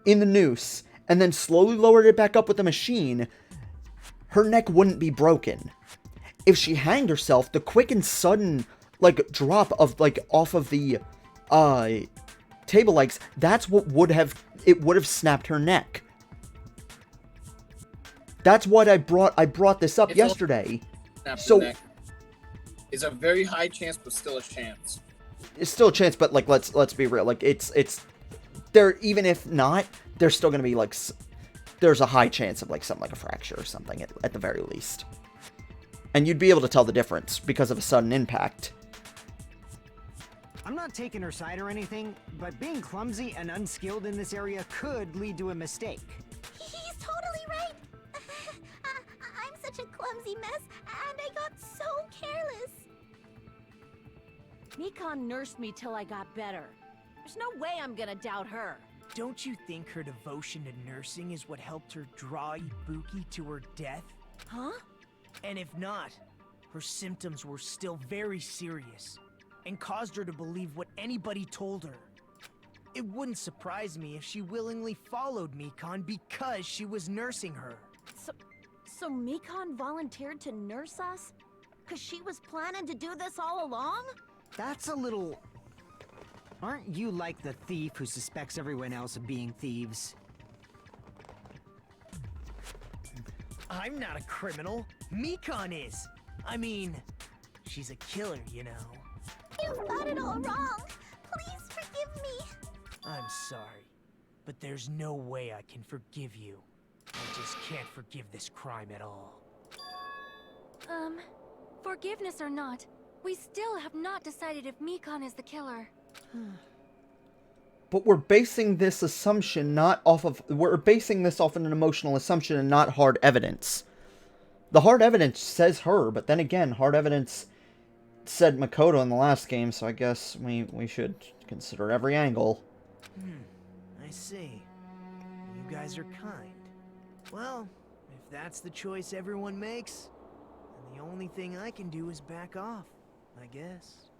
noose, and then slowly lowered it back up with the machine, her neck wouldn't be broken. If she hanged herself, the quick and sudden drop of off of the table legs, that's what would have snapped her neck. That's what I brought this up yesterday. So it's a very high chance, but still a chance. It's still a chance, but let's be real. It's there. Even if not, there's still gonna be there's a high chance of something like a fracture or something at the very least. And you'd be able to tell the difference because of a sudden impact. I'm not taking her side or anything, but being clumsy and unskilled in this area could lead to a mistake. He's totally right. I'm such a clumsy mess, and I got so careless. Mikan nursed me till I got better. There's no way I'm gonna doubt her. Don't you think her devotion to nursing is what helped her draw Ibuki to her death? Huh? And if not, her symptoms were still very serious and caused her to believe what anybody told her. It wouldn't surprise me if she willingly followed Mikan because she was nursing her. So Mikan volunteered to nurse us? 'Cause she was planning to do this all along? That's a little... Aren't you like the thief who suspects everyone else of being thieves? I'm not a criminal. Mikan is. I mean, she's a killer, you know. You've got it all wrong. Please forgive me. I'm sorry, but there's no way I can forgive you. I just can't forgive this crime at all. Forgiveness or not, we still have not decided if Mikan is the killer. But we're basing this assumption off of an emotional assumption and not hard evidence. The hard evidence says her, but then again, hard evidence said Makoto in the last game, so I guess we should consider every angle. I see. You guys are kind. Well, if that's the choice everyone makes, then the only thing I can do is back off, I guess.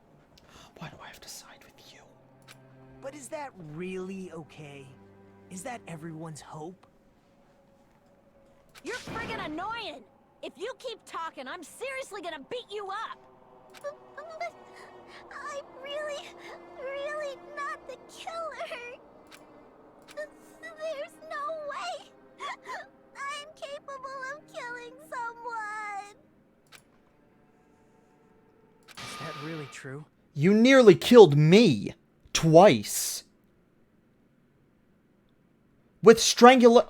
Why do I have to side with you? But is that really okay? Is that everyone's hope? You're friggin' annoying! If you keep talking, I'm seriously gonna beat you up! But I'm really not the killer. There's no way I'm capable of killing someone. Is that really true? You nearly killed me. Twice. With She killed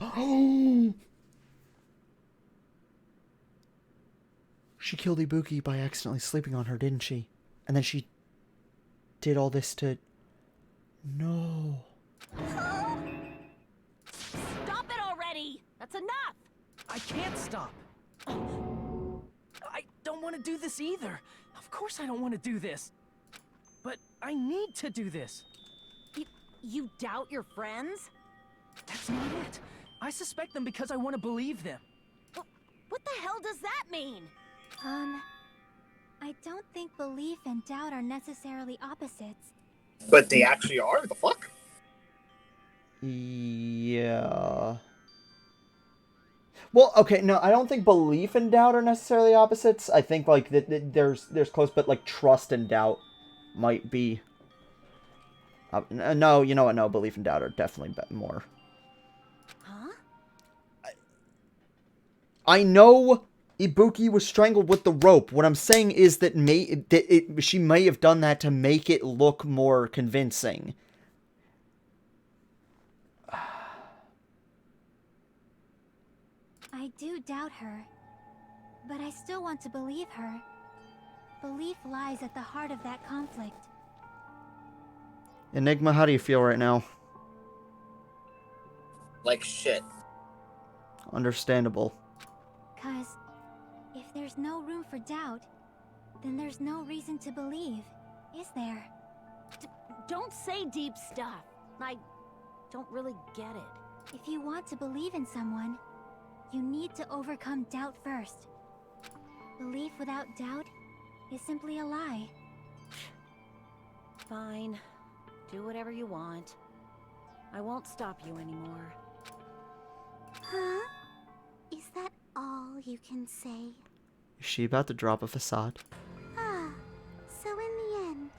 Ibuki by accidentally sleeping on her, didn't she? And then she did all this to... No. Stop it already! That's enough! I can't stop. I don't want to do this either. Of course I don't want to do this. But I need to do this. You doubt your friends? That's not it. I suspect them because I want to believe them. What the hell does that mean? I don't think belief and doubt are necessarily opposites. But they actually are? The fuck? Yeah. Well, okay, no, I don't think belief and doubt are necessarily opposites. I think, like, there's close, but, like, trust and doubt might be... no, you know what? No, belief and doubt are definitely more. Huh? I know Ibuki was strangled with the rope. What I'm saying is that she may have done that to make it look more convincing. I do doubt her, but I still want to believe her. Belief lies at the heart of that conflict. Enigma, how do you feel right now? Like shit. Understandable. 'Cause if there's no room for doubt, then there's no reason to believe, is there? Don't say deep stuff. I don't really get it. If you want to believe in someone, you need to overcome doubt first. Belief without doubt is simply a lie. Fine. Do whatever you want. I won't stop you anymore. Huh? Is that all you can say? Is she about to drop a facade? Ah, so in the end...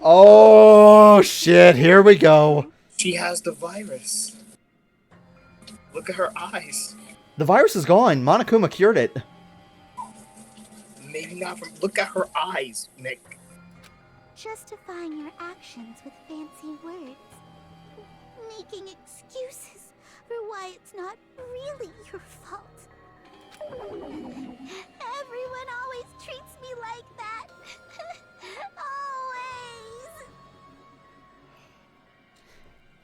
Oh, shit, here we go. She has the virus. Look at her eyes. The virus is gone. Monokuma cured it. Maybe not from... Look at her eyes, Nick. Justifying your actions with fancy words. Making excuses for why it's not really your fault. Everyone always treats me like that. Always.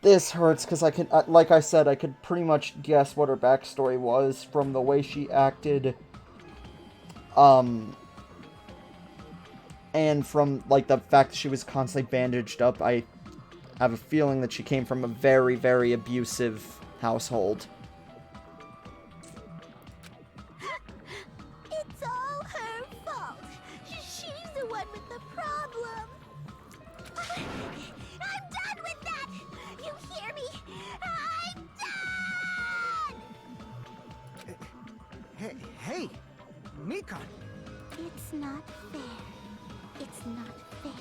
This hurts because I can, like I said, I could pretty much guess what her backstory was from the way she acted. And from, like, the fact that she was constantly bandaged up, I have a feeling that she came from a very, very abusive household. It's all her fault. She's the one with the problem. I'm done with that. You hear me? I'm done. Hey, Mikan. It's not fair. It's not fair.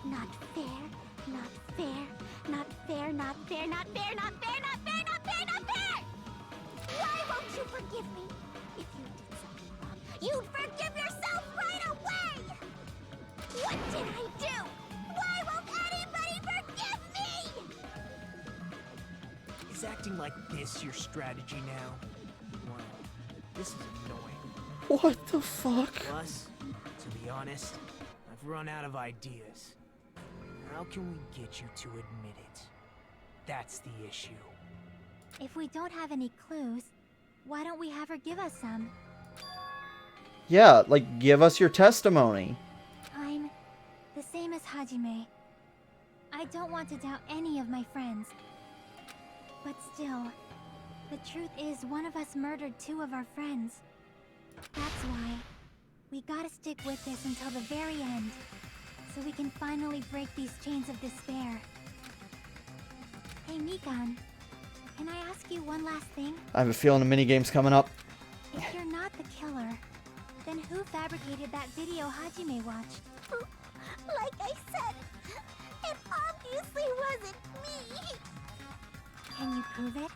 Not fair. Not fair. Not fair. Not fair. Not fair. Not fair. Not fair. Not fair. Not fair. Why won't you forgive me? If you did something wrong, you'd forgive yourself right away. What did I do? Why won't anybody forgive me? Is acting like this your strategy now? Wow, this is annoying. What the fuck? Plus, to be honest, I've run out of ideas. How can we get you to admit it? That's the issue. If we don't have any clues, why don't we have her give us some? Yeah, like, give us your testimony. I'm the same as Hajime. I don't want to doubt any of my friends. But still, the truth is one of us murdered two of our friends. That's why we gotta stick with this until the very end, so we can finally break these chains of despair. Hey Mikan, can I ask you one last thing? I have a feeling a minigame's coming up. If you're not the killer, then who fabricated that video Hajime watched? Like I said, it obviously wasn't me. Can you prove it?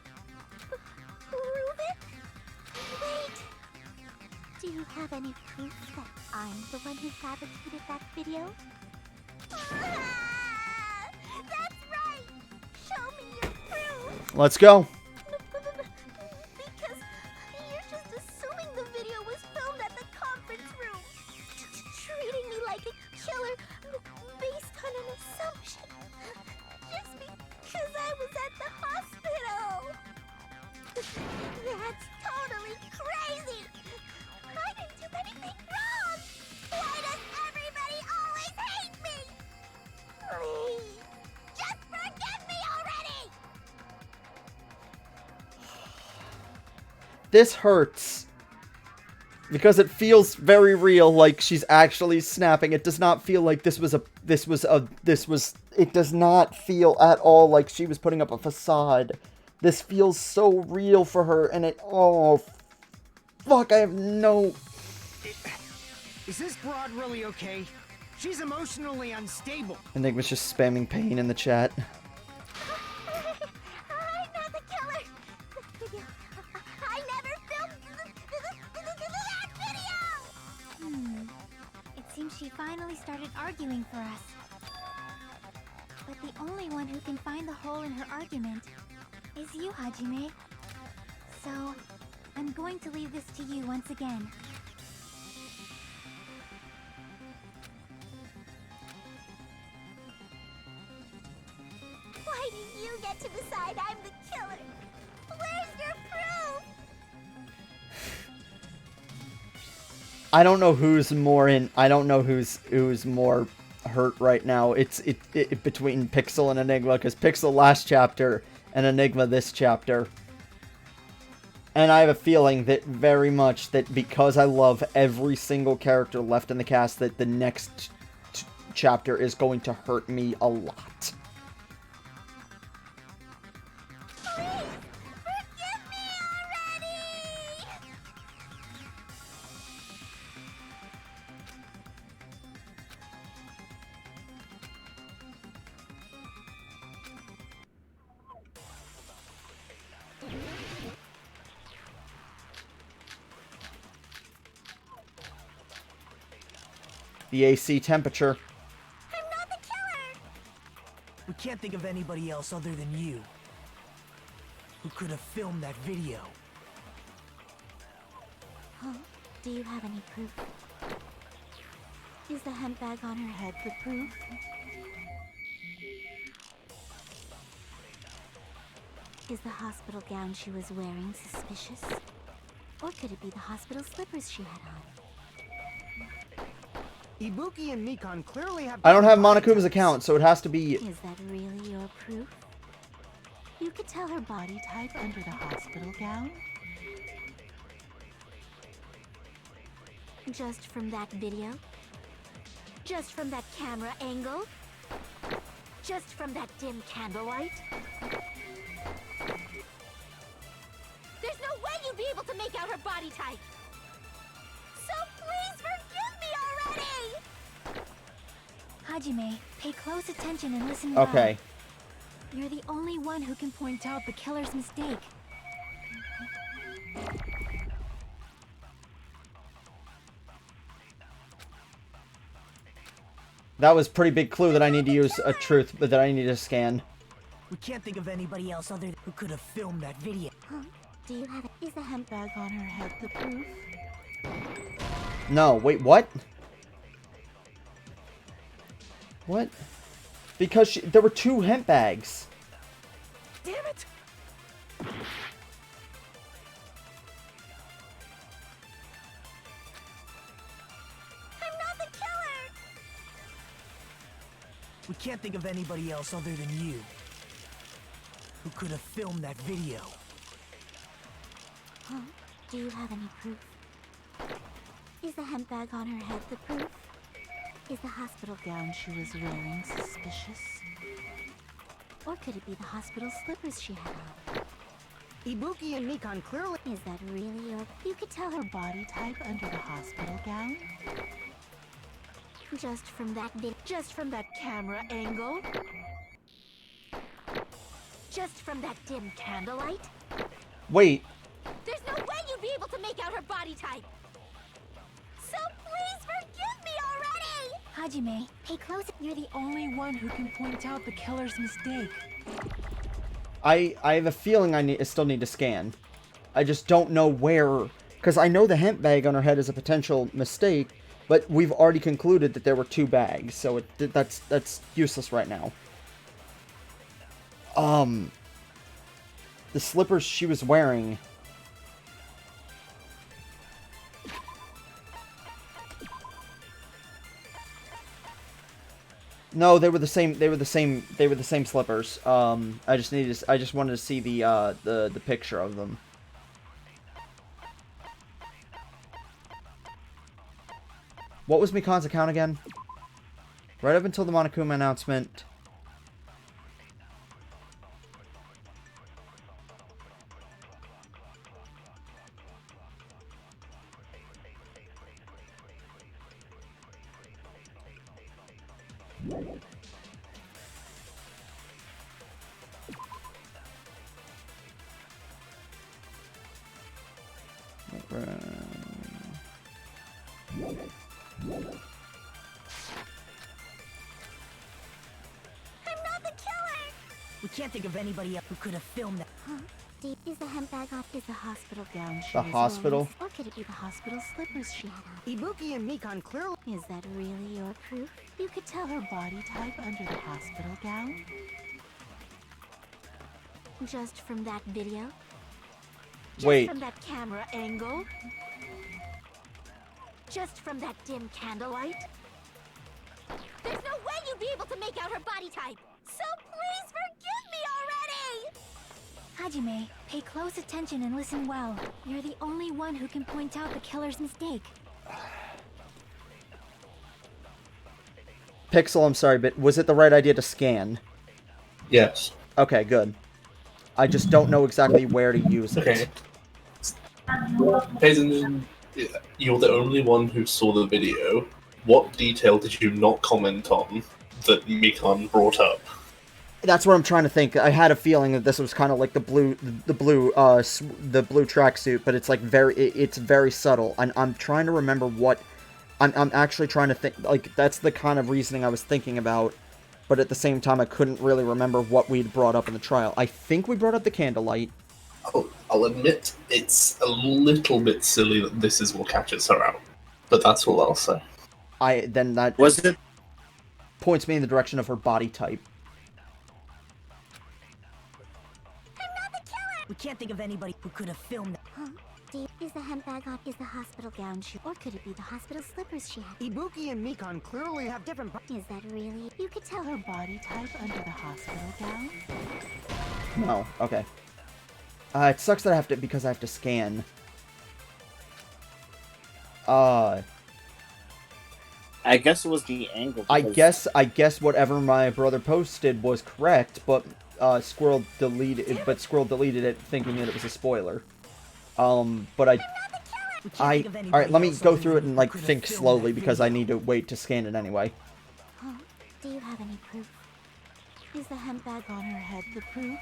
Prove it? Wait. Do you have any proof that I'm the one who fabricated that video? Ah, that's right! Show me your proof! Let's go. Because you're just assuming the video was filmed at the conference room. Treating me like a killer based on an assumption. Just because I was at the hospital. That's totally crazy. I didn't do anything wrong. Why does everybody always hate me? Please, just forgive me already. This hurts. Because it feels very real, like she's actually snapping. It does not feel like it does not feel at all like she was putting up a facade. This feels so real for her, and oh, fuck, I have no... Is this broad really okay? She's emotionally unstable. Enigma's just spamming pain in the chat. I'm not the killer. I never filmed that video. It seems she finally started arguing for us. But the only one who can find the hole in her argument is you, Hajime. So, I'm going to leave this to you once again. Why do you get to decide I'm the killer? Where's your proof? I don't know who's more in... I don't know who's more hurt right now. It's between Pixel and Enigma, because Pixel last chapter and Enigma this chapter. And I have a feeling that very much that because I love every single character left in the cast, that the next chapter is going to hurt me a lot. The AC temperature. I'm not the killer. We can't think of anybody else other than you who could have filmed that video. Huh? Do you have any proof? Is the hemp bag on her head the proof? Is the hospital gown she was wearing suspicious? Or could it be the hospital slippers she had on? Ibuki and Mikan clearly have... I don't have Monokuma's account, so it has to be... Is that really your proof? You could tell her body type under the hospital gown? Just from that video? Just from that camera angle? Just from that dim candlelight? There's no way you'd be able to make out her body type! So please forgive me already! Hajime, pay close attention and listen Okay. well. You're the only one who can point out the killer's mistake. That was a pretty big clue that I need to use a truth, but that I need to scan. We can't think of anybody else other than who could have filmed that video. Huh? Do you have it? Is the hemp bag on her head the proof? No, wait, what? What? Because there were 2 hemp bags. Damn it! I'm not the killer! We can't think of anybody else other than you who could have filmed that video. Huh? Do you have any proof? Is the hemp bag on her head the proof? Is the hospital gown she was wearing suspicious? Or could it be the hospital slippers she had on? Ibuki and Mikan clearly... Is that really your... You could tell her body type under the hospital gown? Just from that just from that camera angle? Just from that dim candlelight? Wait. There's no way you'd be able to make out her body type! So please forgive me already! Hajime, pay close... You're the only one who can point out the killer's mistake. I have a feeling I still need to scan. I just don't know where... Because I know the hemp bag on her head is a potential mistake, But we've already concluded that there were 2 bags, so that's useless right now. The slippers she was wearing. No, they were the same. They were the same slippers. I just wanted to see the picture of them. What was Mikan's account again? Right up until the Monokuma announcement. We can't think of anybody else who could have filmed that. Huh? Is the hemp bag on? Is the hospital gown she The was hospital? wearing? Or could it be the hospital slippers she had on? Ibuki and Mikan clearly... Is that really your proof? You could tell her body type under the hospital gown? Just from that video? Wait. Just from that camera angle? Just from that dim candlelight? There's no way you'd be able to make out her body type! So please forgive me already! Hajime, pay close attention and listen well. You're the only one who can point out the killer's mistake. Pixel, I'm sorry, but was it the right idea to scan? Yes. Okay, good. I just don't know exactly where to use it. Okay. Hazen, you're the only one who saw the video. What detail did you not comment on that Mikan brought up? That's what I'm trying to think. I had a feeling that this was kind of like the blue tracksuit, but it's like it's very subtle. And I'm trying to remember what. I'm actually trying to think. Like that's the kind of reasoning I was thinking about, but at the same time I couldn't really remember what we'd brought up in the trial. I think we brought up the candlelight. I'll admit it's a little bit silly that this is what catches her out, but that's all I'll say. Then that Was it? Points me in the direction of her body type. We can't think of anybody who could have filmed that. Huh? Is the hemp bag on? Is the hospital gown she... Or could it be the hospital slippers she had? Ibuki and Mikan clearly have different... Is that really... You could tell her body type under the hospital gown? No, okay. It sucks that I have to, because I have to scan. I guess it was the angle. I guess whatever my brother posted was correct, but Squirrel deleted it thinking that it was a spoiler. But alright, let me go through it and like think slowly because I need to wait to scan it anyway. Huh? Do you have any proof? Is the hemp bag on her head the proof?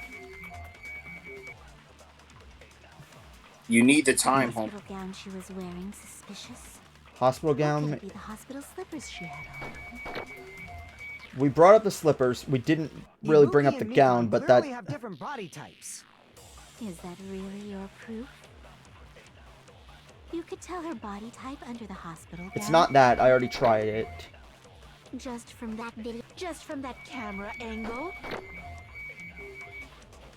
You need the time, The home. hospital gown she was wearing suspicious? Hospital Or could gown. it be the hospital slippers she had on? We brought up the slippers. We didn't really bring up the gown, but that. have different body types. Is that really your proof? You could tell her body type under the hospital gown. It's not that. I already tried it. Just from that video, just from that camera angle,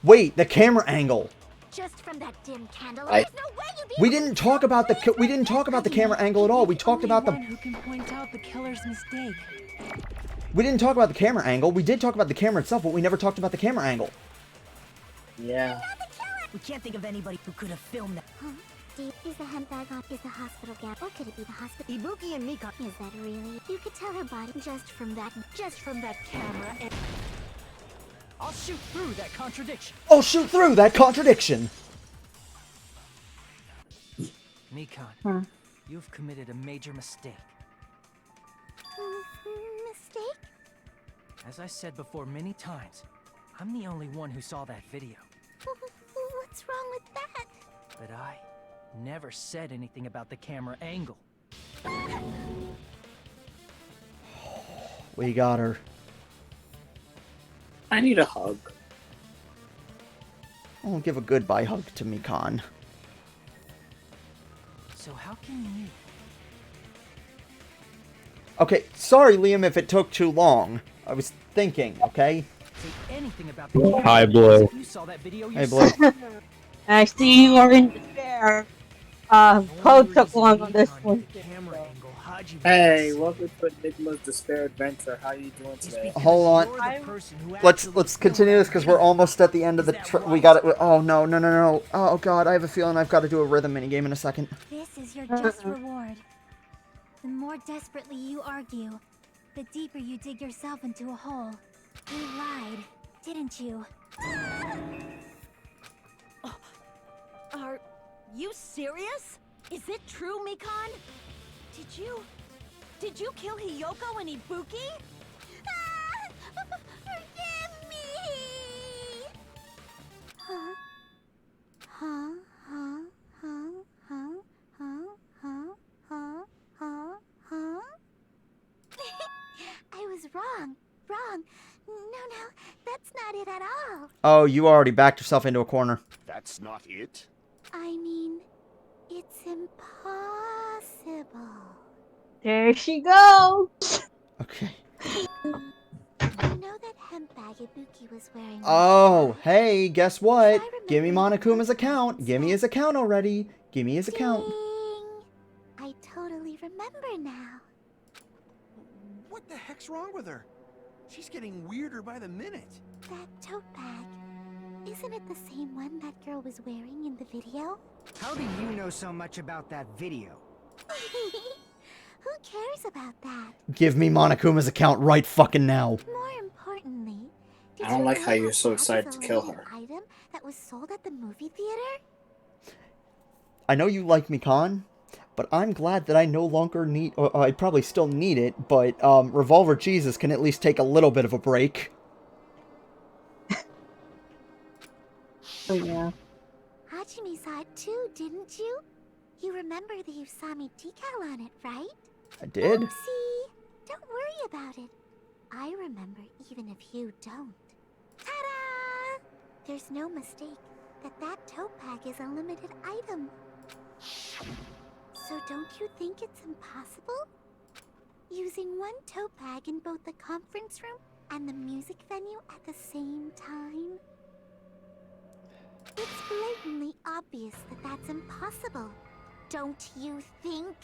Wait, the camera angle. just from that dim candlelight. There's no way you'd be We able to didn't talk about the camera angle at all. We talked about the. Who can point out the killer's mistake? We didn't talk about the camera angle. We did talk about the camera itself, but we never talked about the camera angle. Yeah. We can't think of anybody who could have filmed that. Huh? Is the hemp bag on? Is the hospital gown? Or could it be the hospital? Ibuki and Mikan. Is that really? You could tell her body just from that camera. And I'll shoot through that contradiction. Oh, shoot through that contradiction. Mikan, you've committed a major mistake. Mistake? As I said before many times, I'm the only one who saw that video. What's wrong with that? But I never said anything about the camera angle. We got her. I need a hug. I'll give a goodbye hug to Mikan. So how can you Okay, sorry, Liam, if it took too long. I was thinking, okay? Say anything about the Hi, Blue. You saw that video Hey, yourself. Blue. I see you are in despair. Code took long on this one. Hey, welcome to Enigma's Despair Adventure. How you doing today? Hold on. Let's continue this because we're almost at the end of the. We got it. Oh no. Oh god, I have a feeling I've got to do a rhythm minigame in a second. This is your just reward. The more desperately you argue, the deeper you dig yourself into a hole. You lied, didn't you? Are you serious? Is it true, Mikan? Did you kill Hiyoko and Ibuki? Forgive me! Huh? Huh? Huh? Huh? Huh? Huh? Huh? Huh? Huh? Huh? I was wrong. Wrong. No, that's not it at all. Oh, you already backed yourself into a corner. That's not it? I mean, it's impossible. There she goes. Okay. You know that hemp bag Ibuki was wearing? Oh, hey, guess what? Give me Monokuma's account. Give me his account already. Give me his account. I totally remember now. What the heck's wrong with her? She's getting weirder by the minute. That tote bag. Isn't it the same one that girl was wearing in the video? How do you know so much about that video? Who cares about that? Give me Monokuma's account right fucking now. More importantly, did I don't you like know how you're that so that is excited a to kill limited her. Item that was sold at the movie theater? I know you like Mikan, but I'm glad that I no longer need... I probably still need it, but Revolver Jesus can at least take a little bit of a break. Oh, yeah. Hajime saw it too, didn't you? You remember the Usami decal on it, right? I did. Oopsie! Don't worry about it. I remember even if you don't. Ta-da! There's no mistake that that tote bag is a limited item. So don't you think it's impossible? Using one tote bag in both the conference room and the music venue at the same time? It's blatantly obvious that that's impossible. Don't you think?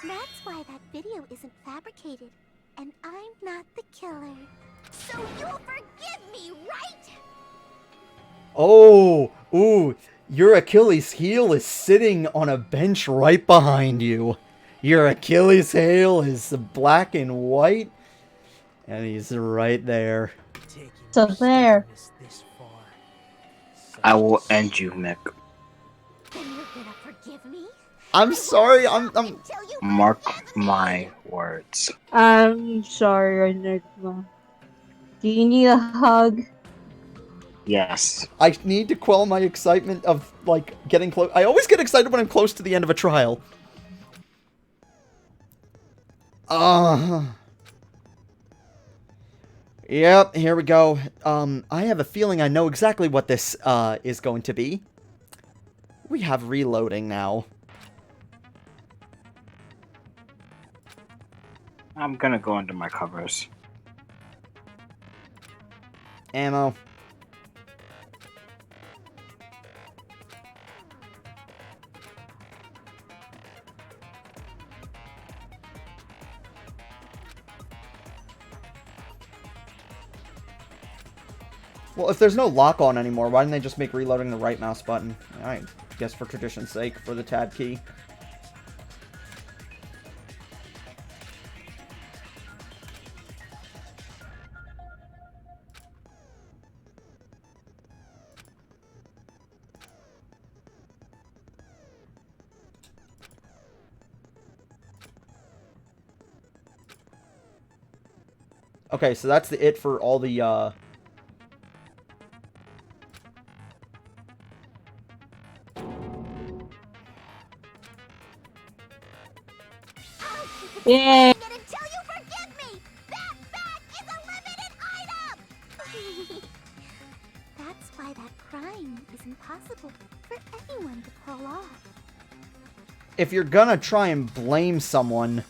That's why that video isn't fabricated, and I'm not the killer. So you'll forgive me, right? Oh, ooh, your Achilles heel is sitting on a bench right behind you. Your Achilles heel is black and white, and he's right there. So there. I will end you, Mick. Then you're gonna forgive me? I'm sorry, I'm Mark my words. I'm sorry, Enigma. Do you need a hug? Yes. I need to quell my excitement of, like, getting close. I always get excited when I'm close to the end of a trial. Yep, here we go. I have a feeling I know exactly what this, is going to be. We have reloading now. I'm gonna go into my covers. Ammo. Well, if there's no lock-on anymore, why didn't they just make reloading the right mouse button? I guess for tradition's sake, for the tab key. Okay, so that's it for all the, Yay! Until you forgive me! That bag is a limited item! That's why that crime is impossible for anyone to pull off. if you're gonna try and blame someone,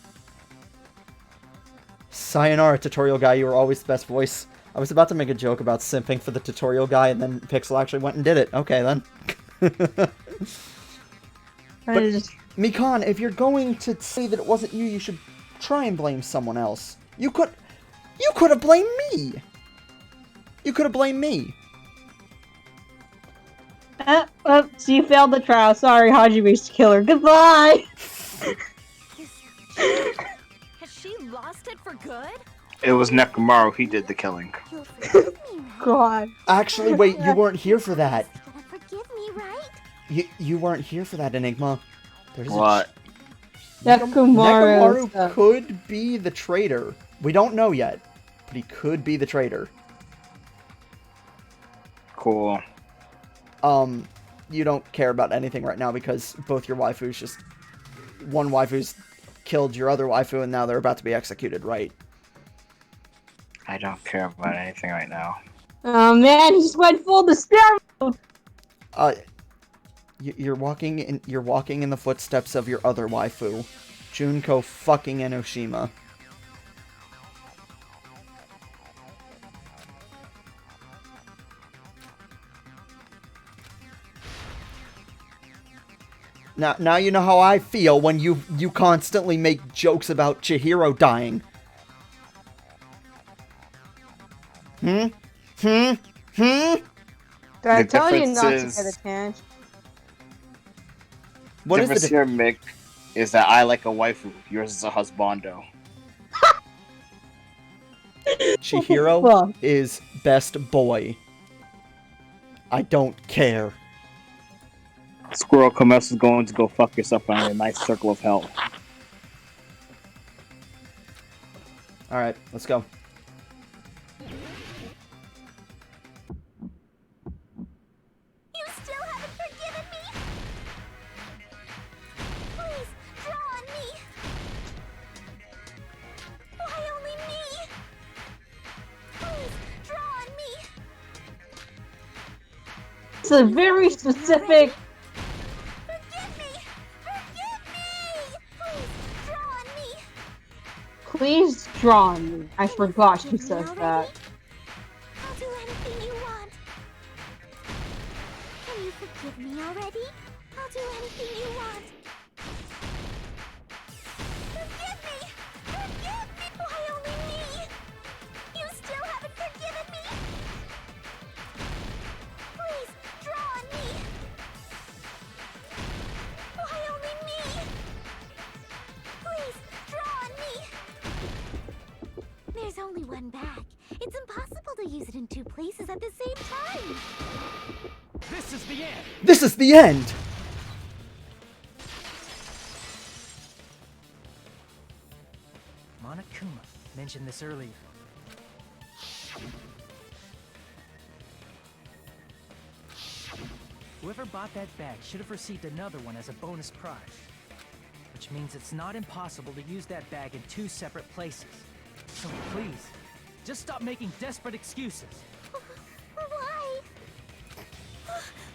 Sayonara, tutorial guy. You were always the best voice. I was about to make a joke about simping for the tutorial guy, and then Pixel actually went and did it. Okay, then. But, Mikan, if you're going to say that it wasn't you, you should try and blame someone else. You could have blamed me! You could have blamed me. So you failed the trial. Sorry, Hajime's the killer. Goodbye! Has she lost it for good? It was Nekomaru. He did the killing. God. Actually, wait, you weren't here for that. Forgive me, right? You weren't here for that, Enigma. There's What? Nekomaru could be the traitor. We don't know yet, but he could be the traitor. Cool. You don't care about anything right now because both your waifus just... One waifu's killed your other waifu and now they're about to be executed, right? I don't care about anything right now. Oh man, he just went full despair mode! You're walking in the footsteps of your other waifu, Junko fucking Enoshima. Now you know how I feel when you constantly make jokes about Chihiro dying. Did I tell you not to get a chance? What is the difference here, Mick? Is that I like a waifu. Yours is a husbando. Chihiro is best boy. I don't care. Squirrel Commerce is going to go fuck yourself on a nice circle of hell. Alright, let's go. You still haven't forgiven me? Please, draw on me. Why only me? Please, draw on me. It's a very specific... Please draw on me. I forgot she says that. I'll do anything you want. Can you forgive me already? I'll do anything you want. Forgive me! Forgive me! Why only me? You still haven't forgiven me? Please, draw on me! Why only me? Please, draw on me! There's only one bag. It's impossible to use it in two places at the same time. This is the end. This is the end. Monokuma mentioned this earlier. Whoever bought that bag should have received another one as a bonus prize. Which means it's not impossible to use that bag in two separate places. So please, just stop making desperate excuses. Why?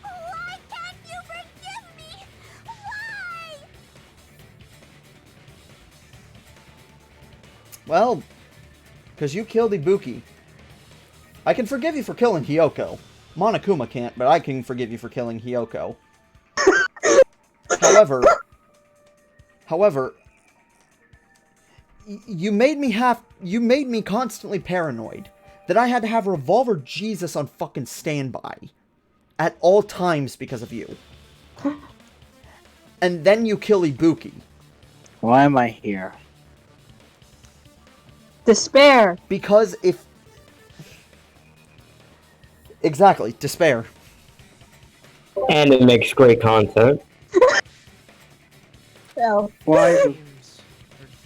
Why can't you forgive me? Why? Well, because you killed Ibuki. I can forgive you for killing Hiyoko. Monokuma can't, but I can forgive you for killing Hiyoko. However, you made me constantly paranoid that I had to have Revolver Jesus on fucking standby at all times because of you. And then you kill Ibuki. Why am I here? Despair. Because if... Exactly, despair. And it makes great content. So. Why? Her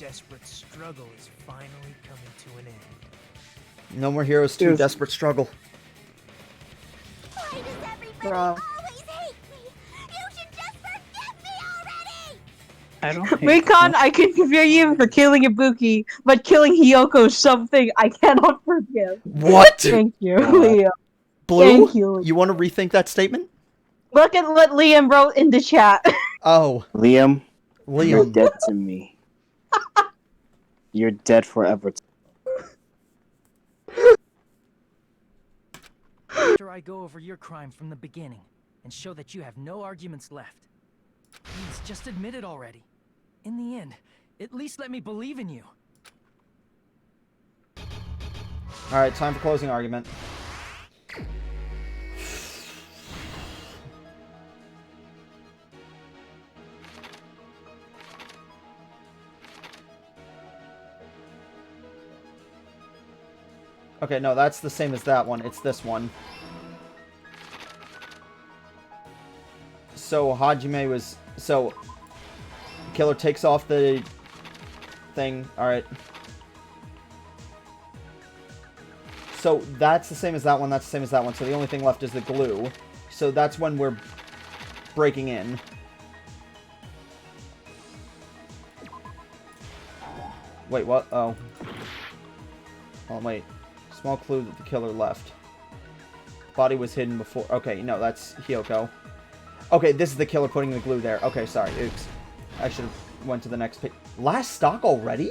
desperate struggle is finally coming to an end. No more Heroes 2, Desperate Struggle. Why does everybody always hate me? You should just forgive me already! I don't Recon, I can forgive you for killing Ibuki, but killing Hiyoko is something I cannot forgive. What? Thank you, Liam. Blue, Thank you. You want to rethink that statement? Look at what Liam wrote in the chat. Oh. Liam, you're dead to me. You're dead forever. After I go over your crime from the beginning and show that you have no arguments left. Please, just admit it already. In the end, at least let me believe in you. Alright, time for closing argument. Okay, no, that's the same as that one. It's this one. So, Hajime was... So, the killer takes off the thing. Alright. So, that's the same as that one. That's the same as that one. So, the only thing left is the glue. So, that's when we're breaking in. Wait, what? Oh. Oh, wait. Small clue that the killer left. Body was hidden before... Okay, no, that's Hiyoko. Okay, this is the killer putting the glue there. Okay, sorry. Oops. I should have went to the next page. Last stock already?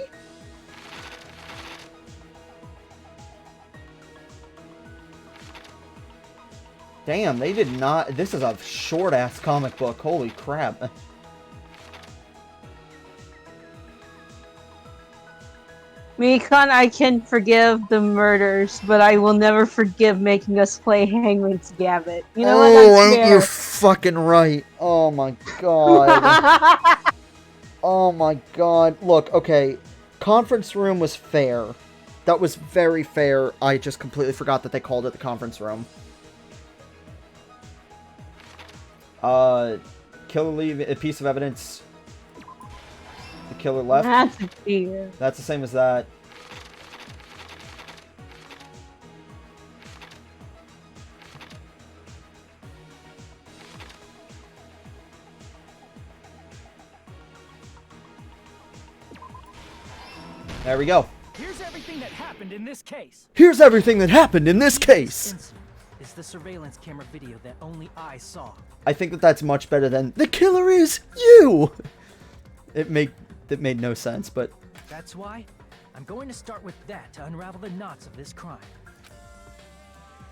Damn, they did not... This is a short-ass comic book. Holy crap. Mikan, I can forgive the murders, but I will never forgive making us play Hangman's Gambit. You know what? That's fair. You're fucking right. Oh my god. Oh my god. Look, okay. Conference room was fair. That was very fair. I just completely forgot that they called it the conference room. Killer leave a piece of evidence. The killer left. That's a fear. That's the same as that. There we go. Here's everything that happened in this case. Here's everything that happened in this case. Incident is the surveillance camera video that only I saw. I think that that's much better than the killer is you. It made no sense, but that's why I'm going to start with that to unravel the knots of this crime.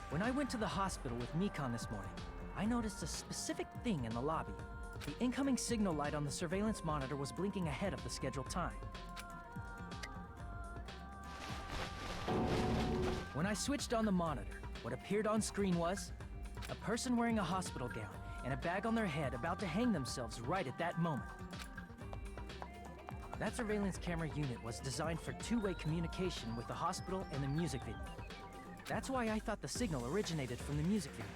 When I went to the hospital with Mikan this morning, I noticed a specific thing in the lobby. The incoming signal light on the surveillance monitor was blinking ahead of the scheduled time. When I switched on the monitor, what appeared on screen was a person wearing a hospital gown and a bag on their head about to hang themselves right at that moment. That surveillance camera unit was designed for two-way communication with the hospital and the music video. That's why I thought the signal originated from the music video,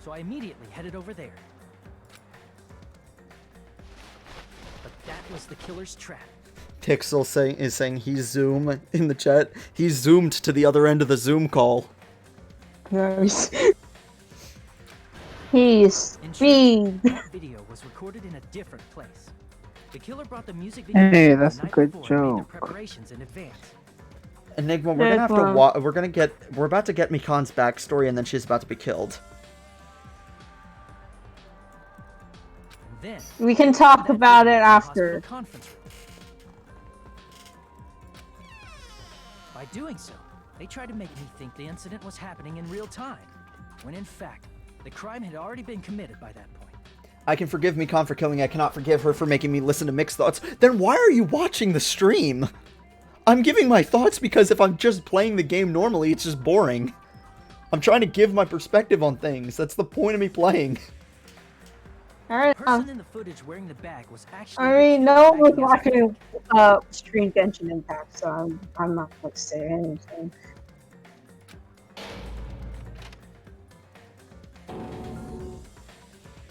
so I immediately headed over there. But that was the killer's trap. Pixel is saying he's Zoom in the chat. He's zoomed to the other end of the Zoom call. Nice. He's being. That video was recorded in a different place. The killer brought the music video. Hey, that's a good joke. Preparations in advance. Enigma, we're gonna have to we're about to get Mikan's backstory, and then she's about to be killed. Then we can talk about it after. By doing so, they tried to make me think the incident was happening in real time, when in fact, the crime had already been committed by that point. I can forgive Mikan for killing, I cannot forgive her for making me listen to mixed thoughts. Then why are you watching the stream? I'm giving my thoughts because if I'm just playing the game normally, it's just boring. I'm trying to give my perspective on things. That's the point of me playing. Alright, The person in the footage wearing the bag was actually I mean, no one was watching Stream Genshin Impact, so I'm not going to say anything.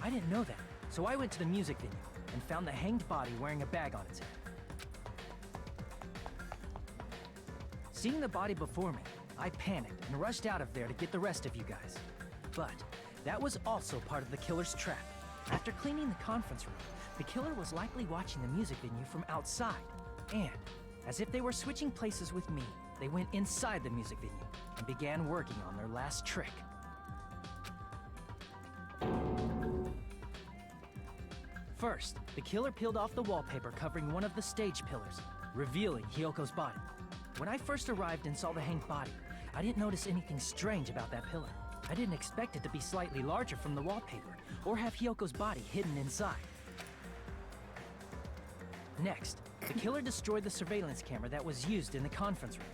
I didn't know that, so I went to the music venue and found the hanged body wearing a bag on its head. Seeing the body before me, I panicked and rushed out of there to get the rest of you guys. But that was also part of the killer's trap. After cleaning the conference room, the killer was likely watching the music venue from outside. And, as if they were switching places with me, they went inside the music venue and began working on their last trick. First, the killer peeled off the wallpaper covering one of the stage pillars, revealing Hyoko's body. When I first arrived and saw the hanged body, I didn't notice anything strange about that pillar. I didn't expect it to be slightly larger from the wallpaper, or have Hyoko's body hidden inside. Next, the killer destroyed the surveillance camera that was used in the conference room.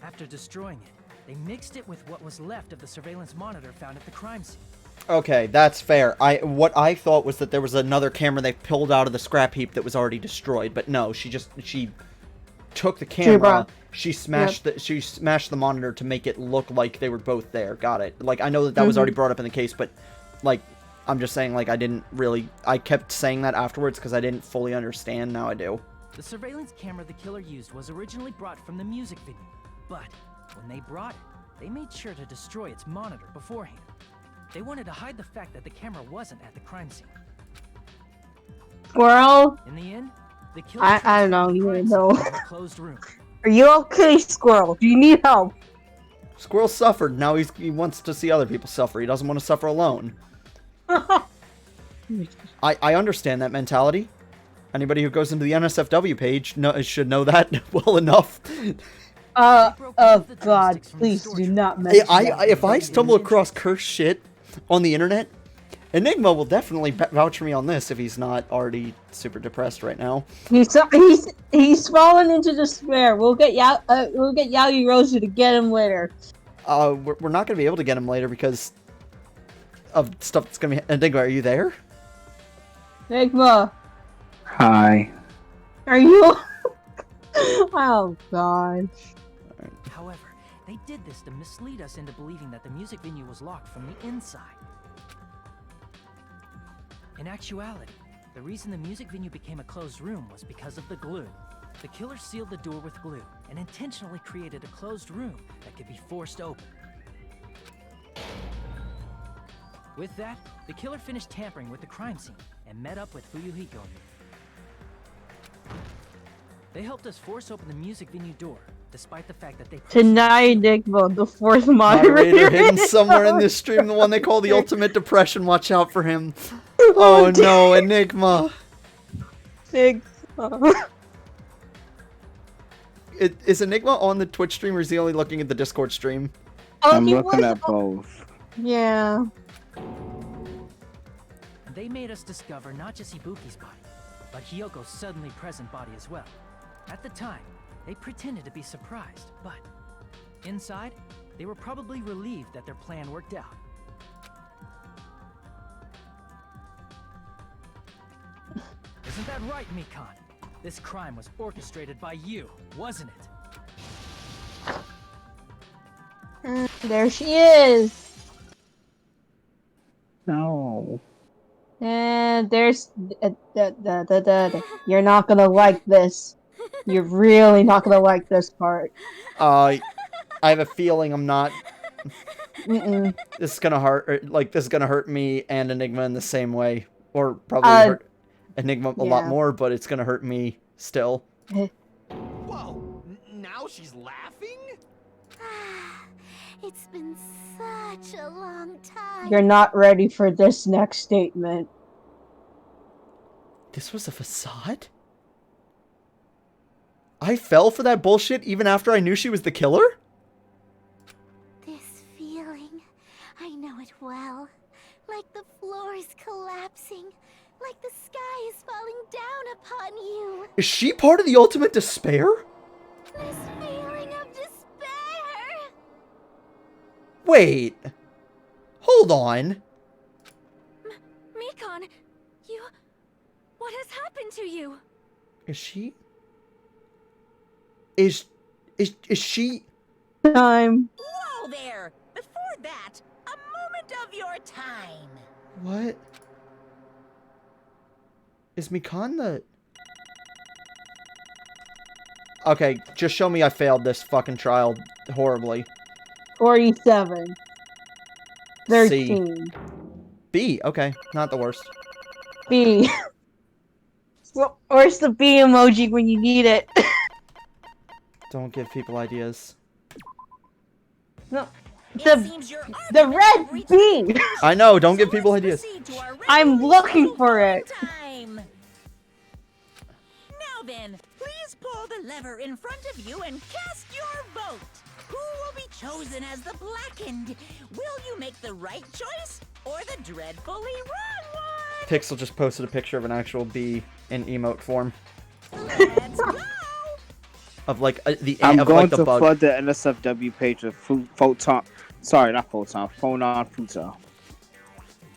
After destroying it, they mixed it with what was left of the surveillance monitor found at the crime scene. Okay, that's fair. What I thought was that there was another camera they pulled out of the scrap heap that was already destroyed, but no, she took the camera, she smashed the monitor to make it look like they were both there. Got it. Like, I know that was already brought up in the case, but like, I'm just saying, like, I kept saying that afterwards because I didn't fully understand. Now I do. The surveillance camera the killer used was originally brought from the music video, but when they brought it, they made sure to destroy its monitor beforehand. They wanted to hide the fact that the camera wasn't at the crime scene. Squirrel? In the end, the killer I don't know, you know. Closed room. Are you okay, Squirrel? Do you need help? Squirrel suffered. Now he wants to see other people suffer. He doesn't want to suffer alone. I understand that mentality. Anybody who goes into the NSFW page should know that well enough. Oh God, please do not mention that. If I stumble across cursed shit on the internet, Enigma will definitely vouch for me on this if he's not already super depressed right now. He's fallen into despair. We'll get Yaoi Rosa to get him later. We're not gonna be able to get him later because of stuff that's gonna be. Enigma, are you there? Enigma, Hi. are you? Oh God. However, they did this to mislead us into believing that the music venue was locked from the inside. In actuality, the reason the music venue became a closed room was because of the glue. The killer sealed the door with glue and intentionally created a closed room that could be forced open. With that, the killer finished tampering with the crime scene and met up with Fuyuhiko. They helped us force open the music venue door, despite the fact that they Tonight, Enigma, the fourth moderator hidden somewhere in this stream, the one they call the Ultimate Depression. Watch out for him. Oh no, Enigma. Is Enigma on the Twitch stream, or is he only looking at the Discord stream? I'm looking at both. Yeah. They made us discover not just Ibuki's body, but Hyoko's suddenly present body as well. At the time, they pretended to be surprised, but inside, they were probably relieved that their plan worked out. Isn't that right, Mikan? This crime was orchestrated by you, wasn't it? There she is. No. And there's you're not gonna like this. You're really not gonna like this part. I have a feeling I'm not. Mm-mm. This is gonna hurt. Like, this is gonna hurt me and Enigma in the same way, or probably hurt Enigma a lot more. But it's gonna hurt me still. Whoa! Now she's laughing? It's been such a long time. You're not ready for this next statement. This was a facade? I fell for that bullshit even after I knew she was the killer? This feeling, I know it well. Like the floor is collapsing. Like the sky is falling down upon you. Is she part of the ultimate despair? This feeling of despair. Wait. Hold on. Mikan, you... What has happened to you? Is she... Is she... Time. Whoa there! Before that, a moment of your time. What? Is Mikan the... Okay, just show me I failed this fucking trial horribly. 47. 13. B, okay. Not the worst. B. Well, where's the B emoji when you need it? Don't give people ideas. No. The red B! I know, don't give people ideas. I'm looking for it. Now then, please pull the lever in front of you and cast your vote. Who will be chosen as the blackened? Will you make the right choice or the dreadfully wrong one? Pixel just posted a picture of an actual bee in emote form. Let's go! Of like the I'm of going like the to bug. flood the NSFW page with photon. Sorry, not photon. Phonon Futa.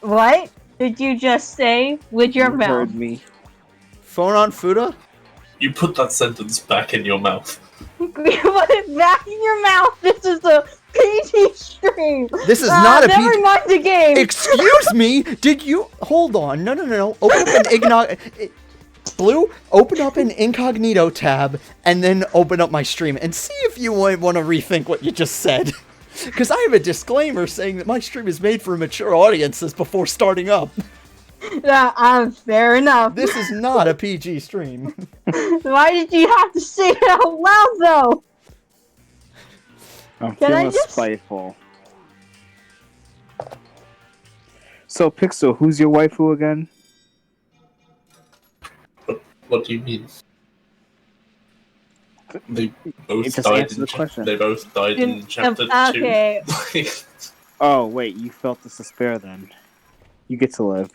What did you just say with your You mouth? heard me. Phone on Fuda? You put that sentence back in your mouth. You put it back in your mouth. This is a PG stream. This is not a never PG. mind the game. Excuse me? Did you hold on? No. Open up an Blue, open up an incognito tab and then open up my stream and see if you want to rethink what you just said. Because I have a disclaimer saying that my stream is made for mature audiences before starting up. Fair enough. This is not a PG stream. Why did you have to say it out loud, though? I'm feeling spiteful. So, Pixel, who's your waifu again? What do you mean? They both Just died answer the question. They both died in chapter 2. Oh, wait, you felt this despair then. You get to live.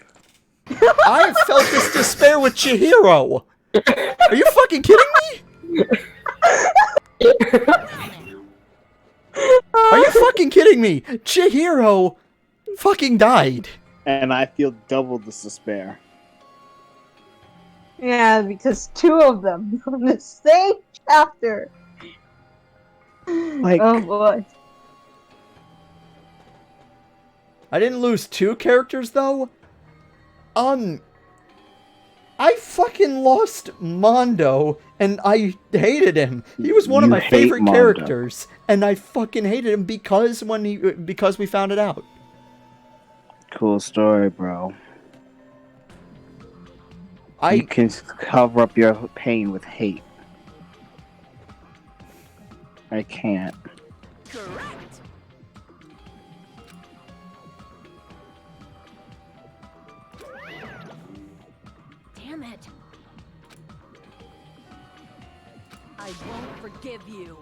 I have felt this despair with Chihiro. Are you fucking kidding me? Are you fucking kidding me? Chihiro fucking died. And I feel double this despair. Yeah, because two of them on the same chapter. Like, oh boy. I didn't lose two characters though. I fucking lost Mondo, and I hated him. He was one of my favorite characters, and I fucking hated him because we found it out. Cool story, bro. You can cover up your pain with hate. I can't. Correct. Damn it. I won't forgive you.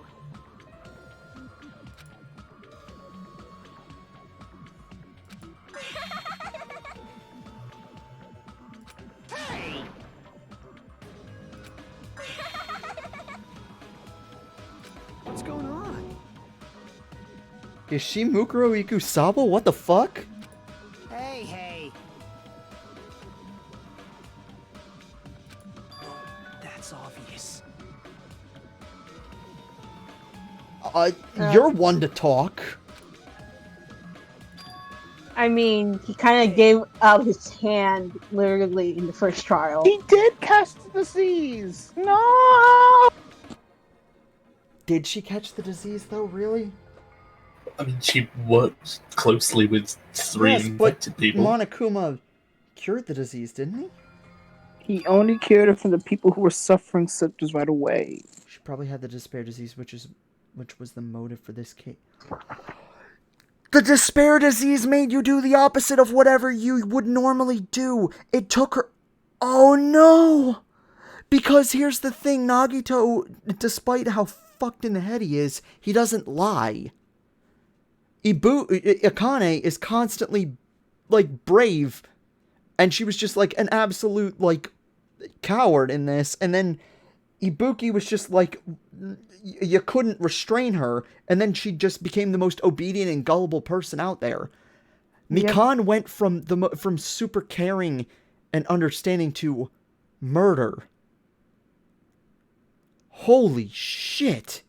Hey! What's going on? Is she Mukuro Ikusaba? What the fuck? Hey. That's obvious. You're one to talk. I mean, he kind of gave out his hand, literally, in the first trial. He did catch the disease! No! Did she catch the disease, though, really? I mean, she worked closely with three infected people. Monokuma cured the disease, didn't he? He only cured it from the people who were suffering symptoms right away. She probably had the despair disease, which was the motive for this case. The despair disease made you do the opposite of whatever you would normally do. It took her... Oh no! Because here's the thing, Nagito, despite how fucked in the head he is, he doesn't lie. Akane is constantly, like, brave, and she was just, like, an absolute, like, coward in this, and then Ibuki was just, like, you couldn't restrain her, and then she just became the most obedient and gullible person out there. Mikan went from super caring and understanding to murder. Holy shit.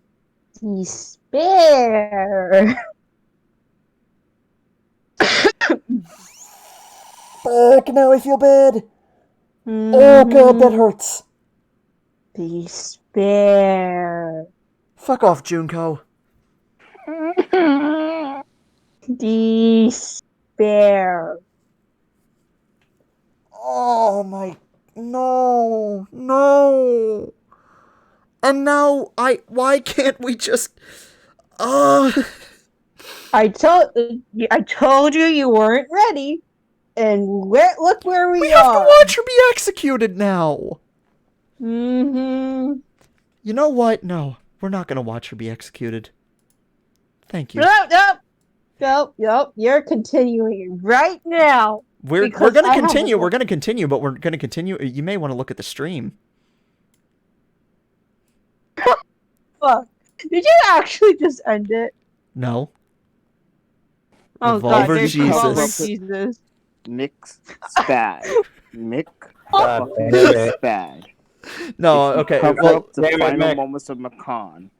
Despair. Fuck, now I feel bad. Oh god, that hurts. Despair. Fuck off, Junko. Despair. Oh my... No. And now, why can't we just... I told you you weren't ready. And look where we are. We have to watch her be executed now. Mm-hmm. You know what? No, we're not gonna watch her be executed. Thank you. Nope. You're continuing right now. We're because gonna I have continue. a- We're gonna continue, but we're gonna continue. You may want to look at the stream. Fuck. Did you actually just end it? No. Oh Revolver god, there's Jesus. Revolver Jesus. Mix spad. Mick God fucking damn it. spad. No, If you okay. cover Well, up the damn it, final Mick. moments of Macan,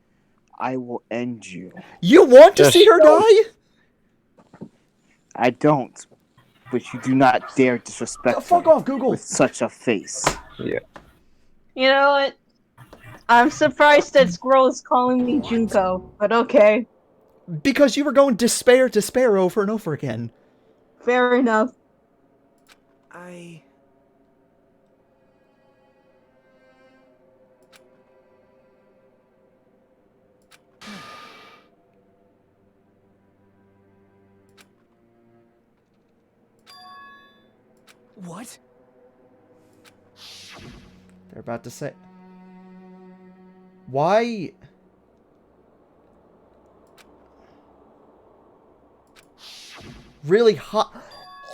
I will end you. you want to Just see her die? I don't. But you do not dare disrespect Fuck her off, Google. with such a face. Yeah. You know what? I'm surprised that Squirrel is calling me Junko, but okay. Because you were going despair over and over again. Fair enough. What? They're about to say. Why? Really hot.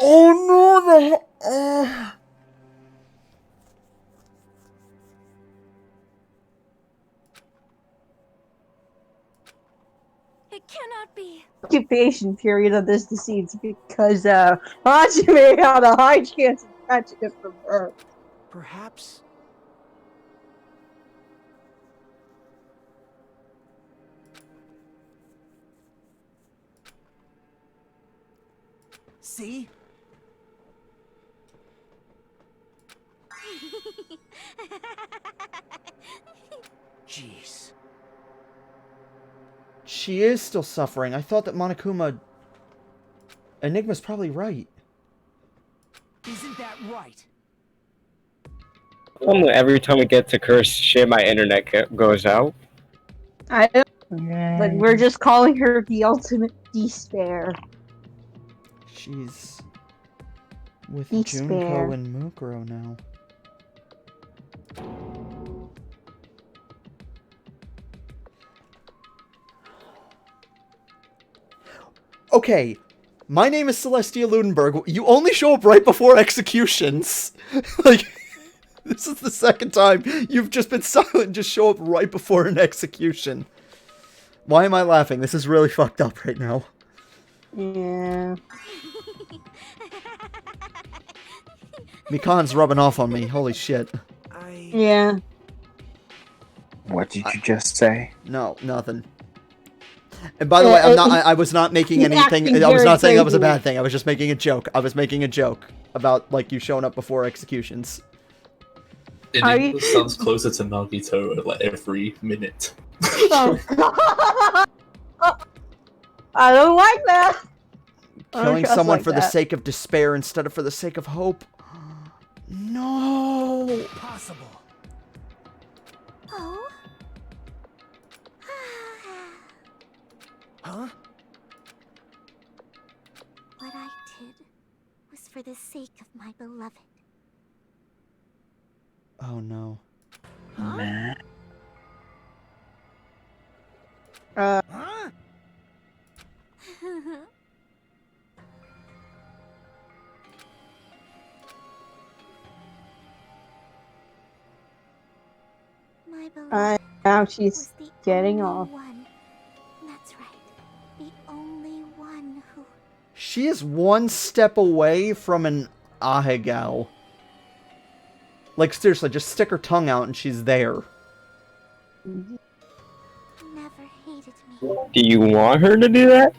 Oh no! It cannot be. Occupation period of this disease because Hajime had a high chance of catching it from her. Perhaps. See? Jeez. She is still suffering. I thought that Monokuma... Enigma's probably right. Isn't that right? Every time we get to curse shit, my internet goes out. I don't. But we're just calling her the ultimate despair. She's with Despair. Junko and Mukuro now. Okay, my name is Celestia Ludenberg. You only show up right before executions. Like, this is the second time you've just been silent and just show up right before an execution. Why am I laughing? This is really fucked up right now. Yeah. Mikan's rubbing off on me. Holy shit. Yeah. What did you just say? No, nothing. And by the way, I was not making anything. I was not saying that was a bad thing. I was just making a joke. I was making a joke about, like, you showing up before executions. It sounds closer to Nagito like every minute. I don't like that. Killing someone for the sake of despair instead of for the sake of hope. No. Possible. Oh? Huh? What I did was for the sake of my beloved. Oh no. Huh? Huh? My beloved Now was she's the getting only off. one. That's right. The only one who... She is one step away from an Ahegao. Like, seriously, just stick her tongue out and she's there. never hated me. Do you want her to do that?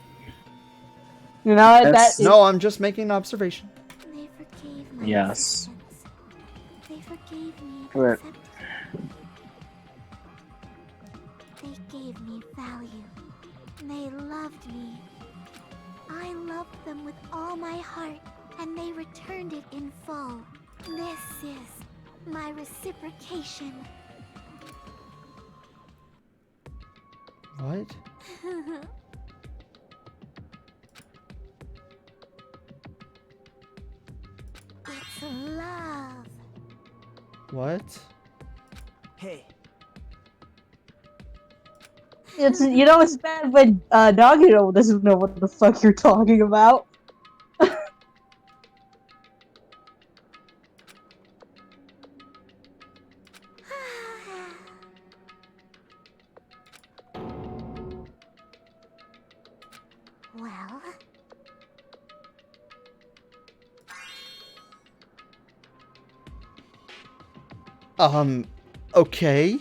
You know what? That's- That is... No, I'm just making an observation. They forgave my Yes. resistance. They forgave me and Right. accepted me. They gave me value. They loved me. I loved them with all my heart, and they returned it in full. This is my reciprocation. What? It's love. What? Hey. it's bad when Nagito doesn't know what the fuck you're talking about. Well, Okay.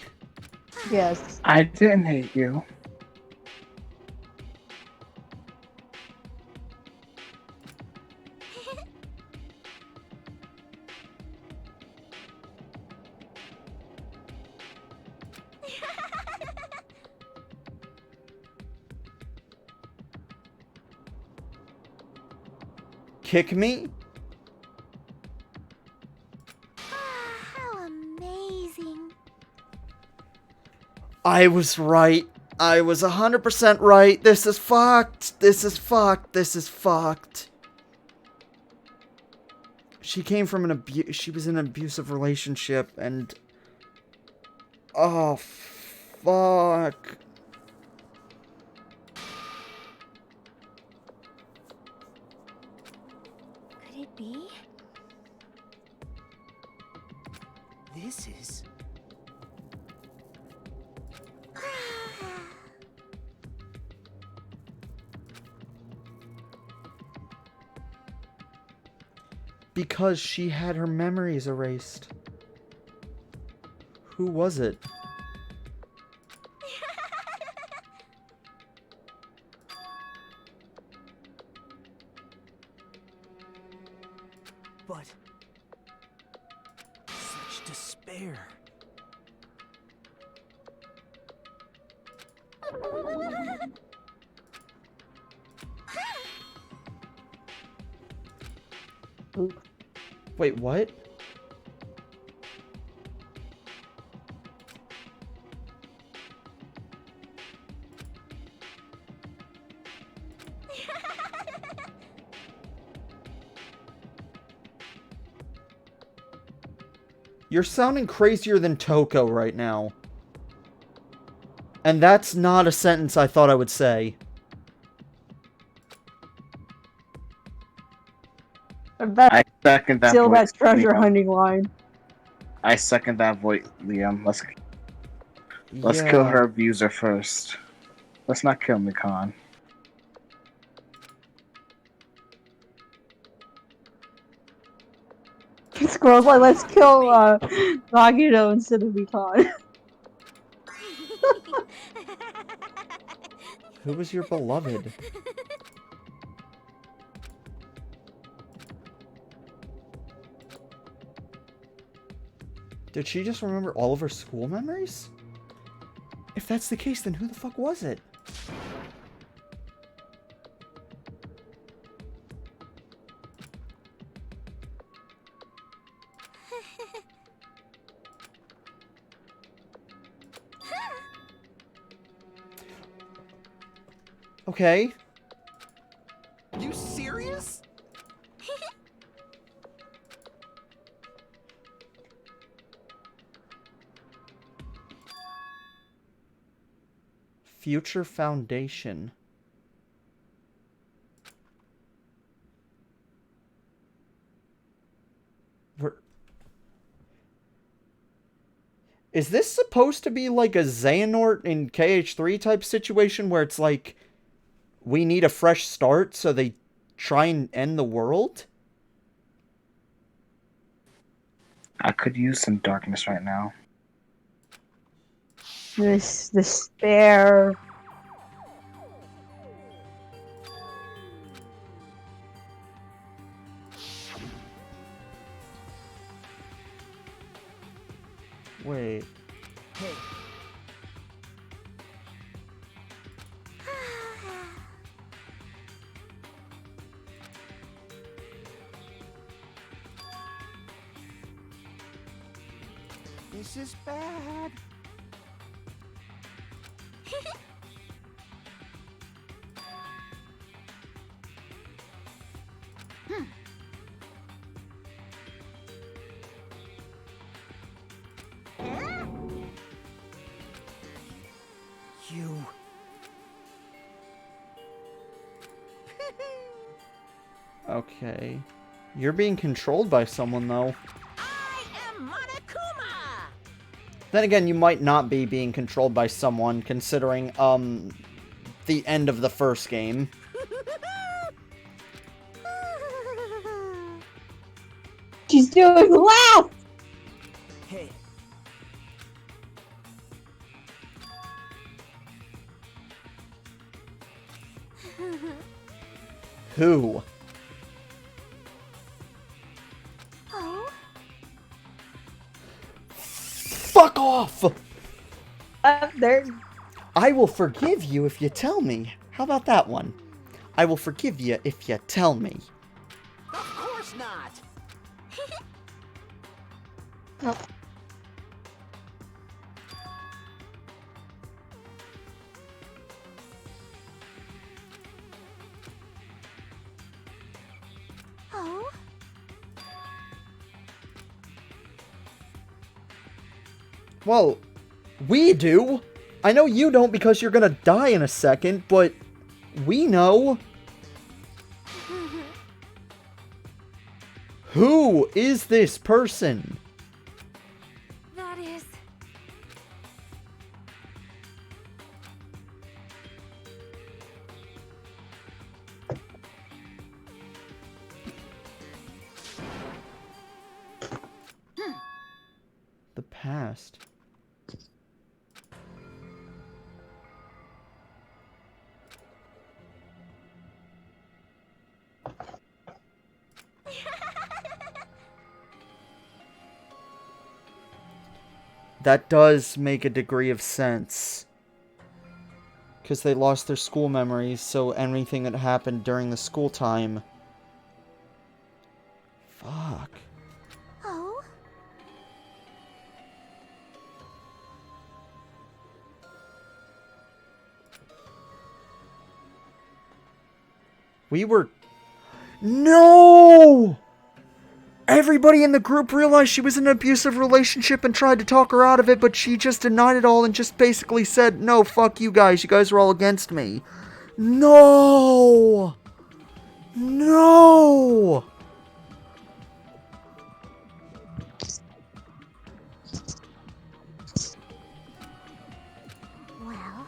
Yes. I didn't hate you. Kick me? how amazing. I was right. I was 100% right. This is fucked. This is fucked. This is fucked. She came from she was in an abusive relationship and... Oh, fuck. Could it be? This is... Because she had her memories erased. Who was it? But... such despair. Wait, what? You're sounding crazier than Toko right now. And that's not a sentence I thought I would say. I second that Still voice, that treasure Liam. hunting line. I second that voice, Liam. Let's kill her abuser first. Let's not kill Mikan. Squirrel's like, let's kill Nagito instead of Mikan. Who was your beloved? Did she just remember all of her school memories? If that's the case, then who the fuck was it? Okay. You serious? Future Foundation. Is this supposed to be like a Xehanort in KH3 type situation where it's like, we need a fresh start, so they try and end the world? I could use some darkness right now. This despair. Wait. Hey. This is bad. You Okay. You're being controlled by someone, though. I am Monokuma! Then again, you might not be being controlled by someone, considering, the end of the first game. She's doing laugh! Hey, Who? Oh? Fuck off! There. I will forgive you if you tell me. How about that one? I will forgive you if you tell me. Of course not. Oh. Oh? Well, we do. I know you don't because you're gonna die in a second, but we know. Who is this person? That is... The past. That does make a degree of sense. Because they lost their school memories, so anything that happened during the school time... Fuck. Oh? We were... No! Everybody in the group realized she was in an abusive relationship and tried to talk her out of it, but she just denied it all and just basically said, no, fuck you guys. You guys are all against me. No! No! Well...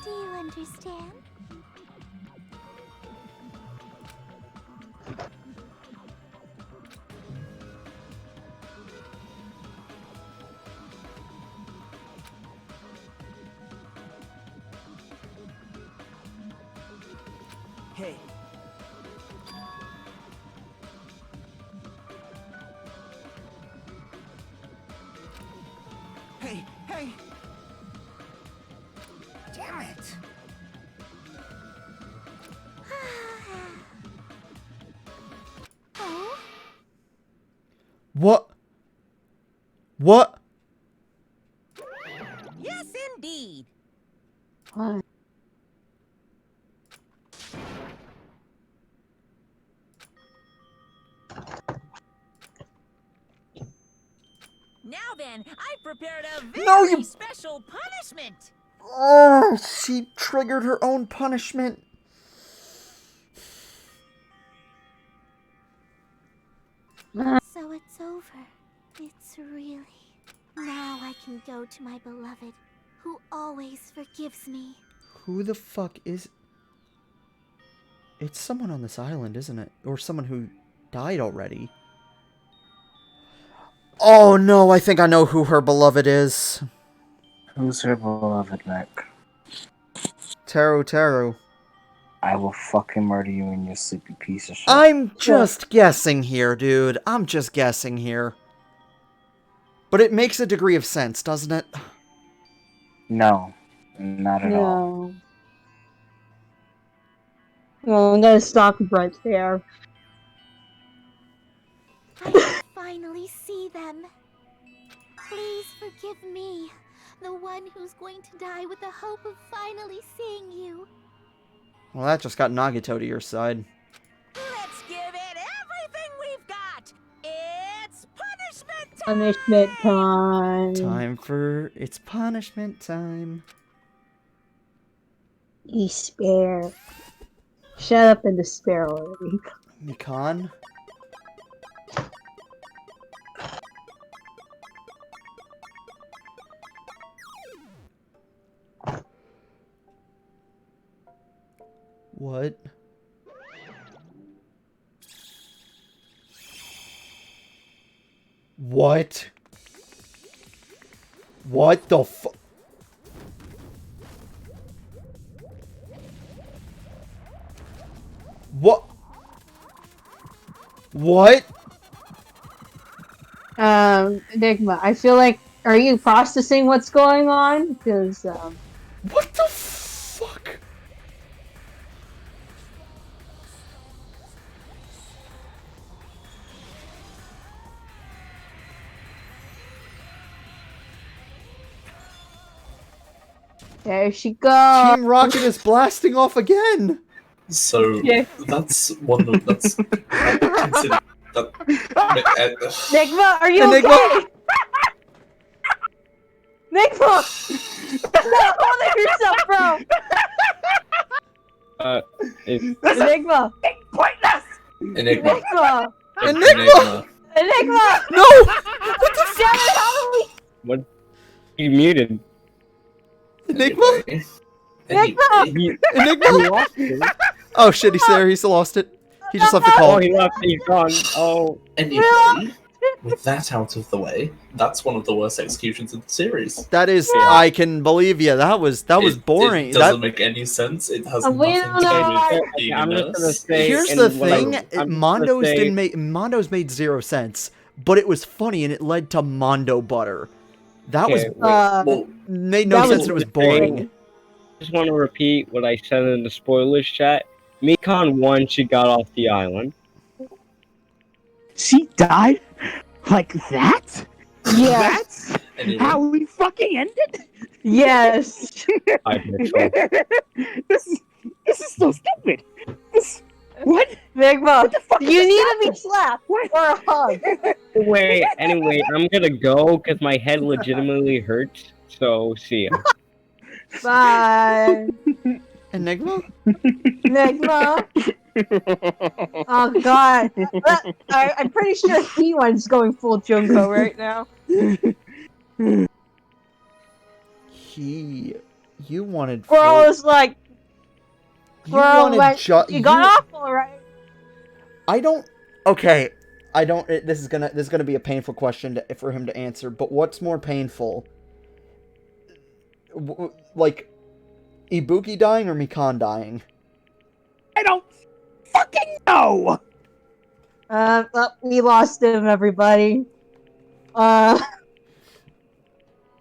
Do you understand? hey. Hey, hey! Damn it! Oh? What? What? Yes, indeed. What? Now then, I've prepared a very No, you- special punishment. Oh, she triggered her own punishment. So it's over. It's really... Now I can go to my beloved, who always forgives me. Who the fuck is... It's someone on this island, isn't it? Or someone who died already. Oh no, I think I know who her beloved is. Who's her beloved, Nick? Teru. I will fucking murder you in your sleepy piece of shit. I'm just guessing here, dude. I'm just guessing here. But it makes a degree of sense, doesn't it? No, not at all. No. Well, I'm gonna stop right there. I can finally see them. Please forgive me, the one who's going to die with the hope of finally seeing you. Well, that just got Nagito to your side. Let's give it everything we've got. It's punishment time. Punishment time. It's punishment time. Despair. Shut up and despair already. Mikan? What? What? What the fu- What? What? Enigma, I feel like, are you processing what's going on? Because, What the fuck? there she goes. Team Rocket is blasting off again. So that's one of that's considered that. Enigma, are you Enigma? okay? Enigma! Stop holding yourself, bro! Enigma! Enigma. Enigma! Enigma! Enigma! No! What the Damn it, how do we... What? You muted. Enigma? Enigma! Enigma? Oh shit, he's there. He's lost it. He just left the call. Oh, he left. He's gone. Oh. Anyway, with that out of the way, that's one of the worst executions in the series. That is, I can believe you. That was boring. It doesn't make any sense. It has nothing to do with being a I'm just gonna nurse. say. Here's the thing: Mondo's made 0 sense, but it was funny and it led to Mondo butter. That was made no sense and it was boring. I just want to repeat what I said in the spoilers chat. Mikan won. She got off the island. She died like that? Yeah. That's how we fucking ended? Yes. This is so stupid. What? Enigma, the fuck you need to be slapped or a hug. Wait, anyway, I'm gonna go because my head legitimately hurts. So, see ya. Bye. Enigma? Enigma? Oh god. I'm pretty sure P1's going full Junko right now. You wanted... Bro's like... Bro, you got off alright. I don't... Okay, I don't... This is gonna be a painful question for him to answer, but what's more painful? Like, Ibuki dying or Mikan dying? I don't fucking know! Well, we lost him, everybody.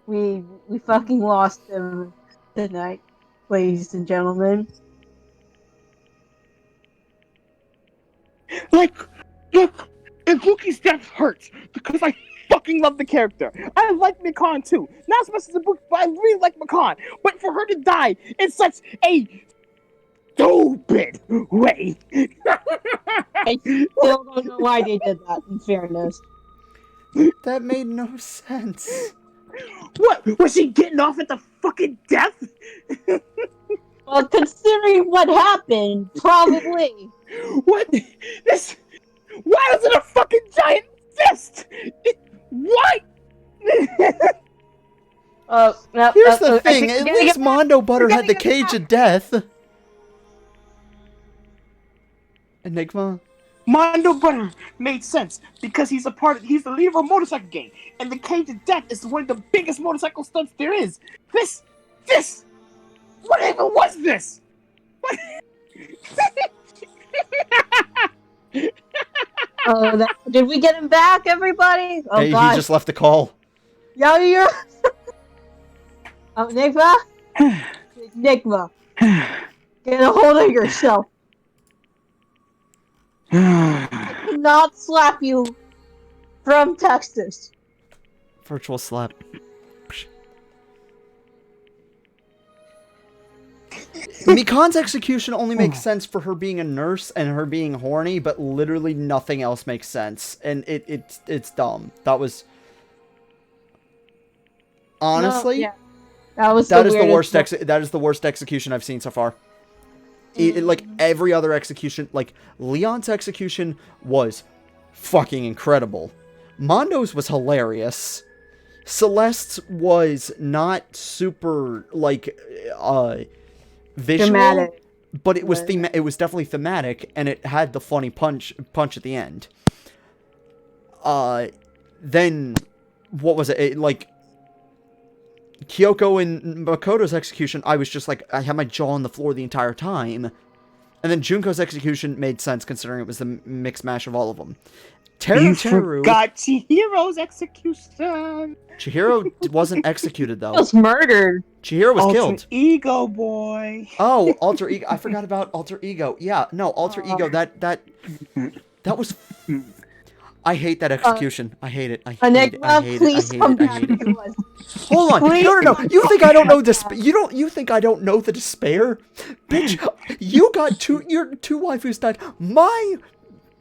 We fucking lost him tonight, ladies and gentlemen. Look, Ibuki's death hurts because I fucking love the character. I like Mikan too. Not as much as Ibuki, but I really like Mikan. But for her to die in such a stupid way. I still don't know why they did that, in fairness. That made no sense. What? Was she getting off at the fucking death? Well, considering what happened, probably. What? This... Why is it a fucking giant fist? What? Here's the thing, at least Mondo Butter had the cage of death. Enigma? Mondo Butter made sense because he's the leader of a motorcycle gang, and the Cage of Death is one of the biggest motorcycle stunts there is. This, what even was this? What? Did we get him back, everybody? Oh Hey, god. he just left the call. Yo, you're... Enigma? Enigma. Get a hold of yourself. I cannot slap you from Texas. Virtual slap. Mikan's execution only makes sense for her being a nurse and her being horny, but literally nothing else makes sense. And it's dumb. That was... Honestly, That was That the is the weirdest worst. That is the worst execution I've seen so far. Like every other execution, like Leon's execution was fucking incredible. Mondo's was hilarious. Celeste's was not super like visual, Dramatic. but it was it was definitely thematic, and it had the funny punch at the end. Then what was it? Like Kyoko and Makoto's execution, I was just like, I had my jaw on the floor the entire time. And then Junko's execution made sense considering it was the mix mash of all of them. You forgot Chihiro's execution. Chihiro wasn't executed though. He was murdered. Chihiro was Alter killed. Ego boy. Oh, Alter Ego. I forgot about Alter Ego. Yeah, no, Alter Ego. That was. I hate that execution. I hate it. I hate it. I hate it. I hate it. Hold on. Please. No. You think I don't know this? You think I don't know the despair? Bitch, you got your two waifus died. My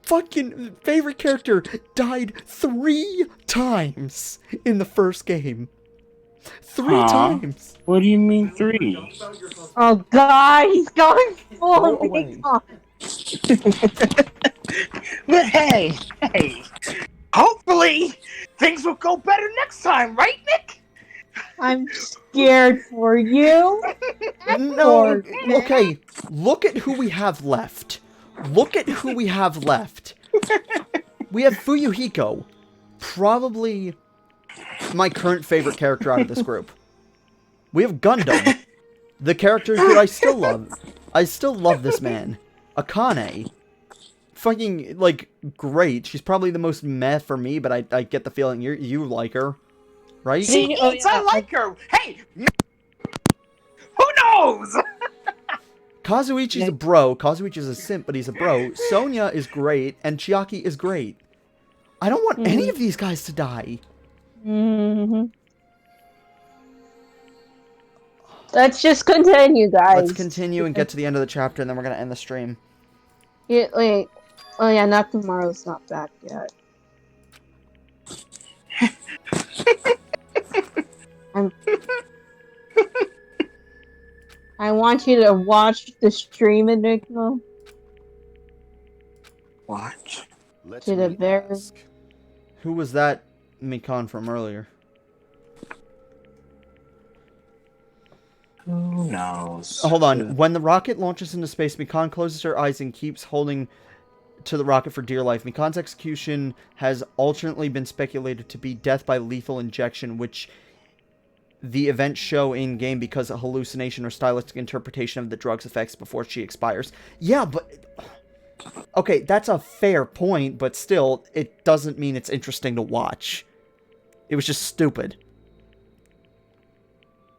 fucking favorite character died 3 times in the first game. 3 times. What do you mean 3? Oh god, he's going full Go away. Nikon. But hey, hopefully things will go better next time, right, Nick? I'm scared for you. No, okay. Look at who we have left. Look at who we have left. We have Fuyuhiko, probably my current favorite character out of this group. We have Gundam, the character who I still love. I still love this man. Akane, fucking, like, great. She's probably the most meh for me, but I get the feeling you like her, right? She eats, I like her. Hey, who knows? Kazuichi's a bro. Kazuichi's a simp, but he's a bro. Sonya is great, and Chiaki is great. I don't want any of these guys to die. Let's just continue, guys. Let's continue and get to the end of the chapter, and then we're gonna end the stream. Yeah, wait. Oh yeah, not tomorrow's not back yet. I want you to watch the stream, Enigma. Watch. To the very. Who was that Mikan from earlier? Who knows? Hold on. When the rocket launches into space, Mikan closes her eyes and keeps holding to the rocket for dear life. Mikan's execution has alternately been speculated to be death by lethal injection, which the events show in-game because of hallucination or stylistic interpretation of the drug's effects before she expires. Yeah, but... Okay, that's a fair point, but still, it doesn't mean it's interesting to watch. It was just stupid.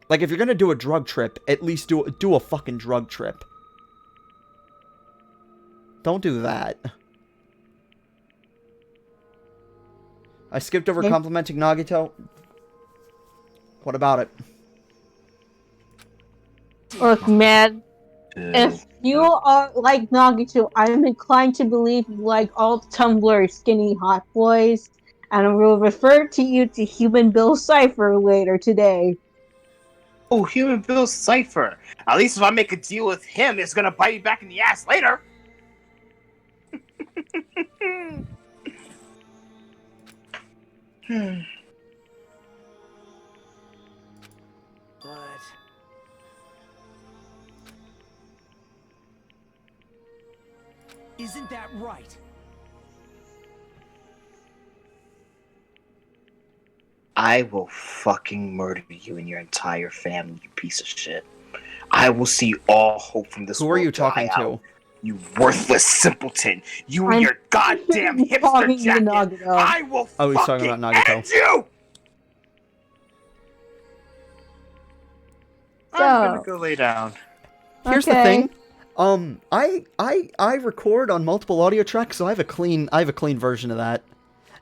Like, if you're gonna do a drug trip, at least do a fucking drug trip. Don't do that. I skipped over complimenting Nagito. What about it? Look, man. If you are like Nagito, I am inclined to believe you like all Tumblr skinny hot boys, and I will refer to you to Human Bill Cipher later today. Oh, Human Bill Cipher. At least if I make a deal with him, it's gonna bite me back in the ass later. But isn't that right? I will fucking murder you and your entire family, you piece of shit. I will see all hope from this world. Who are you talking to? You worthless simpleton. You and your goddamn hipster jacket. I will he's talking about Nagito. end you! So, I'm gonna go lay down. Here's the thing. I record on multiple audio tracks, so I have a clean version of that.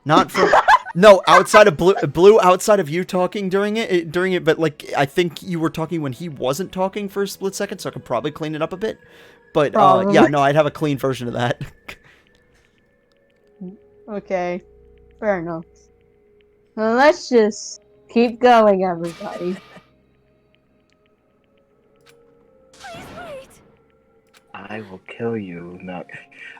Not from no, outside of Blue outside of you talking during it, but like I think you were talking when he wasn't talking for a split second, so I could probably clean it up a bit. But yeah, no, I'd have a clean version of that. Okay, fair enough. Well, let's just keep going, everybody. I will kill you.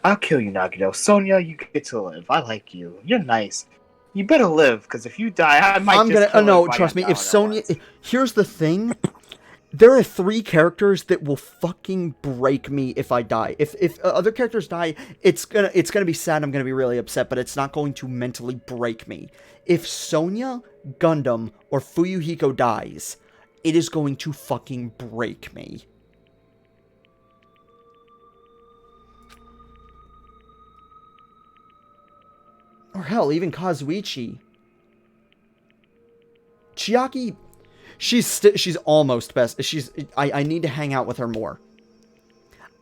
I'll kill you, Nagito. Sonia, you get to live. I like you. You're nice. You better live, because if you die, I might I'm just gonna. kill No, everybody trust on me. If Down Sonya, at once. here's the thing. There are 3 characters that will fucking break me if I die. If other characters die, it's gonna be sad. I'm gonna be really upset, but it's not going to mentally break me. If Sonya, Gundam, or Fuyuhiko dies, it is going to fucking break me. Or hell, even Kazuichi. Chiaki, she's almost best. I need to hang out with her more.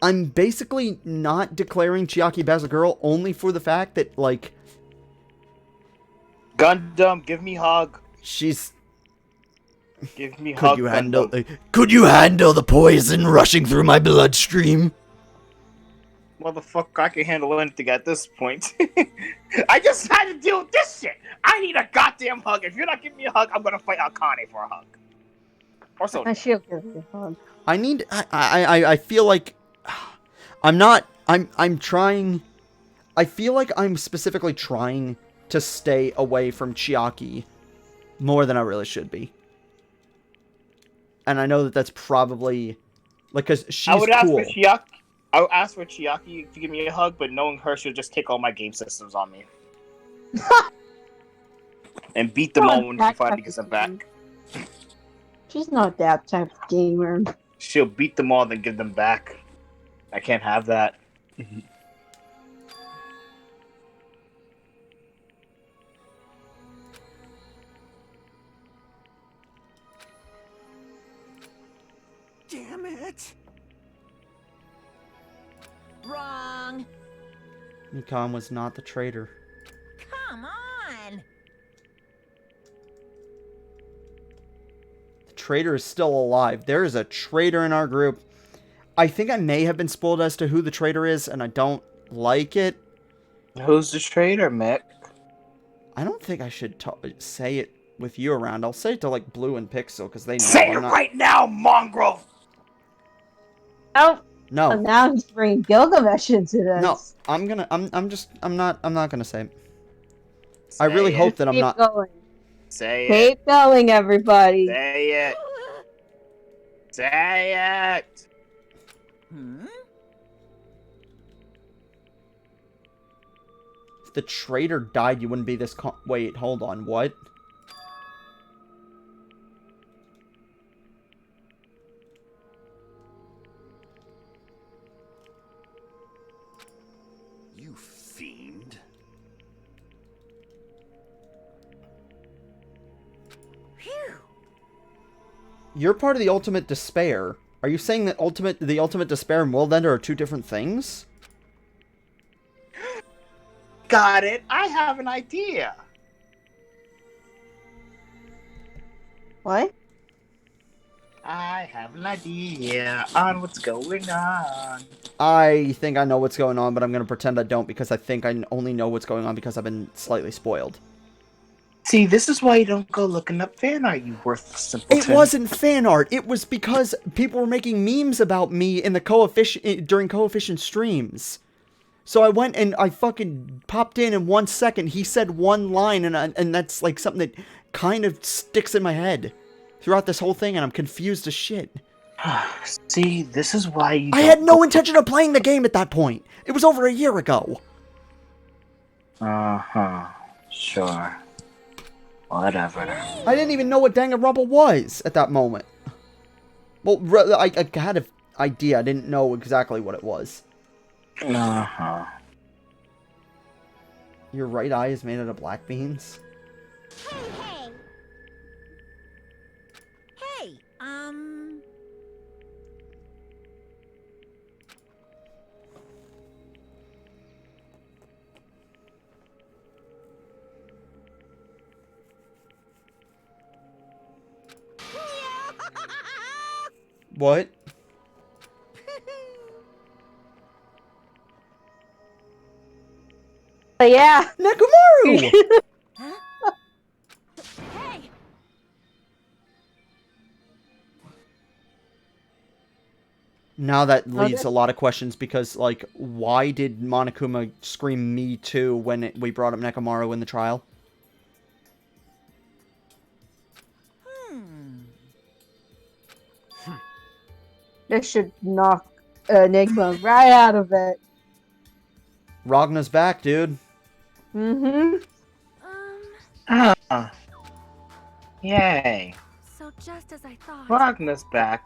I'm basically not declaring Chiaki best girl only for the fact that, like... Gundam, give me hug. She's... Give me hug, Gundam. Could you handle the poison rushing through my bloodstream? Motherfucker, I can handle anything at this point. I just had to deal with this shit. I need a goddamn hug. If you're not giving me a hug, I'm gonna fight Akane for a hug. Or so. She'll give you a hug. I feel like... I'm trying... I feel like I'm specifically trying to stay away from Chiaki more than I really should be. And I know that that's probably... Like, because she's cool. I would ask for Chiaki to give me a hug, but knowing her, she'll just take all my game systems on me. And beat them all when she finally gets them back. She's not that type of gamer. She'll beat them all, then give them back. I can't have that. Damn it! Wrong. Mikan was not the traitor. Come on. The traitor is still alive. There is a traitor in our group. I think I may have been spoiled as to who the traitor is, and I don't like it. Who's the traitor, Mick? I don't think I should say it with you around. I'll say it to, like, Blue and Pixel, because they know Say it right now, mongrel! Oh. No. So now he's bringing Gilgamesh into this. No, I'm not gonna say it. I really hope that I'm not. Going. Say Keep going, everybody. Say it. Say it. If the traitor died, you wouldn't be this wait, hold on, what? You fiend. You're part of the Ultimate Despair. Are you saying that the Ultimate Despair and World Ender are 2 different things? Got it. I have an idea. What? I have an idea on what's going on. I think I know what's going on, but I'm going to pretend I don't because I think I only know what's going on because I've been slightly spoiled. See, this is why you don't go looking up fan art, you worthless simpleton. It wasn't fan art. It was because people were making memes about me in the during Coefficient streams. So I went and I fucking popped in 1 second. He said one line, and that's like something that kind of sticks in my head throughout this whole thing, and I'm confused as shit. See, this is why you I had no intention of playing the game at that point. It was over a year ago. Uh-huh. Sure. Whatever. I didn't even know what Danganronpa was at that moment. Well, I had an idea. I didn't know exactly what it was. Uh-huh. Your right eye is made out of black beans? Hey, What? Yeah. Nekomaru! Hey! Now that No, leaves a lot of questions because, like, why did Monokuma scream "Me too" when we brought up Nekomaru in the trial? This should knock Enigma right out of it. Ragna's back, dude. Mm-hmm. Ah. Yay. So just as I thought. Ragna's back.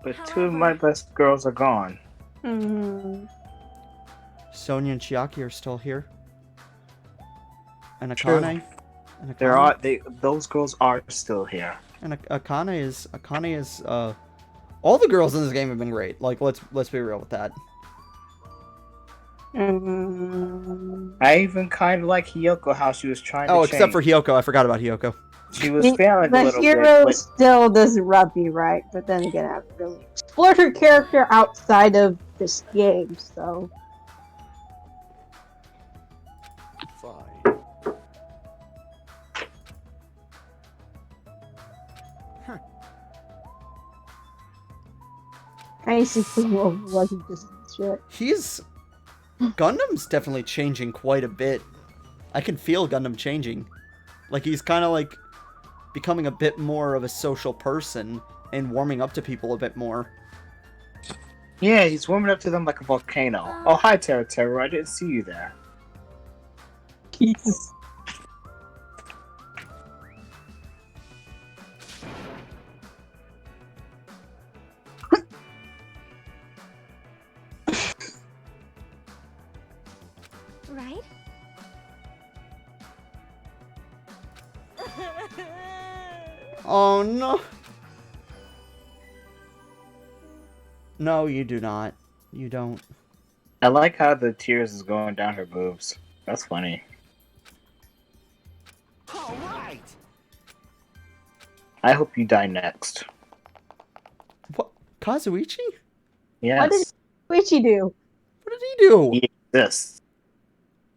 But two of my best girls are gone. Hmm. Sonia and Chiaki are still here. And True. Akane. And Akane. Those girls are still here. And Akane is all the girls in this game have been great. Like, let's be real with that. I even kind of like Hiyoko, how she was trying to change. Except for Hiyoko. I forgot about Hiyoko. She was failing a little The hero bit. still doesn't rub me right, but then again, I haven't really explored her character outside of this game, so... Fine. I used to think wasn't just shit. Gundam's definitely changing quite a bit. I can feel Gundam changing. Like, he's kind of like becoming a bit more of a social person and warming up to people a bit more. Yeah, he's warming up to them like a volcano. Oh, hi, Teru. I didn't see you there. Jesus. Right? Oh, no. No, you do not. You don't. I like how the tears is going down her boobs. That's funny. All right. I hope you die next. What? Kazuichi? Yes. What did Ichi do? What did he do? He exists.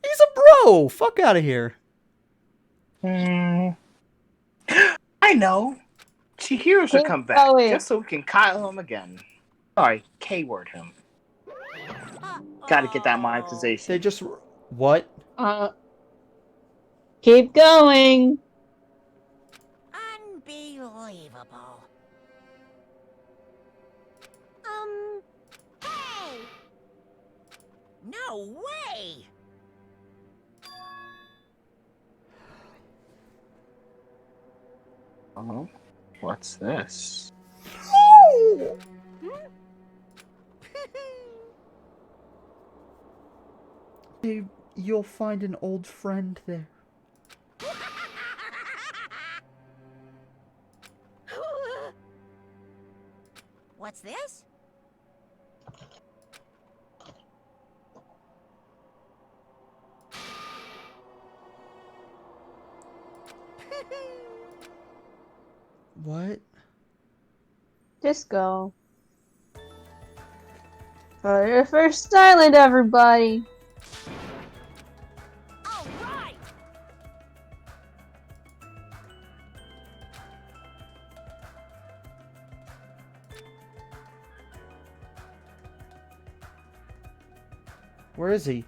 He's a bro! Fuck out of here. I know. Chihiro should come back, just so we can Kyle him again. Sorry, K-word him. Gotta get that monetization. They just... What? Keep going. Unbelievable. Hey! No way! Oh, what's this? Babe, you'll find an old friend there. What's this? What? Just go. For your first island, everybody. All right. Where is he?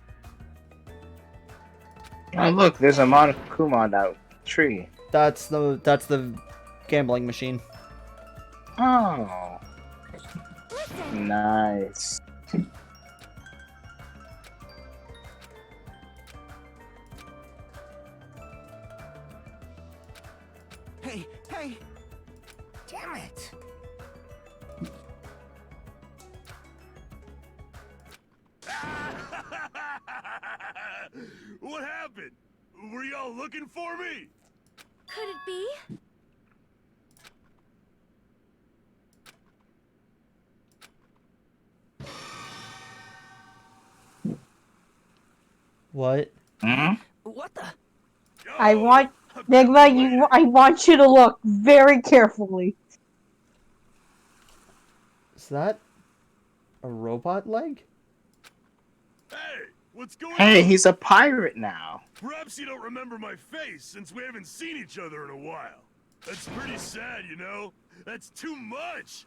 Oh, look, there's a Monokuma on that tree. That's the gambling machine. Oh. Nice. Hey, hey! Damn it! What happened? Were y'all looking for me? Could it be? What? What the? I want Nigma. I want you to look very carefully. Is that a robot leg? Hey, what's going on? Hey, he's a pirate now. Perhaps you don't remember my face since we haven't seen each other in a while. That's pretty sad, you know? That's too much.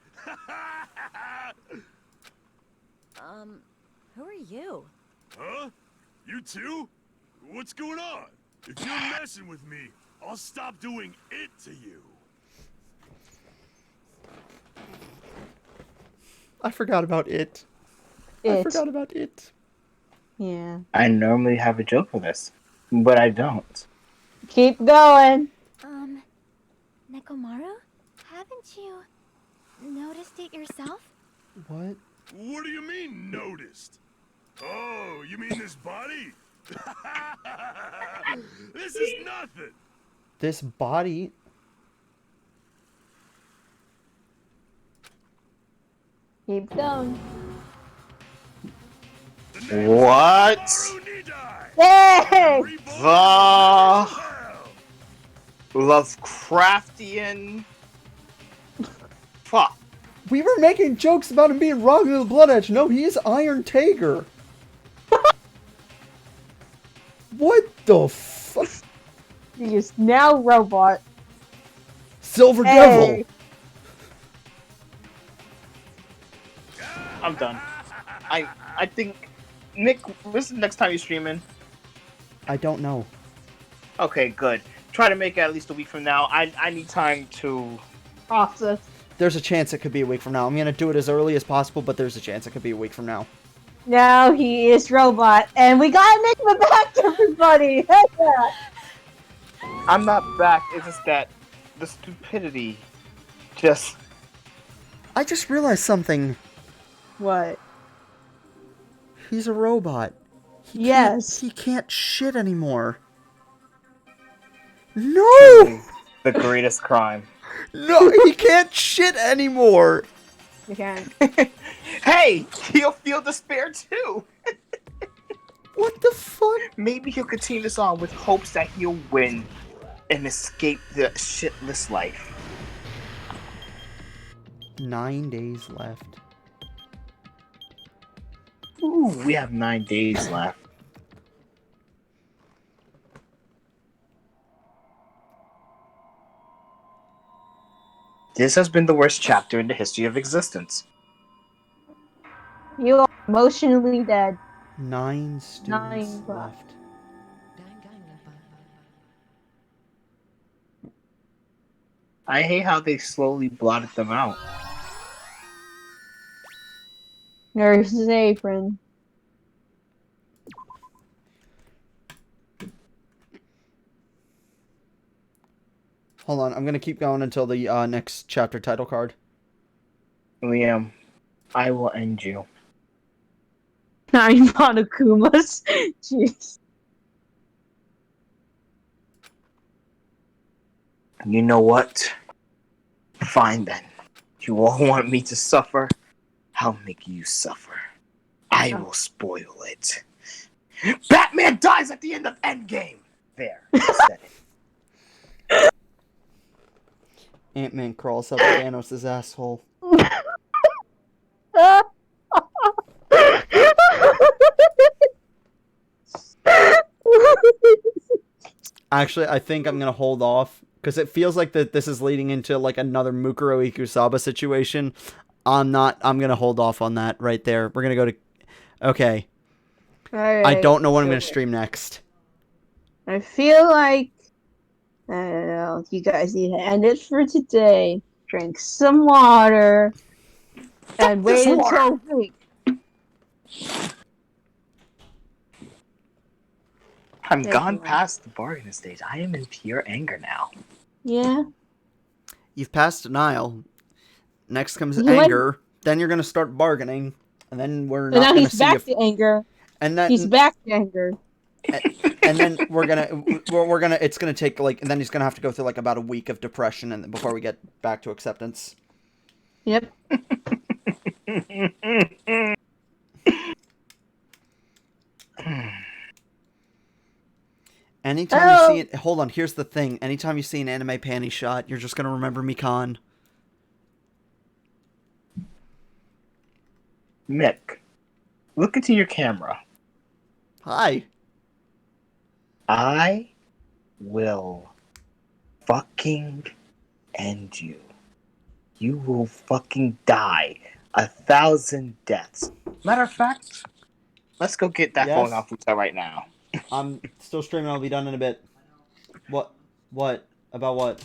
Who are you? Huh? You too? What's going on? If you're messing with me, I'll stop doing it to you. I forgot about it. I forgot about it. Yeah. I normally have a joke for this, but I don't. Keep going. Nekomaru? Haven't you noticed it yourself? What? What do you mean, noticed? Oh, you mean this body? This is nothing. This body? Keep going. What? Hey! The Lovecraftian. Fuck. We were making jokes about him being wrong to the Blood Edge. No, he is Iron Tiger. What the fuck? He is now robot. Silver Devil. I'm done. I think Nick, when's the next time you're streaming? I don't know. Okay, good. Try to make it at least a week from now. I need time to process. There's a chance it could be a week from now. I'm gonna do it as early as possible, but there's a chance it could be a week from now. Now he is robot, and we got Nick back, everybody. Yeah. I'm not back. It's just that the stupidity just. I just realized something. What? He's a robot. Yes. He can't shit anymore. No! The greatest crime. No, he can't shit anymore. You can't. Hey, he'll feel despair too. What the fuck? Maybe he'll continue this on with hopes that he'll win and escape the shitless life. 9 days left. Ooh, we have 9 days left. This has been the worst chapter in the history of existence. You are emotionally dead. 9 students left. I hate how they slowly blotted them out. Nurse's apron. Hold on, I'm gonna keep going until the next chapter title card. Liam, I will end you. 9 Monokumas. Jeez. You know what? Fine then. You all want me to suffer? I'll make you suffer. I will spoil it. Batman dies at the end of Endgame! There, I said it. Ant-Man crawls up Thanos' asshole. Actually, I think I'm gonna hold off because it feels like that this is leading into like another Mukuro Ikusaba situation. I'm gonna hold off on that right there. We're gonna go to. Okay. Right. I don't know what I'm gonna stream next. I feel like I don't know. You guys need to end it for today. Drink some water and wait until a week. I'm gone past the bargaining stage. I am in pure anger now. Yeah. You've passed denial. Next comes anger. Then you're gonna start bargaining, and then we're not. And now gonna he's see back if... to anger. And then he's back to anger. And then we're gonna it's gonna take like, and then he's gonna have to go through like about a week of depression, and before we get back to acceptance. Yep. Anytime you see it, hold on. Here's the thing. Anytime you see an anime panty shot, you're just gonna remember Mikan. Mick, look into your camera. Hi. I will fucking end you. you will fucking die 1,000 deaths. Matter of fact, let's go get that phone Yes? off Futa right now. I'm still streaming. I'll be done in a bit. What? What? About what?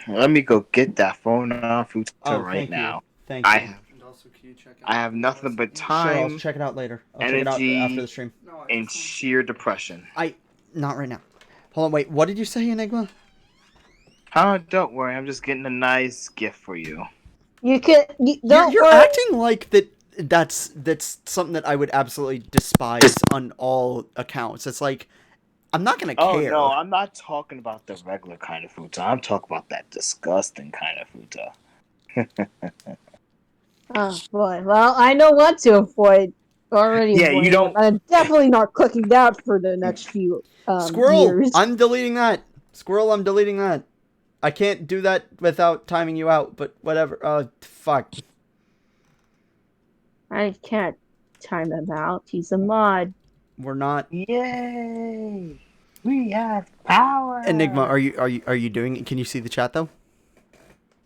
Let me go get that phone off Futa Oh, right thank you. now. Thank I you. have, I have nothing but Sure, I'll time, check it out later. I'll check it out after energy, the stream. and sheer depression. Not right now. Hold on, wait. What did you say, Enigma? Oh, don't worry. I'm just getting a nice gift for you. You can. Don't You're worry. acting like that. That's something that I would absolutely despise on all accounts. It's like I'm not gonna Oh care. no, I'm not talking about the regular kind of Futa. I'm talking about that disgusting kind of Futa. Oh boy. Well, I know what to avoid already. Yeah, you don't. I'm definitely not cooking that for the next few Squirrel, years. I'm deleting that. Squirrel, I'm deleting that. I can't do that without timing you out. But whatever. Fuck. I can't time him out. He's a mod. We're not. Yay! We have power. Enigma, are you doing it? Can you see the chat though?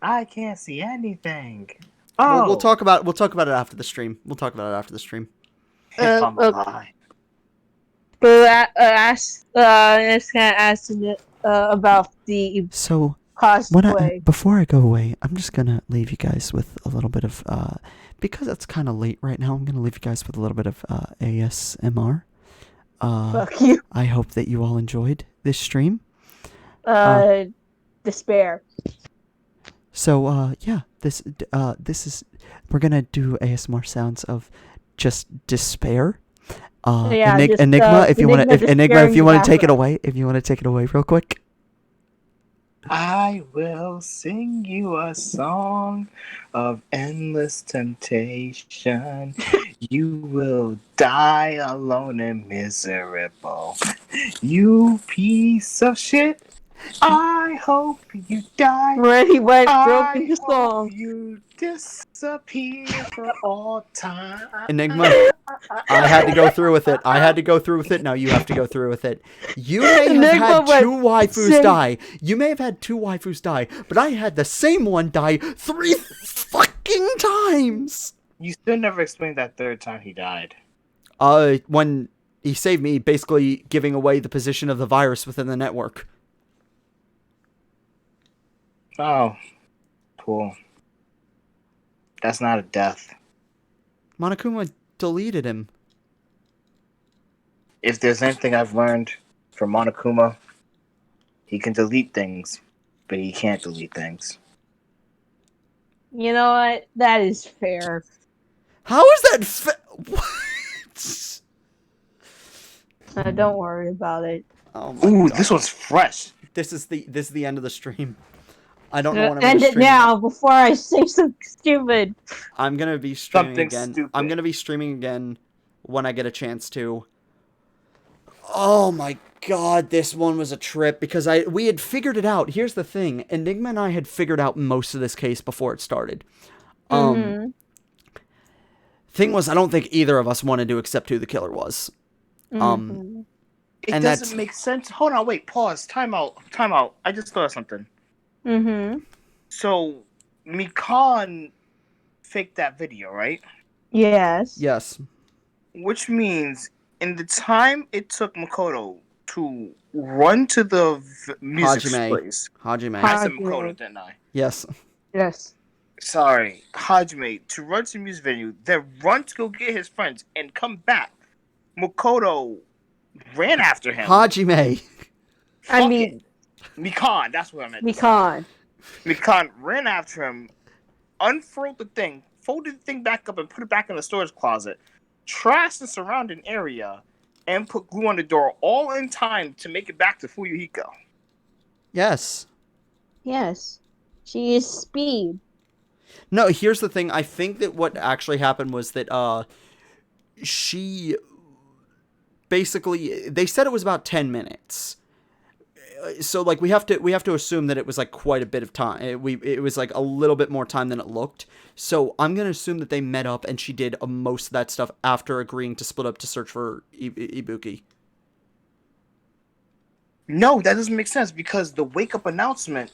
I can't see anything. Oh, we'll talk about it after the stream. We'll talk about it after the stream. If I'm alive. But just gonna ask about the cosplay. Before I go away, I'm just gonna leave you guys with a little bit of because it's kind of late right now. I'm gonna leave you guys with a little bit of ASMR. Fuck you. I hope that you all enjoyed this stream. Despair. So yeah, this is we're gonna do ASMR sounds of just despair. Yeah, Enigma, if you want to take it background. away, real quick. I will sing you a song of endless temptation. You will die alone and miserable. You piece of shit. I hope you die. Where he went broke I into song. hope you disappear for all time. Enigma, I had to go through with it. Now you have to go through with it. You may have had two waifus die. You may have had two waifus die, but I had the same one die 3 fucking times. You still never explained that third time he died. When he saved me, basically giving away the position of the virus within the network. Oh, cool. That's not a death. Monokuma deleted him. If there's anything I've learned from Monokuma, he can delete things, but he can't delete things. You know what? That is fair. How is that what? Don't worry about it. Oh my Ooh, God. this one's fresh. This is the end of the stream. I don't know when I'm End gonna it stream now before I say something stupid. I'm gonna be streaming Something again. stupid. I'm gonna be streaming again when I get a chance to. Oh my God, this one was a trip because we had figured it out. Here's the thing: Enigma and I had figured out most of this case before it started. Thing was, I don't think either of us wanted to accept who the killer was. It and doesn't make sense. Hold on, wait, pause. Time out. I just thought of something. So, Mikan faked that video, right? Yes. Yes. Which means, in the time it took Makoto to run to the music place... Hajime. I said Makoto, didn't I? Yes. Yes. Sorry. Hajime, to run to the music venue, then run to go get his friends, and come back. Makoto ran after him. Hajime. I mean... Mikan, that's what I meant. Mikan ran after him, unfurled the thing, folded the thing back up and put it back in the storage closet, trashed the surrounding area, and put glue on the door all in time to make it back to Fuyuhiko. Yes. Yes. She is speed. No, here's the thing. I think that what actually happened was that she basically, they said it was about 10 minutes. So like we have to assume that it was like quite a bit of time. It was like a little bit more time than it looked. So I'm gonna assume that they met up and she did most of that stuff after agreeing to split up to search for Ibuki. No, that doesn't make sense because the wake up announcement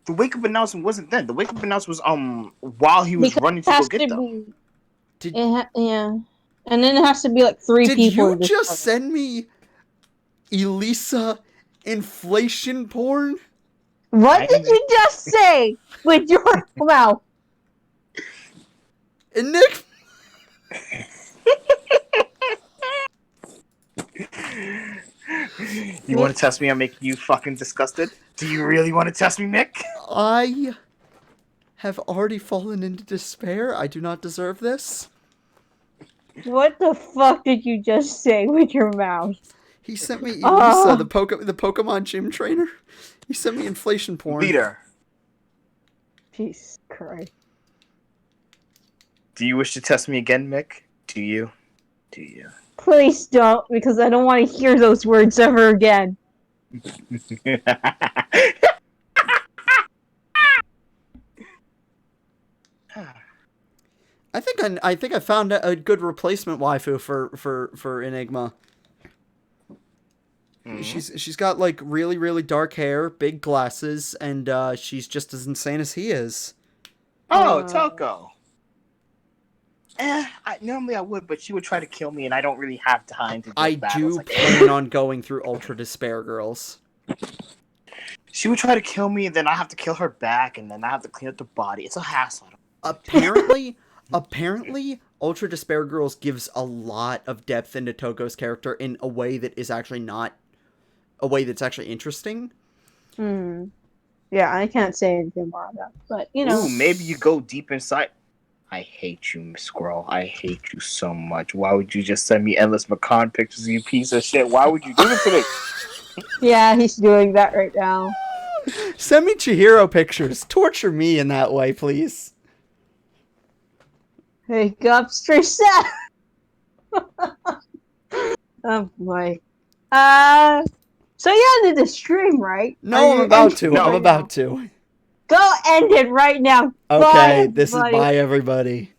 The wake up announcement wasn't then. The wake up announcement was while he was running to go get them. Yeah, and then it has to be like 3 people. Did you just send me Elisa inflation porn? What did you just say with your mouth? And Nick. You want to test me on making you fucking disgusted? Do you really want to test me, Mick? I have already fallen into despair. I do not deserve this. What the fuck did you just say with your mouth? He sent me Elisa, the Pokemon gym trainer. He sent me inflation porn. Leader. Jesus Christ. Do you wish to test me again, Mick? Do you? Do you? Please don't, because I don't want to hear those words ever again. I think I found a good replacement waifu for Enigma. Mm-hmm. She's got like really dark hair, big glasses, and she's just as insane as he is. Oh, Toko. Normally I would, but she would try to kill me, and I don't really have time to. I do plan on going through Ultra Despair Girls. She would try to kill me, and then I have to kill her back, and then I have to clean up the body. It's a hassle. Apparently, Ultra Despair Girls gives a lot of depth into Toko's character in a way that is actually not a way that's actually interesting. Yeah, I can't say anything more on that, but you know. Ooh, maybe you go deep inside. I hate you, Miss Squirrel. I hate you so much. Why would you just send me endless Macan pictures, you piece of shit? Why would you do this to me? Yeah, he's doing that right now. Send me Chihiro pictures. Torture me in that way, please. Hey, up straight set. Oh boy. So you ended the stream, right? No, I'm about to. I'm about to. Go end it right now. Okay, this is bye, everybody.